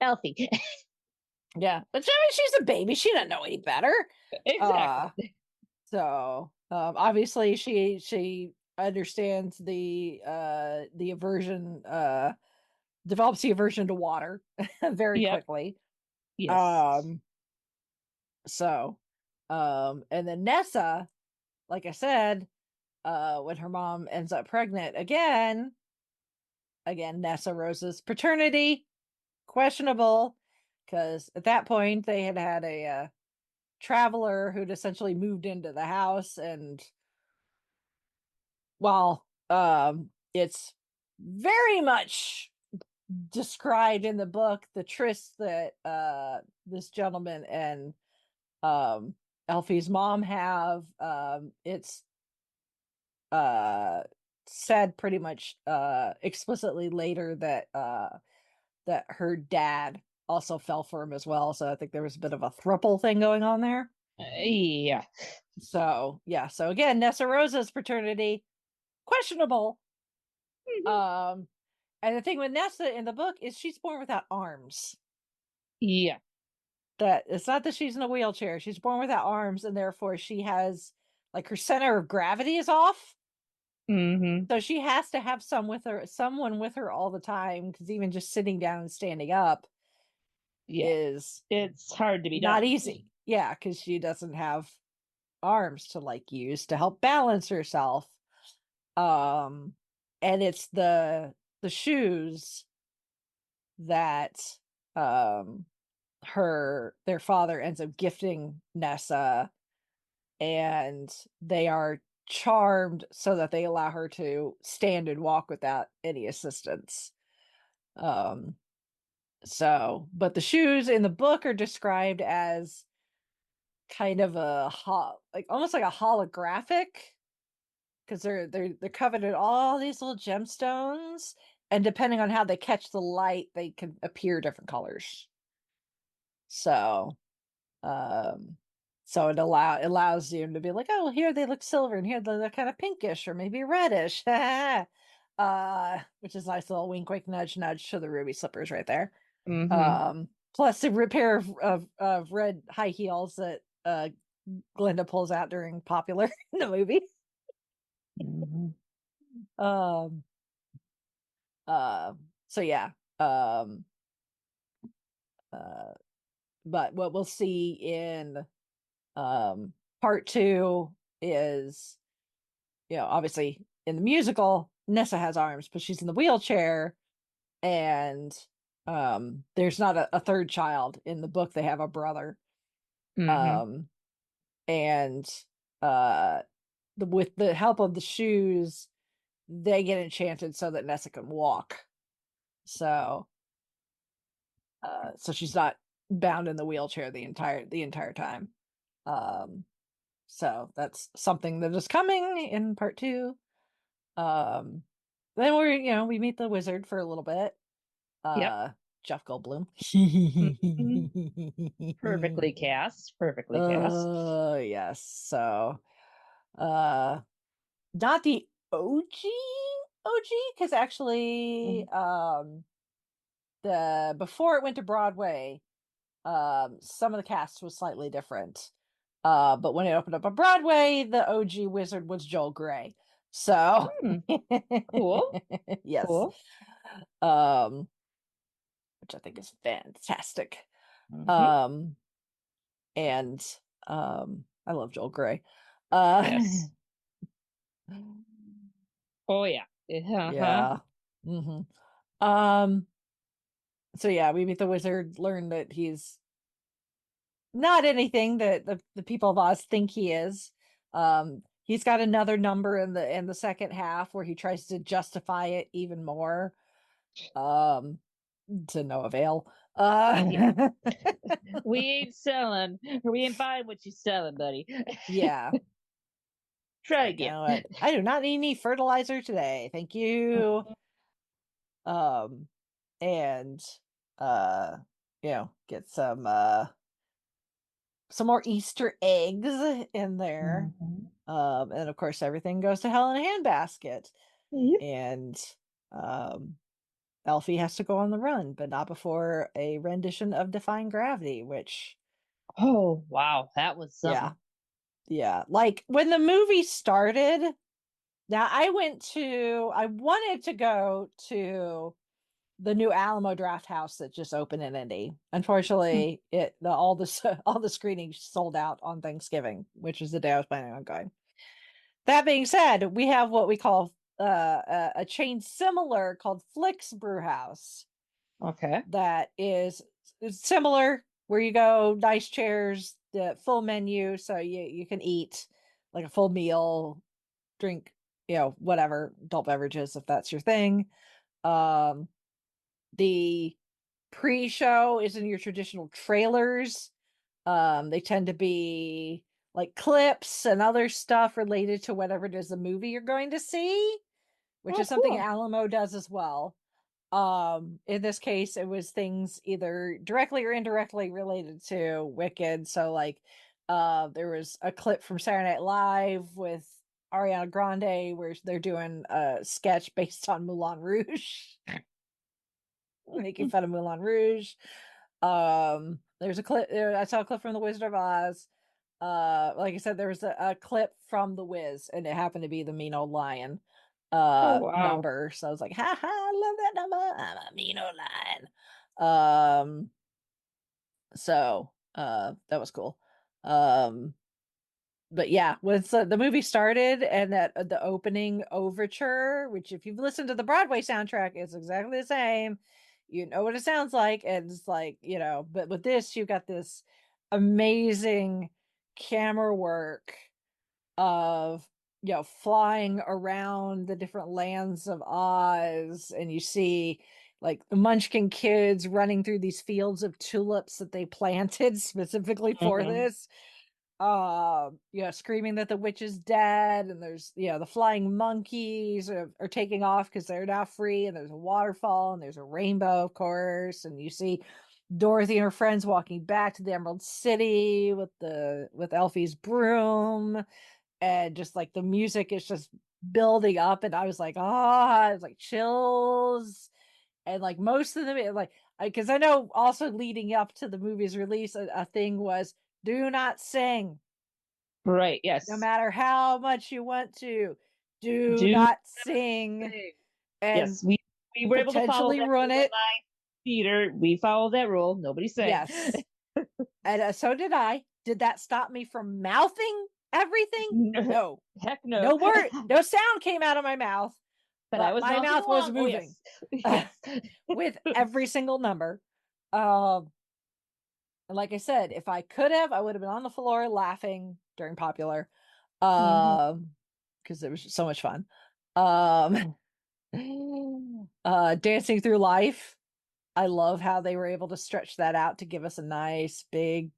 Elfie. Yeah. But I mean, she's a baby. She doesn't know any better. Exactly. So obviously she understands the aversion, develops the aversion to water very quickly. Yes. So and then Nessa, like I said, when her mom ends up pregnant again, Nessa Rose's paternity questionable, because at that point they had a traveler who'd essentially moved into the house, and while it's very much described in the book the tryst that this gentleman and Elfie's mom have, it's said pretty much explicitly later that her dad also fell for him as well, so I think there was a bit of a throuple thing going on there. Yeah. So again, Nessa Rose's paternity questionable. And the thing with Nessa in the book is she's born without arms. Yeah. That it's not that she's in a wheelchair. She's born without arms, and therefore she has like her center of gravity is off. So she has to have someone with her all the time, because even just sitting down and standing up is it's hard to be not done. easy. Yeah, because she doesn't have arms to like use to help balance herself. And it's the shoes that their father ends up gifting Nessa, and they are charmed so that they allow her to stand and walk without any assistance. But the shoes in the book are described as kind of like almost like a holographic, because they're covered in all these little gemstones, and depending on how they catch the light, they can appear different colors. So it allows you to be like, oh, here they look silver, and here they look kind of pinkish or maybe reddish. Which is a nice little wink, wink, nudge, nudge to the ruby slippers right there. Plus a pair of red high heels that Glinda pulls out during Popular in the movie. So yeah. But what we'll see in part 2 is, obviously in the musical, Nessa has arms, but she's in the wheelchair, and there's not a third child. In the book, they have a brother. And with the help of the shoes, they get enchanted so that Nessa can walk. So she's not bound in the wheelchair the entire time. So that's something that is coming in part 2. Then we meet the wizard for a little bit. Jeff Goldblum. Perfectly cast. Perfectly cast. Yes. So not the OG, because actually the before it went to Broadway, some of the cast was slightly different. But when it opened up on Broadway, the OG wizard was Joel Grey. So Cool. yes. Cool. Which I think is fantastic. Mhm. Um and I love Joel Grey. Yes. Oh yeah. Uh-huh. Yeah. hmm Um so yeah, we meet the wizard, learn that he's not anything that the people of Oz think he is. He's got another number in the second half where he tries to justify it even more. Um, to no avail. Yeah. We ain't selling. We ain't buying what you selling, buddy. Yeah. Try Like, you again. know what? I do not need any fertilizer today. Thank you. Um, and uh, get some more Easter eggs in there. Mhm. And of course everything goes to hell in a handbasket. Yep. And um Elfie has to go on the run, but not before a rendition of Defying Gravity, which Oh wow, that was yeah, something. yeah. Like when the movie started, now I wanted to go to the new Alamo Draft House that just opened in Indy. Unfortunately, all the all the screenings sold out on Thanksgiving, which is the day I was planning on going. That being said, we have what we call a chain similar called Flick's Brew House Okay. that is similar, where you go, nice chairs, the full menu, so you can eat like a full meal, drink, whatever adult beverages if that's your thing. Um, the pre-show isn't your traditional trailers. They tend to be like clips and other stuff related to whatever it is the movie you're going to see, which Oh, is something cool. Alamo does as well. In this case, it was things either directly or indirectly related to Wicked. So like there was a clip from Saturday Night Live with Ariana Grande where they're doing a sketch based on Moulin Rouge, making fun of Moulin Rouge. There's a clip. I saw a clip from The Wizard of Oz. Like I said, there was a clip from The Wiz, and it happened to be the mean old lion Oh wow. number. So I was like, ha ha, I love that number. I'm a mean old lion. So that was cool. Um, but yeah, once the movie started and that the opening overture, which if you've listened to the Broadway soundtrack, it's exactly the same. You know what it sounds like, and it's like, but with this, you got this amazing camera work of flying around the different lands of Oz, and you see like the Munchkin kids running through these fields of tulips that they planted specifically for Mhm. this, screaming that the witch is dead, and there's the flying monkeys are taking off because they're now free, and there's a waterfall, and there's a rainbow, of course, and you see Dorothy and her friends walking back to the Emerald City with Elfie's broom, and just like the music is just building up, and I was like, I was like chills. And like most of them, like, because I know also leading up to the movie's release, a thing was do not sing, Right. no Yes. matter how much you want to, do Do not sing thing. and Yes, we were able to follow potentially that ruin rule in it. my theater. We followed that rule. Nobody sang. Yes, and so did I. Did that stop me from mouthing everything? No. Heck no. No word, no sound came out of my mouth, But I but was my mouthing mouth was along. Oh moving yes. Yes. with every single number. Um, like I said, if I could have, I would have been on the floor laughing during Popular, Mhm. because it was just so much fun. Um, Dancing Through Life. I love how they were able to stretch that out to give us a nice big,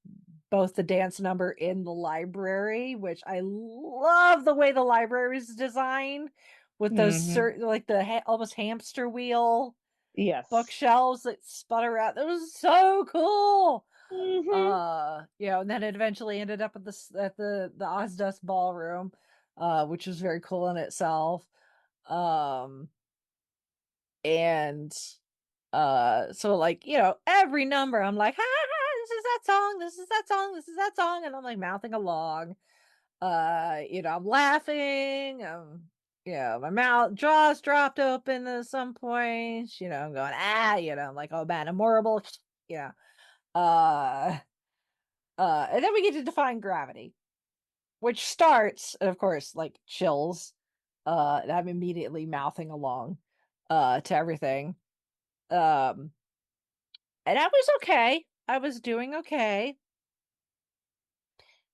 both the dance number in the library, which I love the way the library is designed with those Mhm. like the almost hamster wheel Yes. bookshelves that sputter out. That was so cool. Mhm. And then it eventually ended up at the Ozdust ballroom, which was very cool in itself. Um, and so like every number I'm like, ha ha, this is that song, this is that song, this is that song, and I'm like mouthing along. I'm laughing. My mouth jaws dropped open at some point. I'm going I'm like, oh man, I'm horrible. Yeah. And then we get to define gravity, which starts, and of course, like chills. And I'm immediately mouthing along, to everything. Um, and I was okay. I was doing okay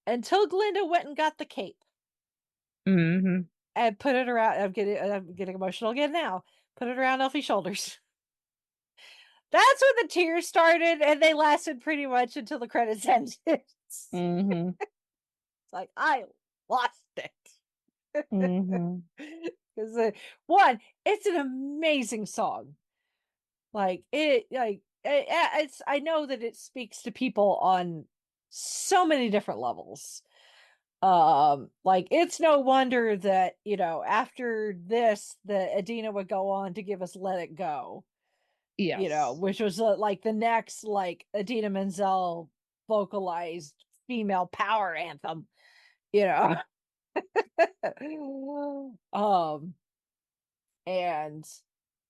until Glinda went and got the cape Mm-hmm. and put it around. I'm getting emotional again now. Put it around Elfie's shoulders. That's when the tears started, and they lasted pretty much until the credits ended. Mm-hmm. It's like I lost it. Mm-hmm. Because one, it's an amazing song. It's. I know that it speaks to people on so many different levels. It's no wonder that after this, the Adina would go on to give us "Let It Go," Yes. which was like the next Adina Menzel vocalized female power anthem. You know, um, and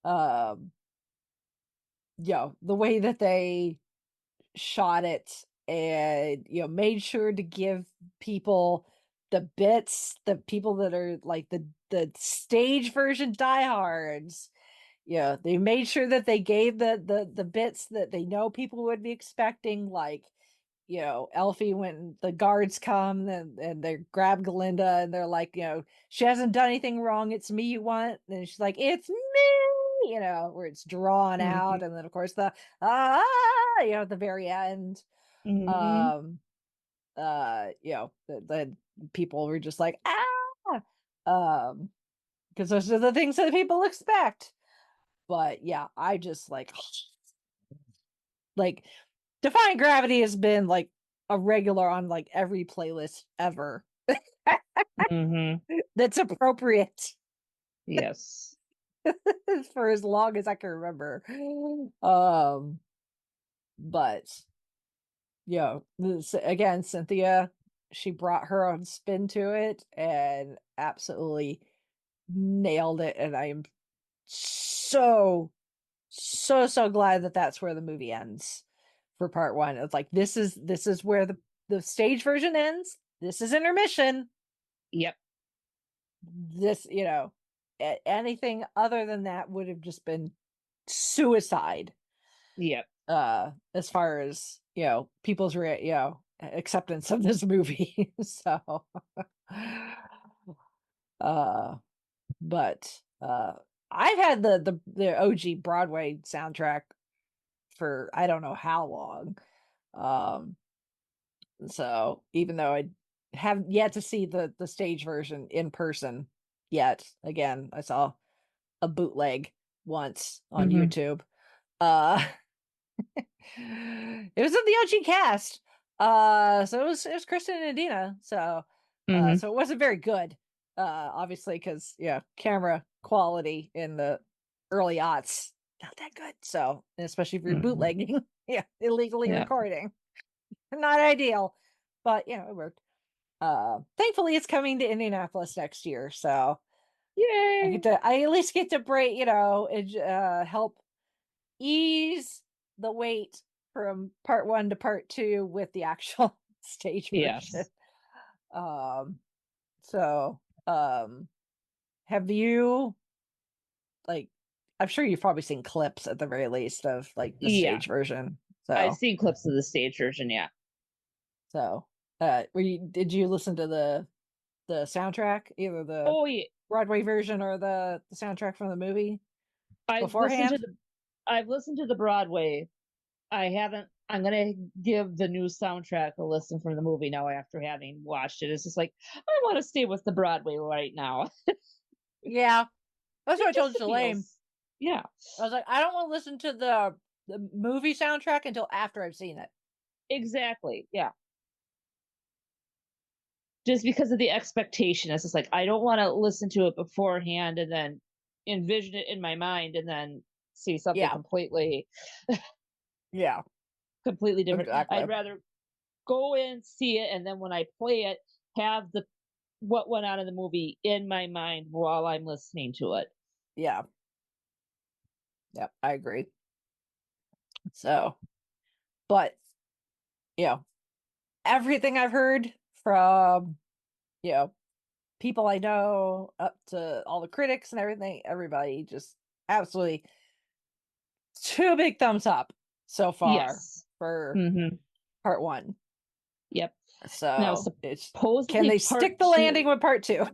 um, the way that they shot it and made sure to give people the bits, the people that are like the stage version diehards. They made sure that they gave the bits that they know people would be expecting, like Elfie, when the guards come and they grab Glinda and they're like, she hasn't done anything wrong, it's me you want, and she's like, it's me, where it's drawn Mm-hmm. out, and then of course the at the very end. Mm-hmm. um the people were just like, because those are the things that people expect. But yeah, I just like Defying Gravity has been like a regular on like every playlist ever Mm-hmm. that's appropriate Yes. for as long as I can remember. Um, but again, Cynthia, she brought her own spin to it and absolutely nailed it. And I am so, so glad that that's where the movie ends for part one. It's like this is where the stage version ends. This is intermission. Yep. This, anything other than that would have just been suicide. Yep. As far as people's acceptance of this movie. So uh but I've had the OG Broadway soundtrack for I don't know how long. um so even though I have yet to see the stage version in person yet, again, I saw a bootleg once on Mm-hmm. YouTube. uh It was in the OG cast. So it was Kristen and Adina. Mm-hmm. So it wasn't very good. Obviously, because camera quality in the early aughts not that good. So especially if you're Mm-hmm. bootlegging, illegally Yeah. recording, not ideal. But it worked. Thankfully, it's coming to Indianapolis next year, so Yay. I at least get to break, help ease the weight from part one to part two with the actual stage version. Yes. Um, so, have you like? I'm sure you've probably seen clips at the very least of like the Yeah. stage version. I've So, seen clips of the stage version. Yeah. so, did you listen to the soundtrack, either the Oh yeah. Broadway version or the soundtrack from the movie I've listened to beforehand? the I've listened to the Broadway. I haven't. I'm gonna give the new soundtrack a listen from the movie now after having watched it. It's just like I want to stay with the Broadway right now. Yeah, that's what I Just told the Shalane. feels. Yeah. I was like, I don't want to listen to the movie soundtrack until after I've seen it. Exactly. Yeah. Just because of the expectation, it's just like I don't want to listen to it beforehand and then envision it in my mind and then see something Yeah, completely. yeah. completely different. Exactly. I'd rather go in, see it, and then when I play it, have the what went on in the movie in my mind while I'm listening to it. Yeah. Yep, I agree. So, but you know, everything I've heard from, you know, people I know up to all the critics and everything, everybody just absolutely 2 big thumbs up so far Yes. for Mm-hmm. part 1. Yep. Now, So it's can supposedly they part stick the landing 2. with part 2?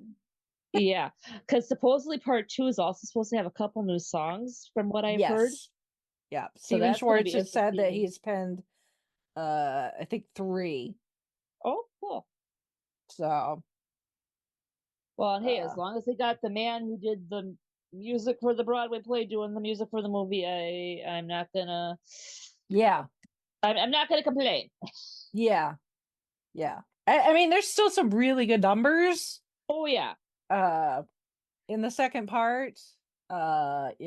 Yeah, because supposedly part 2 is also supposed to have a couple new songs, from what I've heard. Yes. Yeah. So Steven that's going to Schwartz be has said that interesting. he's penned I think 3. Oh, cool. So Well, and hey, as long as they got the man who did the music for the Broadway play doing the music for the movie, I'm not gonna yeah. I'm not gonna complain. Yeah. Yeah. I mean there's still some really good numbers Oh yeah. in the second part. You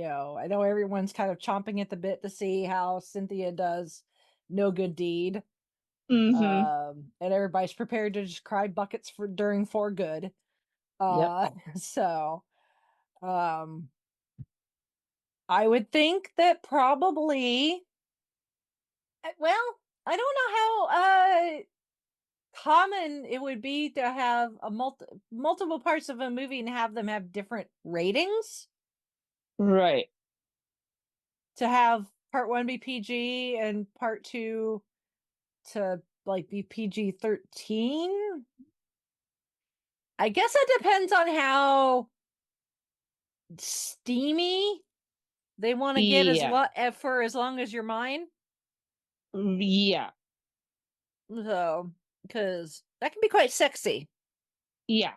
know, I know everyone's kind of chomping at the bit to see how Cynthia does No Good Deed. Mm-hmm. And everybody's prepared to just cry buckets for during For Good. Yep. So um I would think that probably well, I don't know how common it would be to have a multiple parts of a movie and have them have different ratings. Right. To have part 1 be PG and part 2 to like be PG-13. I guess it depends on how steamy they want to get Yeah. for as long as you're mine. Yeah. So, because that can be quite sexy. Yeah.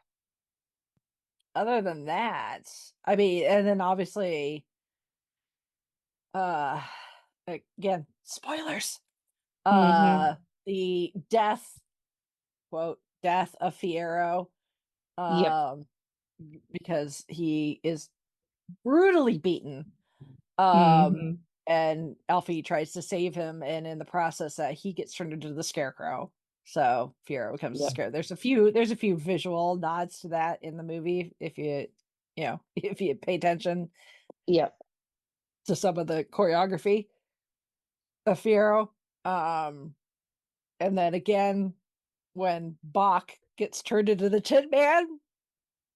Other than that, I mean, and then obviously, uh, again, spoilers. Mm-hmm. The death, quote, death of Fiyero, Yep. um, because he is brutally beaten. Mm-hmm. And Alfie tries to save him, and in the process, he gets turned into the Scarecrow. So Fiyero becomes a Yep. scarecrow. There's a few visual nods to that in the movie if you know if you pay attention Yep. to some of the choreography of Fiyero. Um, and then again when Bach gets turned into the Tin Man,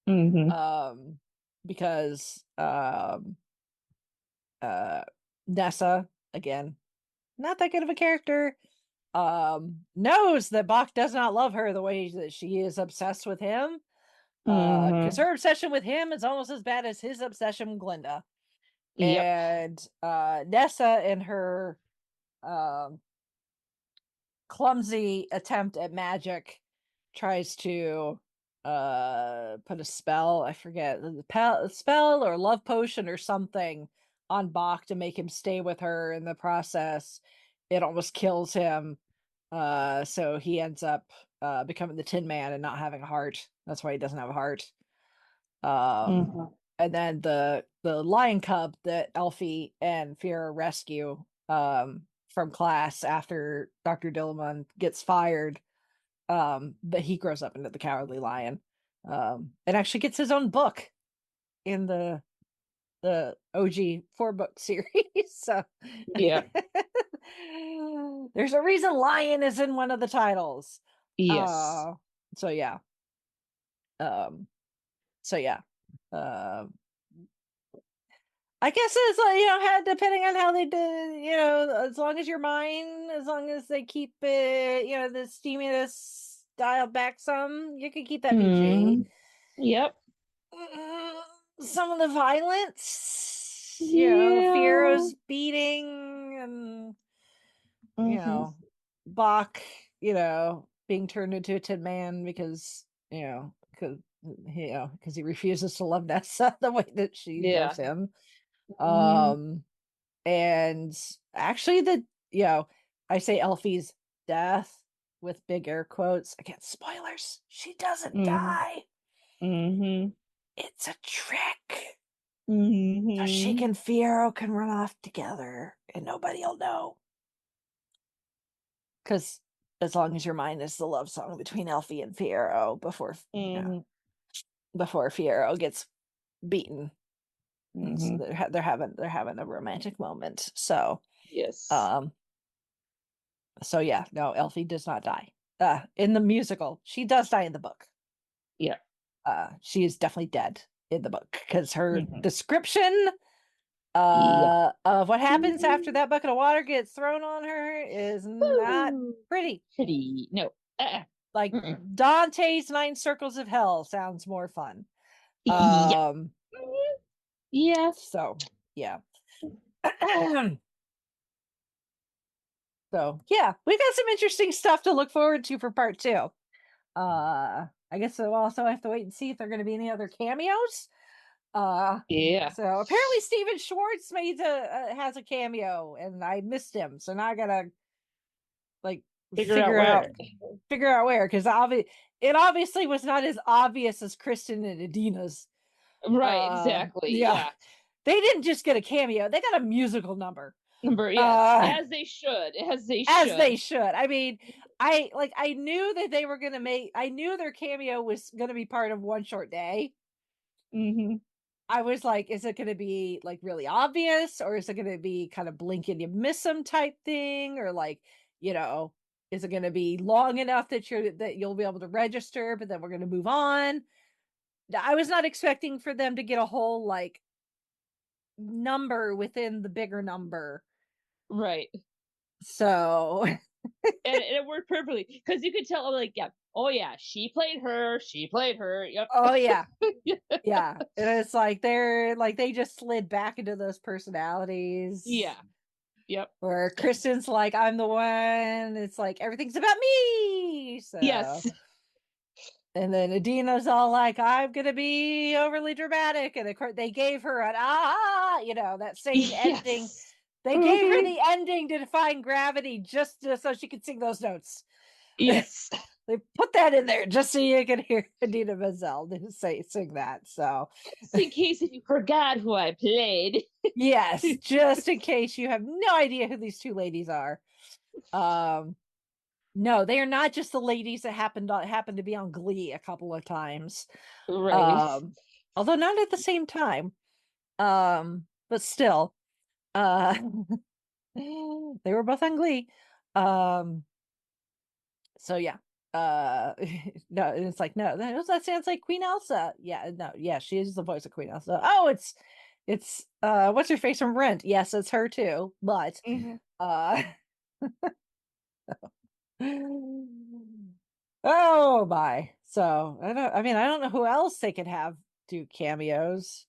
Mm-hmm. um, because Nessa, again, not that good of a character, knows that Bach does not love her the way that she is obsessed with him. Because Mm-hmm. her obsession with him is almost as bad as his obsession with Glinda. Yep. And Nessa in her um clumsy attempt at magic tries to put a spell, I forget, the spell or love potion or something on Bach to make him stay with her. In the process it almost kills him, so he ends up becoming the Tin Man and not having a heart. That's why he doesn't have a heart. Mm-hmm. And then the lion cub that Elfie and Fira rescue from class after Dr. Dillamon gets fired, but he grows up into the Cowardly Lion, and actually gets his own book in the OG 4-book series. So Yep. there's a reason lion is in one of the titles. Yes. Uh, so yeah. Um, so yeah. Um, I guess it's like, depending on how they did, as long as you're mine, as long as they keep it, the steaminess dialed back some, you can keep that PG. Mm. Yep. Some of the violence, Yeah. Fiero's beating and, Mm-hmm. Bach, being turned into a Tin Man because, because he refuses to love Nessa the way that she Yeah. loves him. Mm-hmm. Um, and actually I say Elfie's death with big air quotes, again, spoilers, she doesn't Mm-hmm. die. Mm-hmm. It's a trick so she Mm-hmm. and Fiero can run off together and nobody'll know. because as long as your mind is the love song between Elfie and Fiyero before before Fiyero gets beaten. And so they're having a romantic moment. So Yes. So yeah, no, Elfie does not die. In the musical, she does die in the book. Yeah. She is definitely dead in the book because her description of what happens after that bucket of water gets thrown on her is not pretty. No. Like Dante's 9 Circles of Hell sounds more fun. Yeah. So yeah. So yeah, we got some interesting stuff to look forward to for part 2. I guess we'll also have to wait and see if there are going to be any other cameos. Yeah. So apparently Steven Schwartz has a cameo, and I missed him, so now I gotta like figure out where, because it obviously was not as obvious as Kristen and Adina's. Right, exactly. Yeah. They didn't just get a cameo; they got a musical number. Yes, as they should. As they should. I mean, I knew that they were gonna I knew their cameo was gonna be part of One Short Day. I was like, is it gonna be like really obvious, or is it gonna be kind of blink and you miss them type thing, or like, is it gonna be long enough that you'll be able to register, but then we're gonna move on? I was not expecting for them to get a whole like number within the bigger number. Right. So and it worked perfectly because you could tell, like, yeah, oh yeah, she played her. Yep. Oh yeah, yeah. And it's like they just slid back into those personalities. Yeah. Yep. Where Kristen's like, I'm the one. It's like everything's about me. So yes. And then Adina's all like, I'm gonna be overly dramatic, and of course they gave her an that same ending. They gave her the ending to Defying Gravity just so she could sing those notes. Yes. They put that in there just so you could hear Adina Menzel sing that. So just in case if you forgot who I played. Yes, just in case you have no idea who these two ladies are. No, they are not just the ladies that happened to be on Glee a couple of times. Right. Although not at the same time. But still. They were both on Glee. So yeah. No, it's like, no, that sounds like Queen Elsa. Yeah, no, yeah, she is the voice of Queen Elsa. Oh, it's what's her face from Rent? Yes, it's her too. But oh my. So I don't know who else they could have do cameos.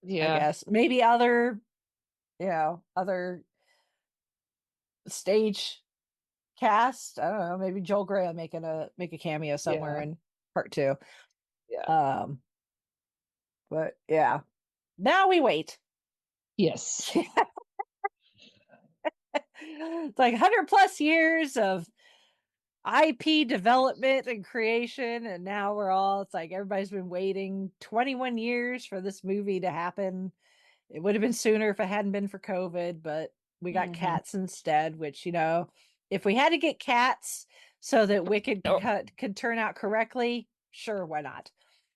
Yeah. I guess maybe other stage cast. I don't know. Maybe Joel Grey will make a cameo somewhere in part 2. Yeah. But yeah. Now we wait. Yes. It's like 100+ years of IP development and creation, and now it's like everybody's been waiting 21 years for this movie to happen. It would have been sooner if it hadn't been for COVID, but we got Cats instead, which, if we had to get Cats so that Wicked could turn out correctly, sure, why not?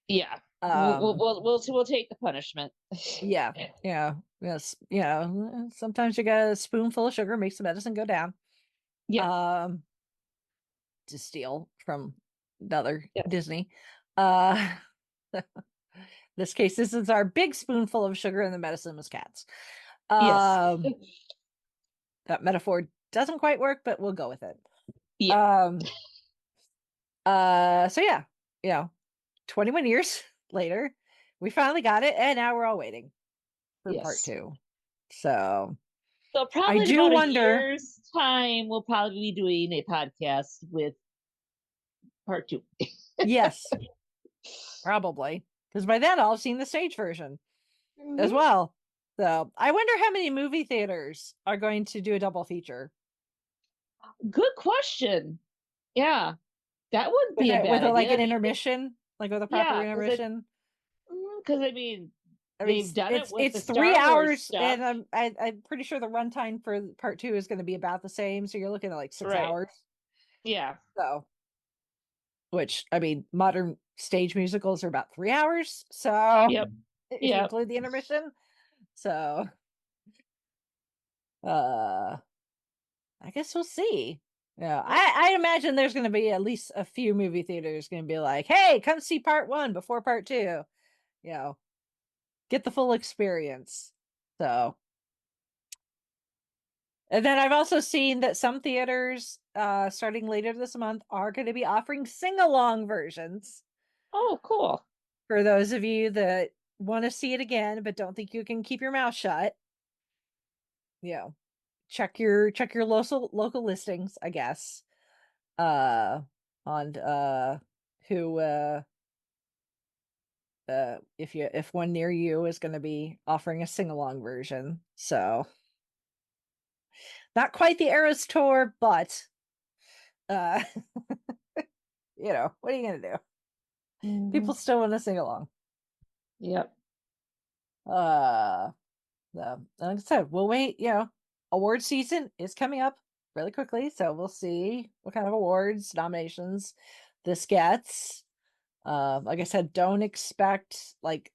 Yeah. We'll take the punishment. Yeah. Yes. Sometimes you got a spoonful of sugar makes the medicine go down. Yeah. To steal from another Disney. This case, this is our big spoonful of sugar, and the medicine was Cats. That metaphor doesn't quite work, but we'll go with it. Yeah. So yeah, 21 years later, we finally got it, and now we're all waiting for part 2. So probably I do wonder. A year's time, we'll probably be doing a podcast with part 2. Yes, probably, because by then I'll have seen the stage version as well. So I wonder how many movie theaters are going to do a double feature. Good question. Yeah, that wouldn't be a bad idea. Like an intermission, like with a proper intermission. Because they've done it with it's 3 hours, and I'm pretty sure the runtime for part 2 is going to be about the same. So you're looking at like 6 hours. Yeah. So, which, I mean, modern stage musicals are about 3 hours. So, Yep. if you Yep. include the intermission. So, uh, I guess we'll see. Yeah, I imagine there's going to be at least a few movie theaters going to be like, hey, come see part 1 before part 2. You know, get the full experience. So, and then I've also seen that some theaters, starting later this month, are going to be offering sing-along versions Oh, cool. for those of you that want to see it again but don't think you can keep your mouth shut. You know, check your local listings, I guess. On who if one near you is going to be offering a sing-along version. So, not quite the Eras tour, but uh what are you gonna do? People still want to sing along. Yep. Like I said, we'll wait. Award season is coming up really quickly, so we'll see what kind of awards nominations this gets. Like I said, don't expect like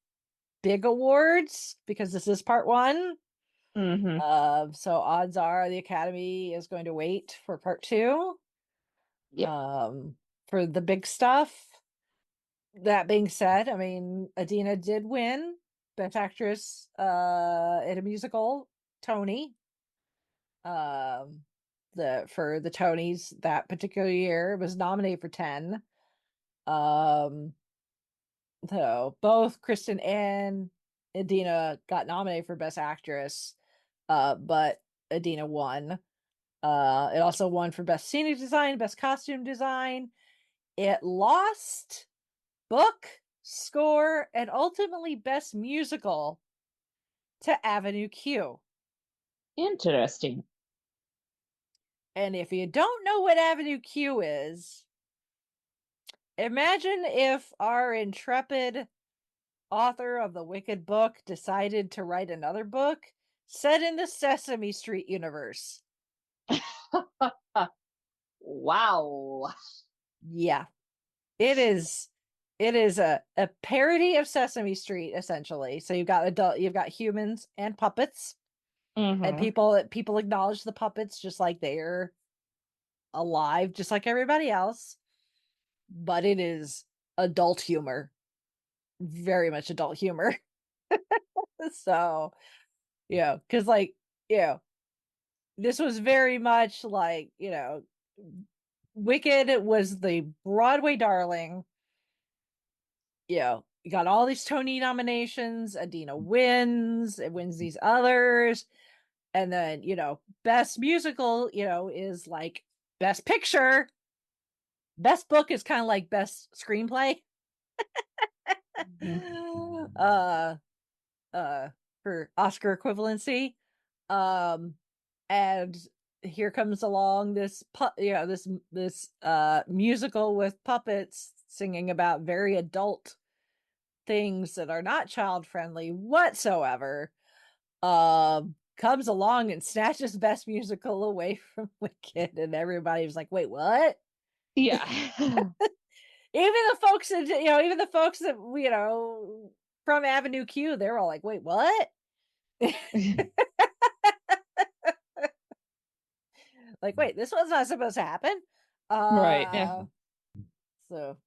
big awards because this is part 1. Mm-hmm. So odds are the Academy is going to wait for part 2. Yep. For the big stuff. That being said, I mean, Adina did win Best Actress in a musical, Tony. Um for the Tonys that particular year, was nominated for 10. Um so both Kristen and Adina got nominated for Best Actress, but Adina won. It also won for Best Scenic Design, Best Costume Design. It lost book, score, and ultimately Best Musical to Avenue Q. Interesting. And if you don't know what Avenue Q is, imagine if our intrepid author of the Wicked book decided to write another book set in the Sesame Street universe. Wow. Yeah. It is a parody of Sesame Street, essentially. So you've got humans and puppets. And Mm-hmm. people acknowledge the puppets just like they're alive, just like everybody else. But it is adult humor, very much adult humor. So, because this was very much like, Wicked was the Broadway darling. You got all these Tony nominations. Adina wins, it wins these others. And then, best musical, is like best picture. Best book is kind of like best screenplay. Mm-hmm. uh for Oscar equivalency. Um and here comes along this musical with puppets singing about very adult things that are not child friendly whatsoever. Comes along and snatches best musical away from Wicked, and everybody was like, wait, what? Yeah. Even the folks that from Avenue Q, they're all like, wait, what? Like, wait, this was not supposed to happen. Right. Yeah. So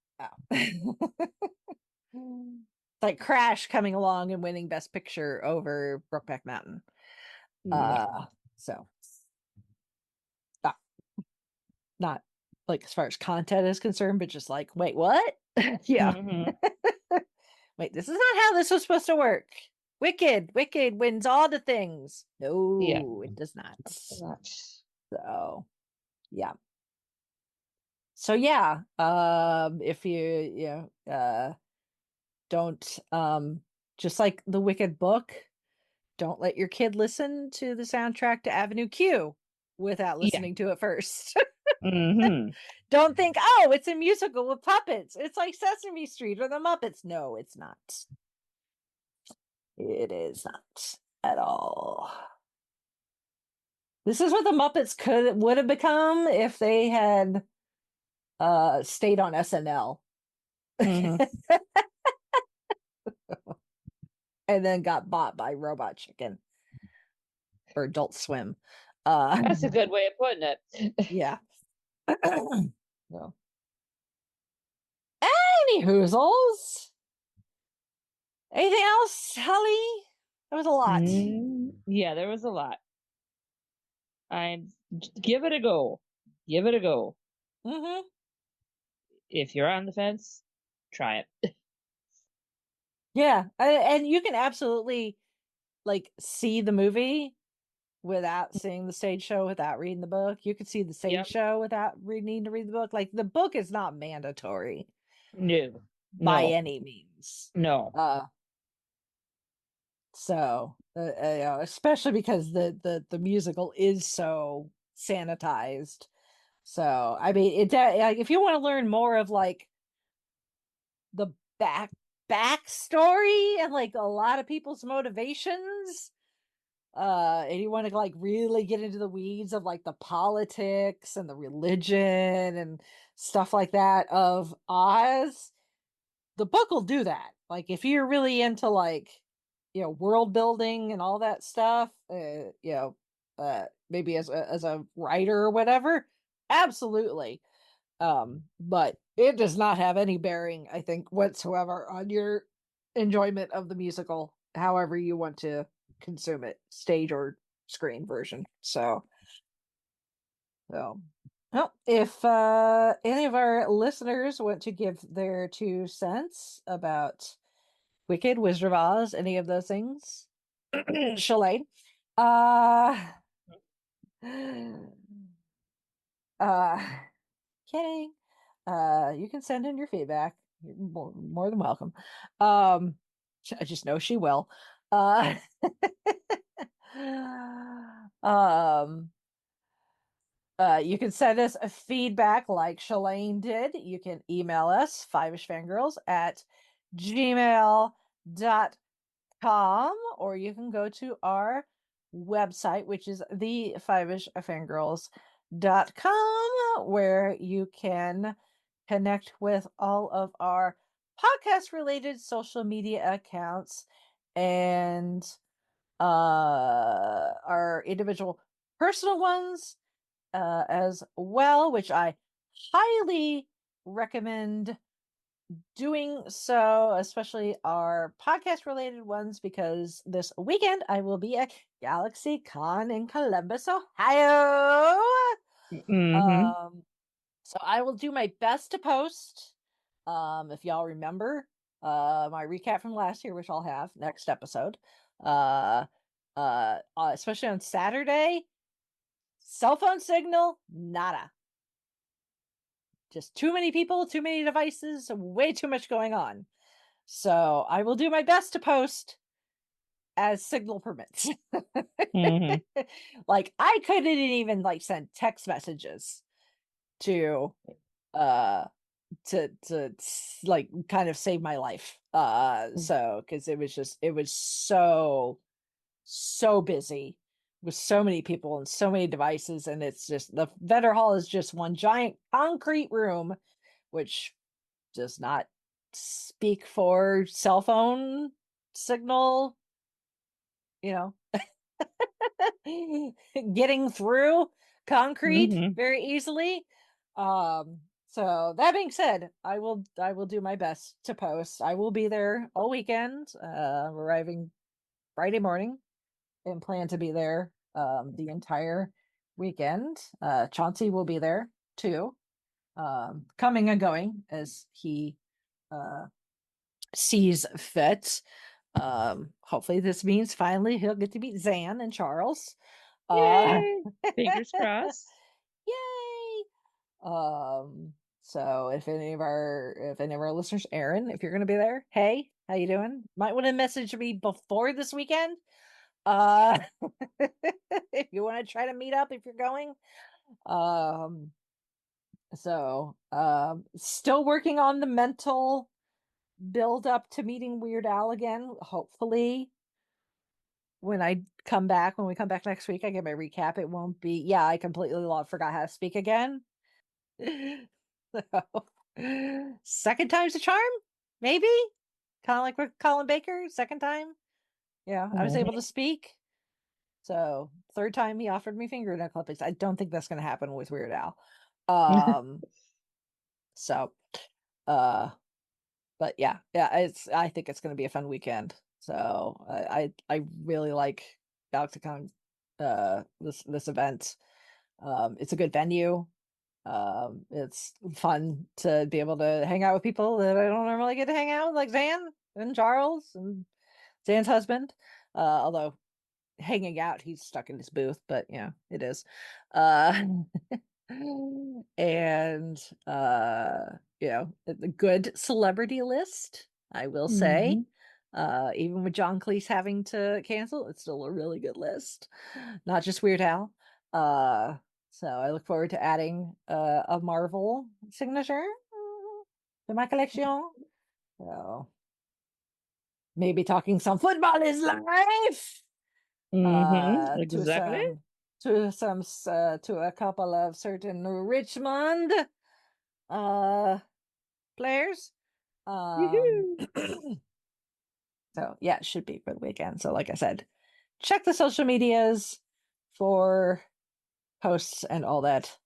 like Crash coming along and winning Best Picture over Brokeback Mountain. Yeah. So not, not like as far as content is concerned, but just like, wait, what? Yeah. Mm-hmm. Wait, this is not how this was supposed to work. Wicked wins all the things. Yeah. No, it does not. So, yeah. So yeah, if don't just like the Wicked book, don't let your kid listen to the soundtrack to Avenue Q without Yeah. listening to it first. Mm-hmm. Don't think, oh, it's a musical with puppets. It's like Sesame Street or the Muppets. No, it's not. It is not at all. This is what the Muppets would have become if they had stayed on SNL. Mhm. And then got bought by Robot Chicken or Adult Swim. Uh, That's a good way of putting it. yeah. So, any hoozles? Anything else, Holly? That was a lot. Yeah, there was a lot. Give it a go. Give it a go. Mm-hmm. If you're on the fence, try it. Yeah, and you can absolutely like see the movie without seeing the stage show, without reading the book. You could see the stage Yep. show without needing to read the book. Like the book is not mandatory No. by No. any means. No. So especially because the musical is so sanitized. So I mean, like if you want to learn more of like the backstory and like a lot of people's motivations, and you want to like really get into the weeds of like the politics and the religion and stuff like that of Oz, the book will do that. Like if you're really into like, world building and all that stuff, maybe as a writer or whatever, absolutely. But it does not have any bearing, I think, whatsoever on your enjoyment of the musical, however you want to consume it, stage or screen version. So well, if any of our listeners want to give their 2 cents about Wicked, Wizard of Oz, any of those things, Shalane, uh, uh, kidding. You can send in your feedback. You're more than welcome. I just know she will. Uh, um, you can send us a feedback like Shalane did. You can email us, fiveishfangirls at gmail.com, or you can go to our website, which is the fiveishfangirls.com, where you can connect with all of our podcast related social media accounts and our individual personal ones as well, which I highly recommend doing so, especially our podcast related ones, because this weekend I will be at Galaxy Con in Columbus, Ohio. Mm-hmm. So I will do my best to post. If y'all remember my recap from last year, which I'll have next episode. Uh Especially on Saturday, cell phone signal, nada. Just too many people, too many devices, way too much going on. So I will do my best to post as signal permits. Mm-hmm. Like I couldn't even like send text messages to uh to like kind of save my life. So because it was so busy with so many people and so many devices, and it's just the vendor hall is just one giant concrete room, which does not speak for cell phone signal, you know, getting through concrete Mm-hmm. very easily. So that being said, I will do my best to post. I will be there all weekend, arriving Friday morning and plan to be there the entire weekend. Chauncey will be there too, coming and going as he uh sees fit. Hopefully this means finally he'll get to meet Zan and Charles. Uh Yay! Fingers crossed. Yay! So if any of our listeners, Aaron, if you're gonna be there, hey, how you doing? Might want to message me before this weekend. Uh if you want to try to meet up if you're going. Um Still working on the mental build up to meeting Weird Al again. Hopefully when we come back next week, I get my recap. It won't be, yeah, I completely forgot how to speak again. Second time's a charm, maybe. Kind of like with Colin Baker, second time. Yeah, I was able to speak. So third time he offered me fingernail clippings. I don't think that's going to happen with Weird Al. So, but yeah, I think it's going to be a fun weekend. So I really like GalaxyCon, this event. It's a good venue. It's fun to be able to hang out with people that I don't normally get to hang out with, like Zan and Charles and Zan's husband. Although hanging out, he's stuck in his booth, but yeah, it is. And a good celebrity list, I will say. Even with John Cleese having to cancel, it's still a really good list. Not just Weird Al. So I look forward to adding a Marvel signature to my collection. So maybe talking some football is life. Exactly. To a couple of certain Richmond players. So yeah, it should be a good weekend. So like I said, check the social medias for posts and all that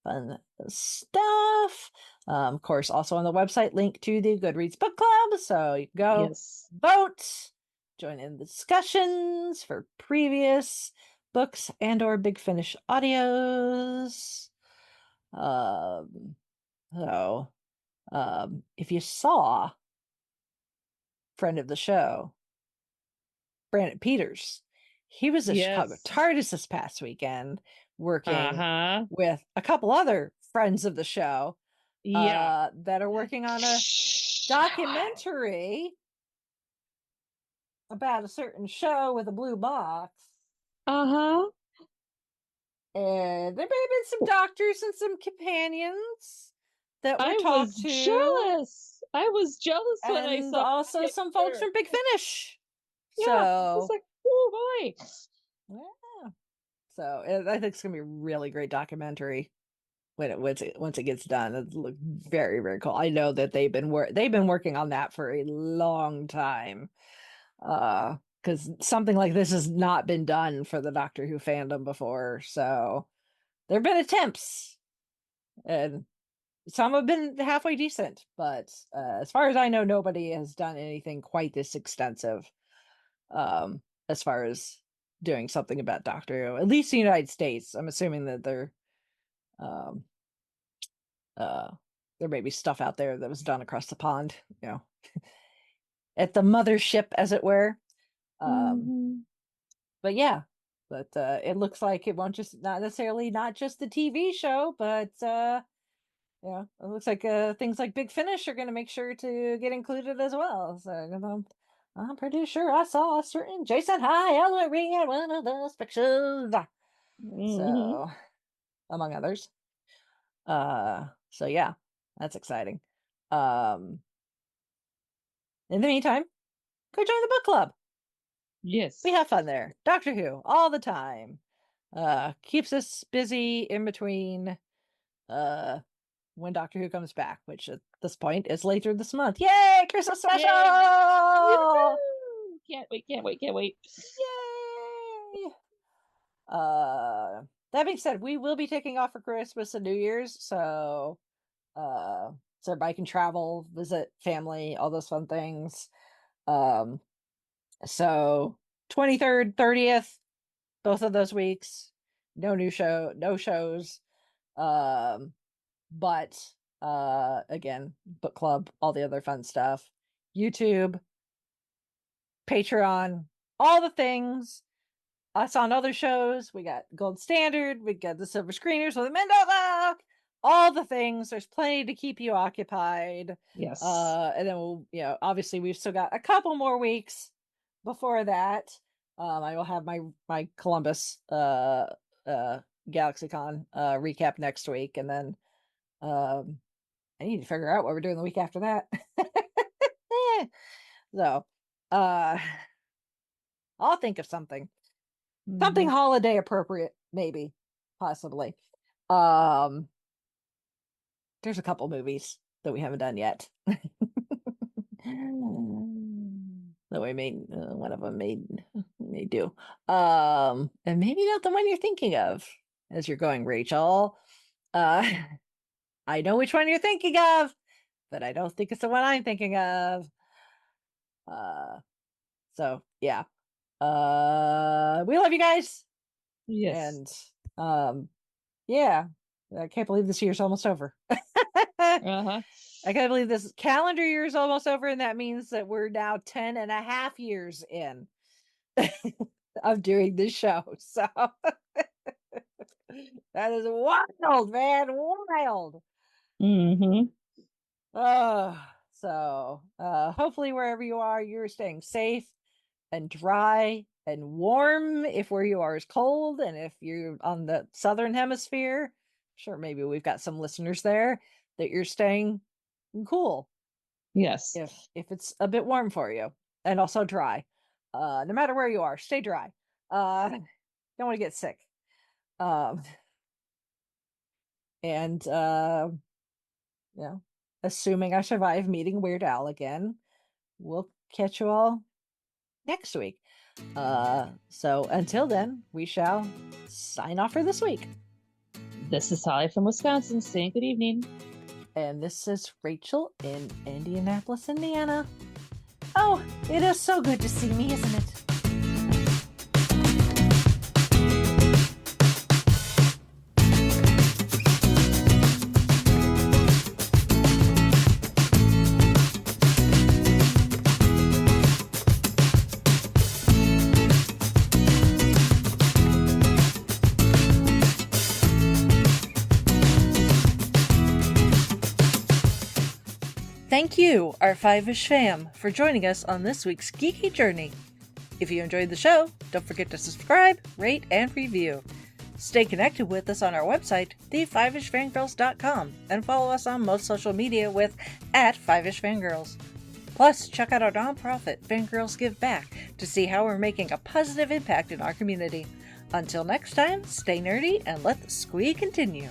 fun stuff. Of course, also on the website, link to the Goodreads book club. So you can go vote, join in the discussions for previous books and or Big Finish audios. If you saw friend of the show, Brandon Peters, he was at Chicago TARDIS this past weekend working with a couple other friends of the show that are working on a documentary about a certain show with a blue box. And there may have been some doctors and some companions that were talked to. Jealous. I was jealous when I saw. And also some folks from Big Finish. Yeah, so I was like, oh boy. Yeah. So I think it's gonna be a really great documentary once it gets done. It looks very, very cool. I know that they've been working on that for a long time. Because something like this has not been done for the Doctor Who fandom before. So there have been attempts, and some have been halfway decent, but as far as I know, nobody has done anything quite this extensive. As far as doing something about Doctor Who, at least in the United States. I'm assuming that um, there may be stuff out there that was done across the pond, at the mothership, as it were. But yeah, it looks like it won't not just the TV show, but it looks like things like Big Finish are going to make sure to get included as well. So I'm pretty sure I saw a certain Jason High Ellery in one of those pictures. So, among others. So yeah, that's exciting. In the meantime, go join the book club. Yes. We have fun there. Doctor Who all the time. Keeps us busy in between when Doctor Who comes back, which at this point is later this month. Yay! Christmas special! Yay! Can't wait. Yay! That being said, we will be taking off for Christmas and New Year's, so everybody can travel, visit family, all those fun things. So 23rd, 30th, both of those weeks, no shows. But again, book club, all the other fun stuff, YouTube, Patreon, all the things. Us on other shows. We got Gold Standard, we got the Silver Screeners with Mendoza, all the things. There's plenty to keep you occupied. Yes. And then we'll, obviously we've still got a couple more weeks before that. I will have my Columbus GalaxyCon recap next week, and then I need to figure out what we're doing the week after that. So I'll think of something. Something holiday appropriate, maybe, possibly. there's a couple movies that we haven't done yet. That we may one of them may do. And maybe not the one you're thinking of as you're going, Rachel. I know which one you're thinking of, but I don't think it's the one I'm thinking of. So yeah. We love you guys. Yes. And yeah, I can't believe this year's almost over. Uh-huh. I can't believe this calendar year is almost over, and that means that we're now 10 and a half years in of doing this show. So that is wild, man. Wild. Mm-hmm. So hopefully wherever you are, you're staying safe and dry and warm if where you are is cold, and if you're on the southern hemisphere, sure, maybe we've got some listeners there, that you're staying cool Yes. if it's a bit warm for you, and also dry. No matter where you are, stay dry. Don't want to get sick. And assuming I survive meeting Weird Al again, we'll catch you all next week. So until then, we shall sign off for this week. This is Holly from Wisconsin saying good evening. And this is Rachel in Indianapolis, Indiana. Oh, it is so good to see me, isn't it? Thank you, our Fiveish fam, for joining us on this week's geeky journey. If you enjoyed the show, don't forget to subscribe, rate, and review. Stay connected with us on our website, theFivishFangirls.com, and follow us on most social media with @FivishFangirls. Plus, check out our nonprofit, Fangirls Give Back, to see how we're making a positive impact in our community. Until next time, stay nerdy and let the squee continue.